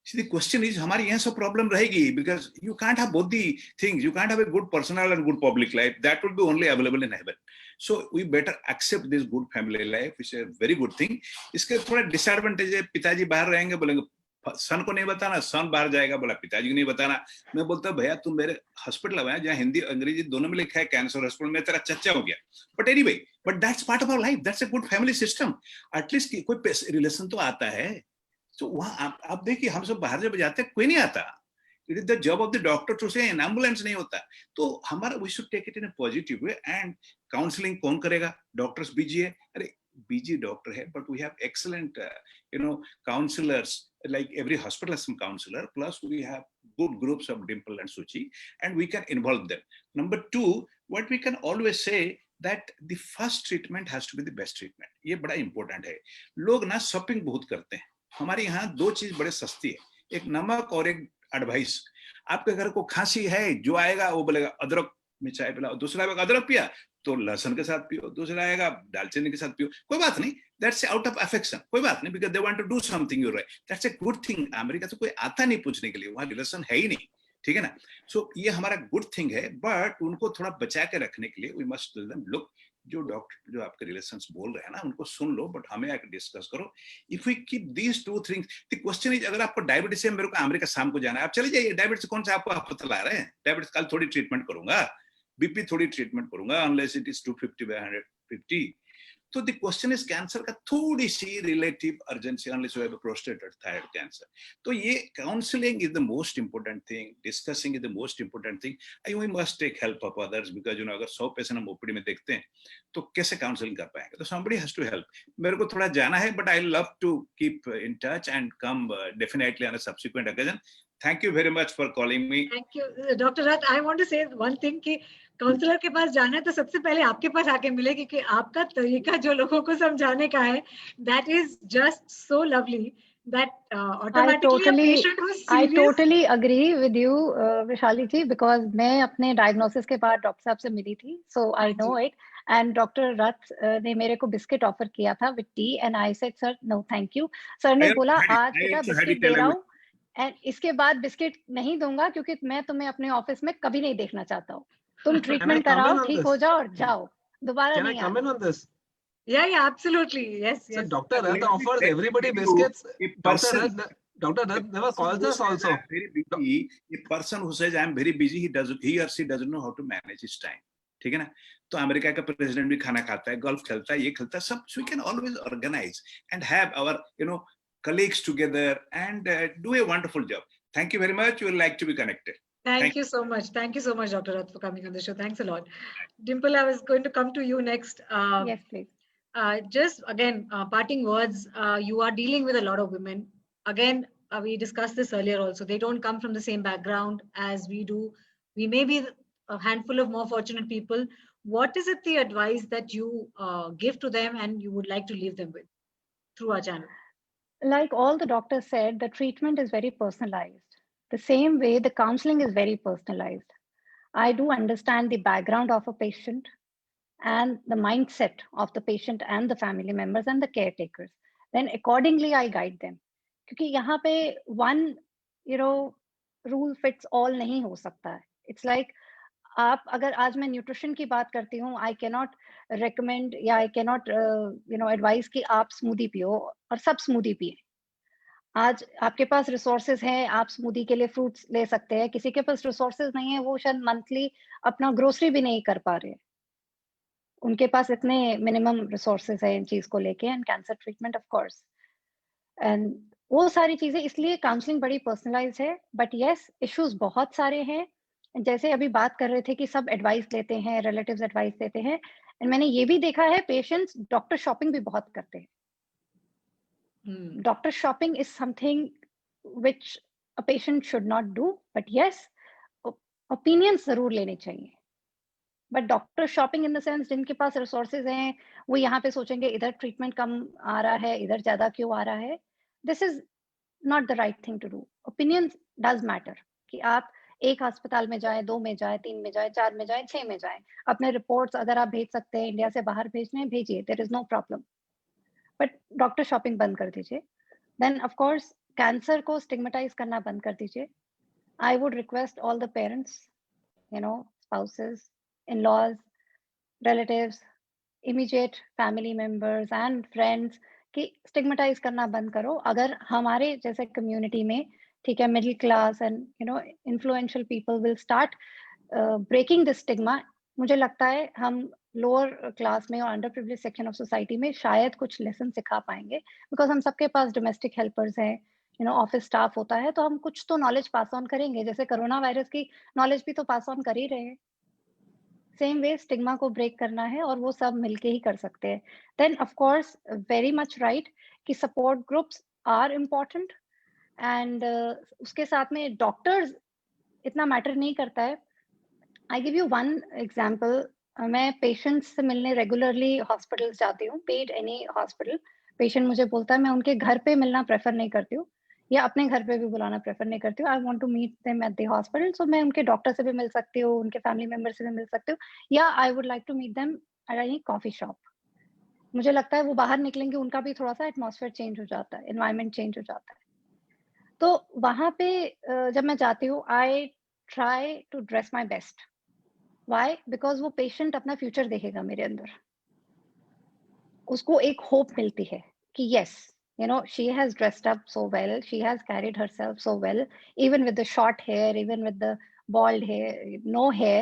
See, the question is, हमारी यहाँ सब problem रहेगी, because you can't have both the things. You can't have a good personal and good public life. That would be only available in heaven. So we better accept this good family life, which is a very good thing. इसके थोड़ा disadvantage है, पिताजी बाहर रहेंगे, बोलेंगे सन को नहीं बताना, सन बाहर जाएगा, बोला पिताजी को नहीं बताना. मैं बोलता भैया तुम मेरे हॉस्पिटल आए जहाँ हिंदी अंग्रेजी दोनों में लिखा है कैंसर हॉस्पिटल में, तेरा चच्चा हो गया. But anyway, but that's part of our life. That's a good family system. At least कोई रिलेशन तो आता है. तो वहाँ आप देखिए, हम सब बाहर जब जाते हैं कोई नहीं आता. It is the job of the doctor to say ambulance नहीं होता. तो हमारा we should take it in a positive way. And counselling कौन करेगा? डॉक्टर्स बिजी है. अरे बिजी डॉक्टर है, but we have excellent counselors. Like every hospital has some counselor. Plus we have good groups of Dimple and Suchi, and we can involve them. Number two, what we can always say that the first treatment has to be the best treatment. ये बड़ा important है. लोग ना shopping बहुत करते हैं. हमारे यहाँ दो चीज बड़े सस्ती है, एक नमक और एक एडवाइस. आपके घर को खांसी है, जो आएगा वो बोलेगा अदरक में चाय पिलाओ. दूसरा आएगा अदरक पिया तो लहसुन के साथ पियो. दूसरा आएगा दालचीनी के साथ पियो. कोई बात नहीं, दैट्स आउट ऑफ अफेक्शन. कोई बात नहीं, because they want to do something. You right, that's a good thing. America तो कोई आता नहीं पूछने के लिए, वहां रिलेशन है ही नहीं. ठीक है ना. सो ये हमारा गुड थिंग है. बट उनको थोड़ा बचा के रखने के लिए we must tell them, look, जो डॉक्टर जो आपके रिलेशंस बोल रहे हैं ना, उनको सुन लो, बट हमें आके डिस्कस करो. If we keep these two things, the question is, अगर आपको डायबिटीज है, मेरे को अमेरिका शाम को जाना है, आप चले जाइए. डायबिटीज कौन सा आपको आप ला रहे हैं? डायबिटीज कल थोड़ी ट्रीटमेंट करूंगा, बीपी थोड़ी ट्रीटमेंट करूंगा, अनलेस इट इज 250/150. तो द क्वेश्चन इज, कैंसर का थोड़ी सी relative urgency, unless you have a prostate और थायराइड कैंसर. तो ये counselling is the most important thing. Discussing is the most important thing. I we must take help of others, because अगर 100 patient हम OPD में देखते हैं तो कैसे काउंसलिंग कर पाएंगे? तो somebody has to help. मेरे को थोड़ा जाना है, but I love to keep in touch and come definitely on a subsequent occasion. Thank you very much for calling me. Thank you, Dr. Rath. I want to say one thing कि counsellor के पास जाना है तो सबसे पहले आपके पास आके मिले, क्योंकि आपका तरीका जो लोगों को समझाने का है, that is just so lovely that automatically a patient who's serious. I totally agree with you, Vishali ji, because मैं अपने diagnosis के बाद डॉक्टर साहब से मिली थी, so I know it. And Dr. Rath ने मेरे को बिस्किट ऑफर किया था with tea, and I said, sir, no, thank you. Sir ने बोला आज बेटा बिस्किट दे रहा हूँ, and इसके बाद बिस्किट नहीं दूंगा क्योंकि मैं तुम्हें अपने ऑफिस में कभी नहीं देखना चाहता हूँ. तुम ट्रीटमेंट कराओ, ठीक हो जाओ और जाओ, दोबारा नहीं आना. Can I come in on this? Yeah, absolutely. Yes. So Dr. Rath offers everybody biscuits. Dr. Rath never calls us also. Very busy. A person who says I am very busy, he or she doesn't know how to manage his time. ठीक है ना. तो America का president भी खाना खाता है, golf खेलता है, ये खेलता है, सब. We can always organize and have our colleagues together and do a wonderful job. Thank you very much. We would like to be connected. Thank you so much. Thank you so much, Dr. Rath, for coming on the show. Thanks a lot. Dimple, I was going to come to you next. Yes, please. Just again, parting words. You are dealing with a lot of women. Again, we discussed this earlier also. They don't come from the same background as we do. We may be a handful of more fortunate people. What is it the advice that you give to them and you would like to leave them with through our channel? Like all the doctors said, the treatment is very personalized. The same way, the counseling is very personalized. I do understand the background of a patient and the mindset of the patient and the family members and the caretakers. Then accordingly, I guide them. क्योंकि यहाँ पे one, rule fits all नहीं हो सकता है. It's like आप अगर आज मैं न्यूट्रिशन की बात करती हूँ, I cannot recommend या I cannot advise कि आप स्मूदी पियो और सब स्मूदी पिए. आज आपके पास रिसोर्सेज हैं, आप स्मूदी के लिए फ्रूट्स ले सकते हैं. किसी के पास रिसोर्सेज नहीं है, वो शायद मंथली अपना ग्रोसरी भी नहीं कर पा रहे. उनके पास इतने मिनिमम रिसोर्सेज है इन चीज को लेके. And cancer treatment of course and वो सारी चीजें, इसलिए काउंसलिंग बड़ी पर्सनलाइज है. बट यस, इश्यूज बहुत सारे हैं. जैसे अभी बात कर रहे थे कि सब एडवाइस लेते हैं, रिलेटिव्स एडवाइस देते हैं. एंड मैंने ये भी देखा है, पेशेंट्स डॉक्टर शॉपिंग भी बहुत करते हैं. Doctor shopping is something which a patient should not do, but yes, opinions जरूर लेने चाहिए, but doctor shopping in the sense जिनके पास रिसोर्सेज हैं वो यहाँ पे सोचेंगे इधर ट्रीटमेंट कम आ रहा है, इधर ज्यादा क्यों आ रहा है. This is not the right thing to do. Opinions does matter, कि आप एक अस्पताल में जाएं, 2 में जाएं, 3 में जाएं, 4 में जाएं, 6 में जाएं. अपने रिपोर्ट्स अगर आप भेज सकते हैं, इंडिया से बाहर भेजने हैं, भेजिए, there is no problem, but doctor shopping बंद कर दीजिए. देन ऑफ कोर्स कैंसर को स्टिग्मेटाइज करना बंद कर दीजिए. I would request all the parents, spouses, in-laws, relatives, immediate family members and friends कि स्टिग्मेटाइज करना बंद करो. अगर हमारे जैसे कम्युनिटी में, ठीक है, middle class and influential people will start breaking this stigma, मुझे लगता है हम लोअर क्लास में और under privilege section of society में शायद कुछ लेसन सिखा पाएंगे, बिकॉज हम सबके पास डोमेस्टिक हेल्पर्स हैं, ऑफिस स्टाफ होता है, तो हम कुछ तो नॉलेज पास ऑन करेंगे. जैसे कोरोना वायरस की नॉलेज भी तो पास ऑन कर ही रहे हैं. सेम वे स्टिग्मा को ब्रेक करना है और वो सब मिलके ही कर सकते हैं. Then of course very much right कि support groups are important, and उसके साथ में डॉक्टर्स इतना मैटर नहीं करता है. I give you one example. मैं पेशेंट्स से मिलने रेगुलरली हॉस्पिटल्स जाती हूँ, पेड एनी हॉस्पिटल. पेशेंट मुझे बोलता है मैं उनके घर पे मिलना प्रेफर नहीं करती हूँ, या अपने घर पे भी बुलाना प्रेफर नहीं करती हूँ. I want to meet them at the hospital, so मैं उनके डॉक्टर से भी मिल सकती हूँ, उनके फैमिली मेंबर से भी मिल सकती हूँ, या I would like to meet them at any coffee shop. मुझे लगता है वो बाहर निकलेंगे, उनका भी थोड़ा सा एटमॉस्फेयर चेंज हो जाता है, एनवायरनमेंट चेंज हो जाता है. तो वहां पे जब मैं जाती हूँ, I try to dress my best. Why? Because वो पेशेंट अपना फ्यूचर देखेगा मेरे अंदर, उसको एक होप मिलती है कि yes, she has dressed up so well, she has carried herself so well, even with the short hair, even with the bald hair, no hair,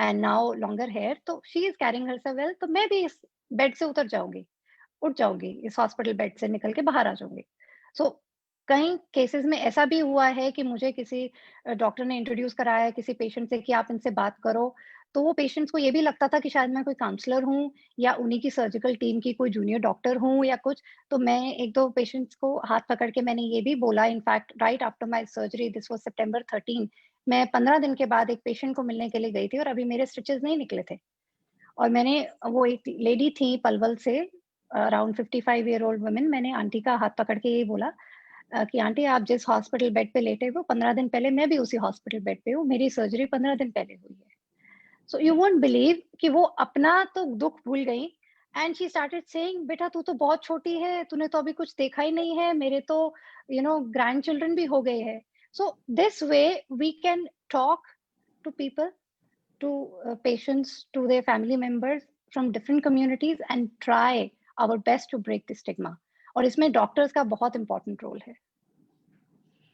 and now longer hair, so she is carrying herself well. तो मैं भी इस bed से उठ जाऊंगी, इस hospital bed से निकल के बाहर आ जाऊंगी. सो कई केसेस में ऐसा भी हुआ है कि मुझे किसी डॉक्टर ने इंट्रोड्यूस कराया है किसी पेशेंट से कि आप इनसे बात करो, तो वो पेशेंट्स को ये भी लगता था कि शायद मैं कोई काउंसलर हूँ या उन्हीं की सर्जिकल टीम की कोई जूनियर डॉक्टर हूँ या कुछ. तो मैं 1-2 पेशेंट्स को हाथ पकड़ के मैंने ये भी बोला, in fact right after my surgery, this was September 13, मैं 15 दिन के बाद एक पेशेंट को मिलने के लिए गई थी और अभी मेरे स्टिचेस नहीं निकले थे. और मैंने, वो एक लेडी थी पलवल से, अराउंड 55 ईयर ओल्ड वुमेन, मैंने आंटी का हाथ पकड़ के यही बोला कि आंटी आप जिस हॉस्पिटल बेड पे लेटे हो 15 दिन पहले मैं भी उसी हॉस्पिटल बेड पे हूँ, मेरी सर्जरी 15 दिन पहले हुई है. सो यू वोंट बिलीव कि वो अपना तो दुख भूल गई, एंड शी स्टार्टेड सेइंग बेटा तू तो बहुत छोटी है, तूने तो अभी कुछ देखा ही नहीं है, मेरे तो ग्रैंड चिल्ड्रन भी हो गए हैं. So this way we can talk to people, to patients, to their family members from different communities and try our best to break the stigma. और इसमें डॉक्टर्स का बहुत इंपॉर्टेंट रोल है,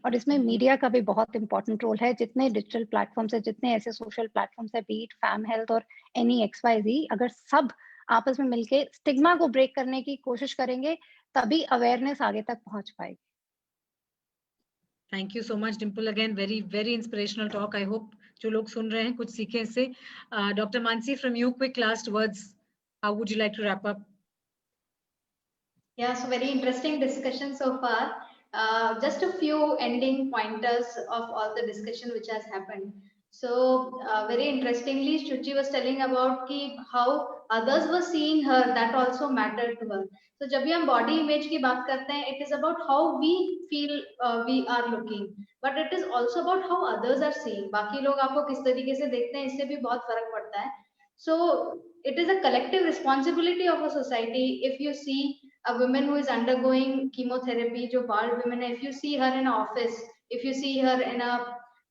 और इसमें मीडिया का भी बहुत इंपॉर्टेंट रोल है. जितने डिजिटल प्लेटफॉर्म्स है, जितने ऐसे सोशल प्लेटफॉर्म्स है, बीट फैम हेल्थ और एनी XYZ, अगर सब आपस में मिलके स्टिग्मा को ब्रेक करने की कोशिश करेंगे तभी अवेयरनेस आगे तक पहुंच पाएगी. Thank you so much Dimple, again very very inspirational talk. I hope जो लोग सुन रहे हैं कुछ सीखे इससे. Doctor Mansi, from you, quick last words, how would you like to wrap up? Yeah, so very interesting discussion so far. Just a few ending pointers of all the discussion which has happened. So very interestingly, Shuchi was telling about how others were seeing her, that also mattered to her. So जब भी हम body image की बात करते हैं, it is about how we feel we are looking, but it is also about how others are seeing. बाकी लोग आपको किस तरीके से देखते हैं, इससे भी बहुत फर्क पड़ता है. So it is a collective responsibility of a society. If you see a woman who is undergoing chemotherapy, जो bald women है, if you see her in an office, if you see her in a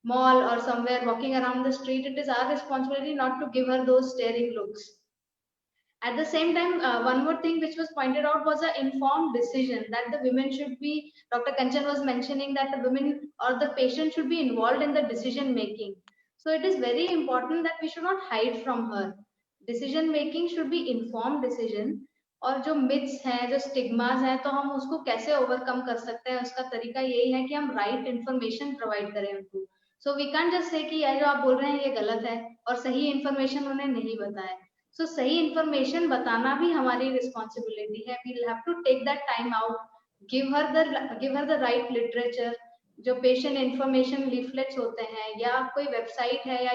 mall or somewhere walking around the street, it is our responsibility not to give her those staring looks. At the same time, one more thing which was pointed out was an informed decision that the women should be, Dr. Kanchan was mentioning that the women or the patient should be involved in the decision making. So it is very important that we should not hide from her. Decision making should be informed decision. और जो myths हैं, जो stigmas हैं, तो हम उसको कैसे overcome कर सकते हैं, उसका तरीका यही है कि हम राइट इन्फॉर्मेशन प्रोवाइड करें उनको. So we can just say कि ये जो आप बोल रहे हैं ये गलत है, और सही इन्फॉर्मेशन उन्हें नहीं बताया. सो सही इन्फॉर्मेशन बताना भी हमारी रिस्पॉन्सिबिलिटी है. We have to take that time out, give her the right literature, जो पेशेंट इंफॉर्मेशन लीफलेट्स होते हैं या कोई वेबसाइट है या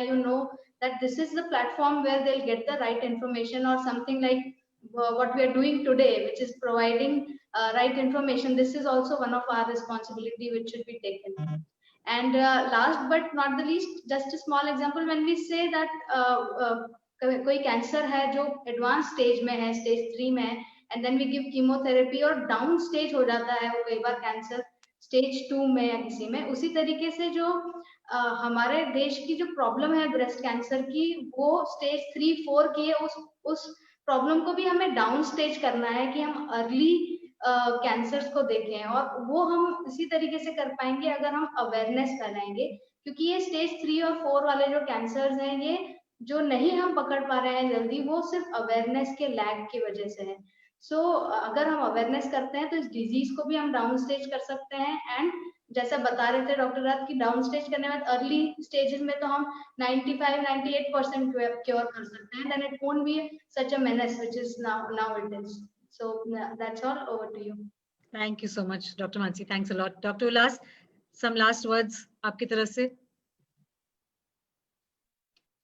that this is the platform where they'll get the right information or something like what we are doing today, which is providing right information. This is also one of our responsibility which should be taken. And last but not the least, just a small example, when we say that कोई cancer है जो advance stage में है, stage 3 में है, and then we give chemotherapy और down stage हो जाता है वो कई बार कैंसर स्टेज 2 में या किसी में, उसी तरीके से जो हमारे देश की जो प्रॉब्लम है ब्रेस्ट कैंसर की, वो स्टेज 3, 4 की है, उस प्रॉब्लम को भी हमें डाउन स्टेज करना है कि हम अर्ली कैंसर्स को देखें, और वो हम इसी तरीके से कर पाएंगे अगर हम अवेयरनेस फैलाएंगे, क्योंकि ये स्टेज 3 और 4 वाले जो कैंसर्स हैं, ये जो नहीं हम पकड़ पा रहे हैं जल्दी, वो सिर्फ अवेयरनेस के लैग की वजह से है. सो अगर हम अवेयरनेस करते हैं तो इस डिजीज को भी हम डाउन स्टेज कर सकते हैं. एंड जैसा बता रहे थे डॉक्टर रात की, डाउन स्टेज करने में अर्ली स्टेजेस में तो हम 95-98% क्योर कर सकते हैं. Then it won't be such a menace which is now it is. So that's all. Over to you. Thank you so much, Dr. Mansi. Thanks a lot. Dr. Ullas, some last words आपकी तरफ से.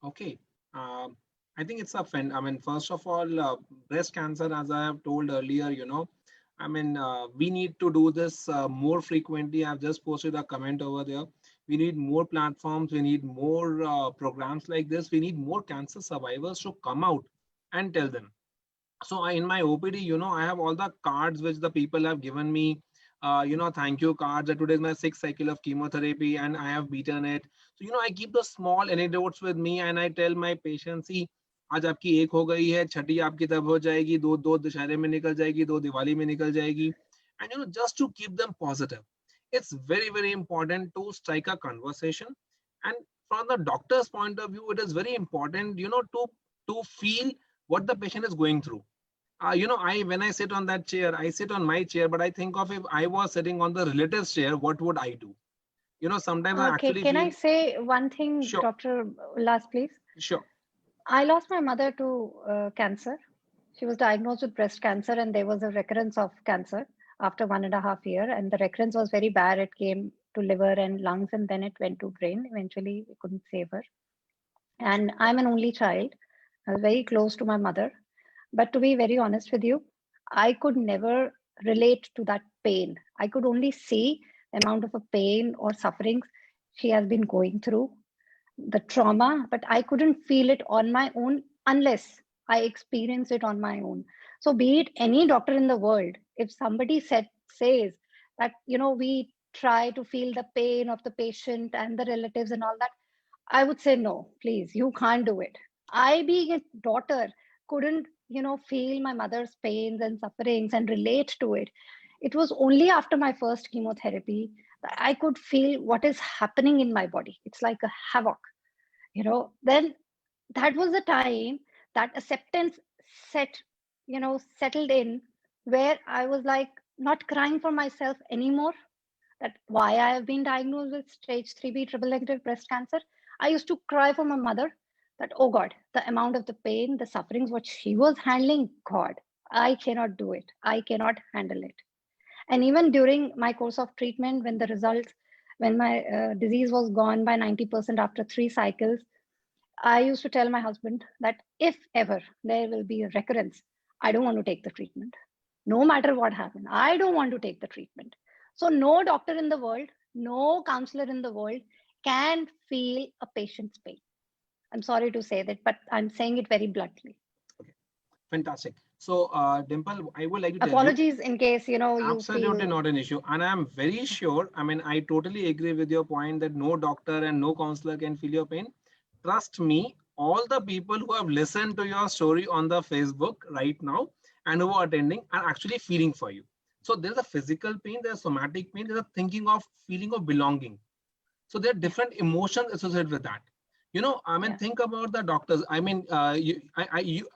Okay. I think it's I mean, first of all, breast cancer, as I have told earlier, I mean, we need to do this more frequently. I've just posted a comment over there. We need more platforms. We need more programs like this. We need more cancer survivors to come out and tell them. So in my OPD, I have all the cards which the people have given me, thank you cards, that today is my 6th cycle of chemotherapy and I have beaten it. So, I keep the small anecdotes with me and I tell my patients, see, आज आपकी 1 हो गई है, 6ठी आपकी तब हो जाएगी, 2 दशहरे में निकल जाएगी, 2 दिवाली में निकल जाएगी. And, just to keep them positive. It's very, very important to strike a conversation. And from the doctor's point of view, it is very important, to feel what the patient is going through. When I sit on that chair, I sit on my chair, but I think of if I was sitting on the relative's chair, what would I do? Sometimes I actually Can feel... I say one thing, Sure. Dr. Ullas, please? Sure. I lost my mother to cancer. She was diagnosed with breast cancer and there was a recurrence of cancer after 1.5 years. And the recurrence was very bad. It came to liver and lungs and then it went to brain. Eventually, we couldn't save her. And I'm an only child. I was very close to my mother. But to be very honest with you, I could never relate to that pain. I could only see the amount of a pain or sufferings she has been going through, the trauma, but I couldn't feel it on my own unless I experienced it on my own. So be it any doctor in the world, if somebody says that, we try to feel the pain of the patient and the relatives and all that, I would say, no, please, you can't do it. I, being a daughter, couldn't feel my mother's pains and sufferings and relate to it. It was only after my first chemotherapy that I could feel what is happening in my body. It's like a havoc, Then that was the time that acceptance settled in, where I was like not crying for myself anymore, that why I have been diagnosed with stage 3B triple negative breast cancer. I used to cry for my mother, that, oh God, the amount of the pain, the sufferings, what she was handling, God, I cannot do it. I cannot handle it. And even during my course of treatment, when my disease was gone by 90% after 3 cycles, I used to tell my husband that if ever there will be a recurrence, I don't want to take the treatment. No matter what happened, I don't want to take the treatment. So no doctor in the world, no counselor in the world can feel a patient's pain. I'm sorry to say that, but I'm saying it very bluntly. Okay, fantastic. So, Dimple, I would like to apologies in case absolutely not an issue, and I'm very sure. I mean, I totally agree with your point that no doctor and no counselor can feel your pain. Trust me, all the people who have listened to your story on the Facebook right now and who are attending are actually feeling for you. So there's a physical pain, there's somatic pain, there's a feeling of belonging. So there are different emotions associated with that. I mean, think about the doctors. I mean, I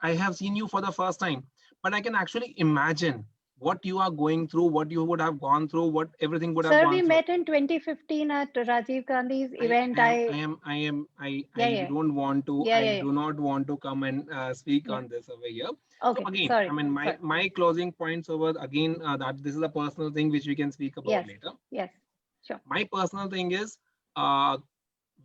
have seen you for the first time, but I can actually imagine what you are going through, what you would have gone through, what everything would have gone through. Sir, we met in 2015 at Rajiv Gandhi's event. I don't want to, do not want to come and speak on this over here. Okay, so again, sorry. I mean, my closing points over again, that this is a personal thing which we can speak about later. Yes. Sure. My personal thing is,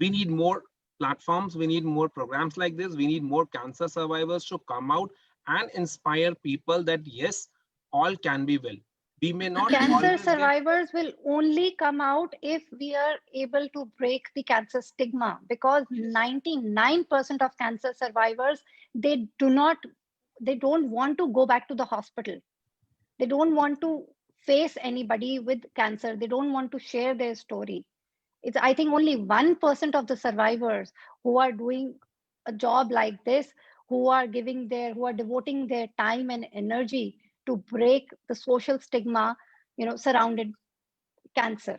we need more platforms, we need more programs like this, we need more cancer survivors to come out and inspire people that yes, all can be well. We may not Cancer always get, survivors will only come out if we are able to break the cancer stigma, because 99% of cancer survivors, they don't want to go back to the hospital. They don't want to face anybody with cancer. They don't want to share their story. It's, I think, only 1% of the survivors who are doing a job like this, who are devoting their time and energy to break the social stigma, surrounded cancer,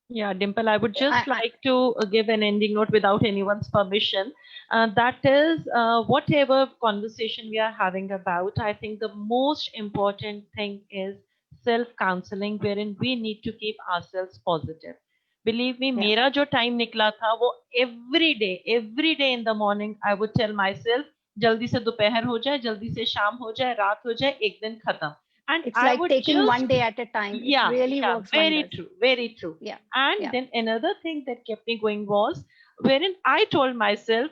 Yeah, Dimple, I would just like to give an ending note without anyone's permission. That is, whatever conversation we are having about, I think the most important thing is self-counseling, wherein we need to keep ourselves positive. Believe me, मेरा जो time निकला था वो every day in the morning I would tell myself जल्दी से दोपहर हो जाए, जल्दी से शाम हो जाए, रात हो जाए, एक दिन खत्म. And it's I like would taking just, one day at a time. Yeah, it really works very wonders. true, very true. Yeah. And then another thing that kept me going was wherein I told myself,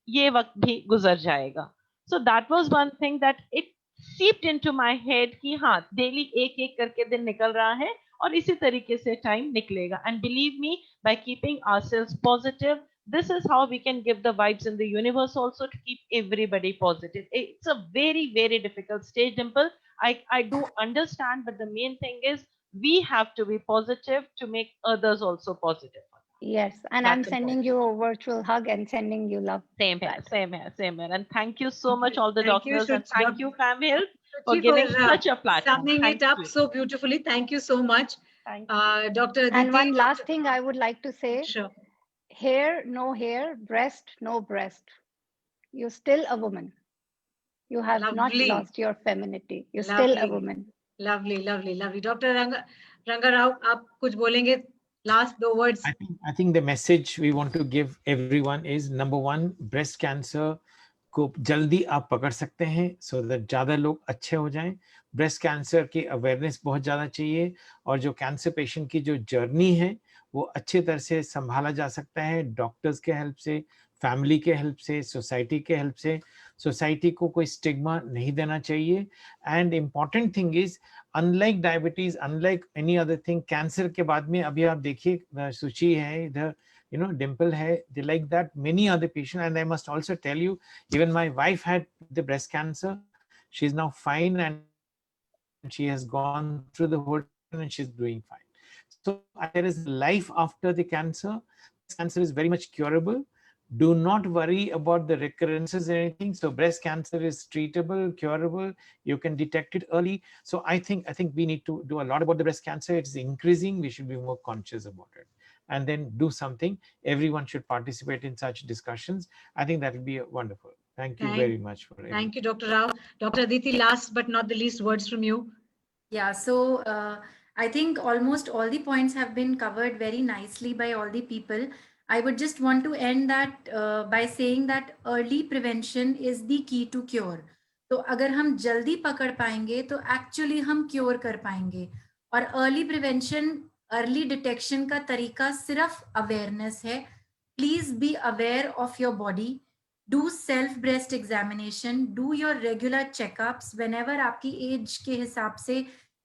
ये वक्त भी गुजर जाएगा. So that was one thing that it seeped into my head कि हाँ daily एक एक करके दिन निकल रहा है और इसी तरीके से time निकलेगा. And believe me, by keeping ourselves positive, this is how we can give the vibes in the universe also to keep everybody positive. It's a very, very difficult stage, Dimple. I do understand, but the main thing is we have to be positive to make others also positive. Yes, and I'm sending you a virtual hug and sending you love. Same here, same here, same here. And thank you so much, all the doctors, and thank you, FamHealth, for giving such a platform. Summing Thank it up you. so beautifully. Thank you so much, Dr. Aditi. And one last thing I would like to say. Sure. Hair, no hair, breast, no breast. You're still a woman. You have not lost your femininity. You're still a woman. Lovely, lovely, lovely. Dr. Ranga Rao, आप कुछ बोलेंगे? Last 2 words. I think the message we want to give everyone is, number one, breast cancer को जल्दी आप पकड़ सकते हैं so that ज़्यादा लोग अच्छे हो जाएं. ब्रेस्ट कैंसर की अवेयरनेस बहुत ज़्यादा चाहिए और जो कैंसर पेशेंट की जो जर्नी है वो अच्छे तरह से संभाला जा सकता है डॉक्टर्स के हेल्प से, फैमिली के हेल्प से, सोसाइटी के हेल्प से. सोसाइटी को कोई स्टिग्मा नहीं देना चाहिए. And important thing is, unlike diabetes, unlike any other thing, cancer के बाद में अभी आप देखिए सुची है इधर, Dimple hai, they like that, many other patients. And I must also tell you, even my wife had the breast cancer. She's now fine and she has gone through the whole and she's doing fine. So there is life after the cancer. Cancer is very much curable. Do not worry about the recurrences or anything. So breast cancer is treatable, curable. You can detect it early. So I think we need to do a lot about the breast cancer. It's increasing. We should be more conscious about it. And then do something. Everyone should participate in such discussions. I think that will be wonderful. Thank you very much for it. Thank you, Dr. Rao. Dr. Aditi, last but not the least, words from you. Yeah, so I think almost all the points have been covered very nicely by all the people. I would just want to end that by saying that early prevention is the key to cure. तो अगर हम जल्दी पकड़ पाएंगे तो actually हम cure कर पाएंगे. और early prevention, अर्ली डिटेक्शन का तरीका सिर्फ अवेयरनेस है. Please be aware of your body. Do self breast examination. Do your regular checkups whenever आपकी एज के हिसाब से,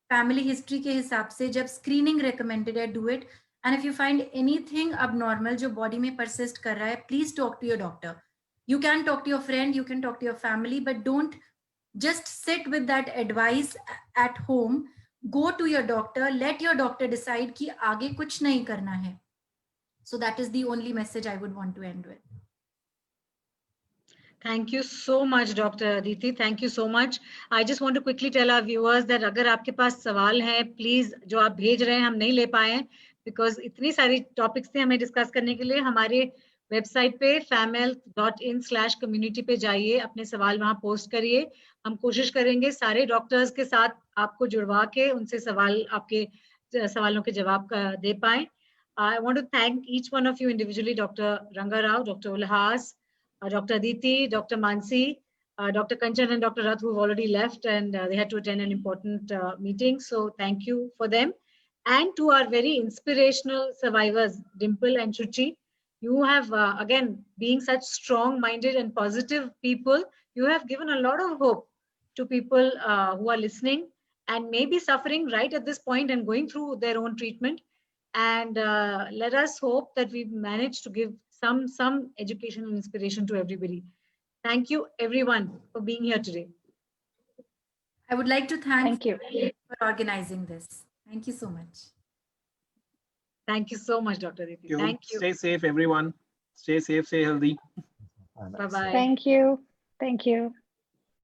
फैमिली हिस्ट्री के हिसाब से. जब स्क्रीनिंग रिकमेंडेड है, do it. And if you find anything abnormal जो बॉडी में परसिस्ट कर रहा है, please talk to your doctor. You can talk to your friend, you can talk to your family, but don't just sit with that advice at home. Go to your doctor, let your doctor decide कि आगे कुछ नहीं करना है. So that is the only message I would want to end with. Thank you so much, Dr. Aditi. Thank you so much. I just want to quickly tell our viewers that अगर आपके पास सवाल है, please जो आप भेज रहे हैं हम नहीं ले पाए हैं because इतनी सारी topics थे हमें discuss करने के लिए. हमारे वेबसाइट पे famhealth.in/community पे जाइए, अपने सवाल वहां पोस्ट करिए. हम कोशिश करेंगे सारे डॉक्टर्स के साथ आपको जुड़वा के उनसे सवाल, आपके सवालों के जवाब दे पाए. I want to thank each one of you individually, Dr. Ranga Rao, Dr. Ulhas, Dr. Aditi, Dr. Mansi, Dr. Kanchan and Dr. Rath, who've already left and they had to attend an important meeting. So thank you for them. and to our very inspirational survivors, Dimple and Shuchi. You have, again, being such strong-minded and positive people, you have given a lot of hope to people who are listening and maybe suffering right at this point and going through their own treatment. And let us hope that we manage to give some education and inspiration to everybody. Thank you, everyone, for being here today. I would like to thank you for organizing this. Thank you so much. Thank you so much, Dr. Aditi. Thank you. Stay safe, everyone. Stay safe, stay healthy. Bye-bye. Thank you. Thank you.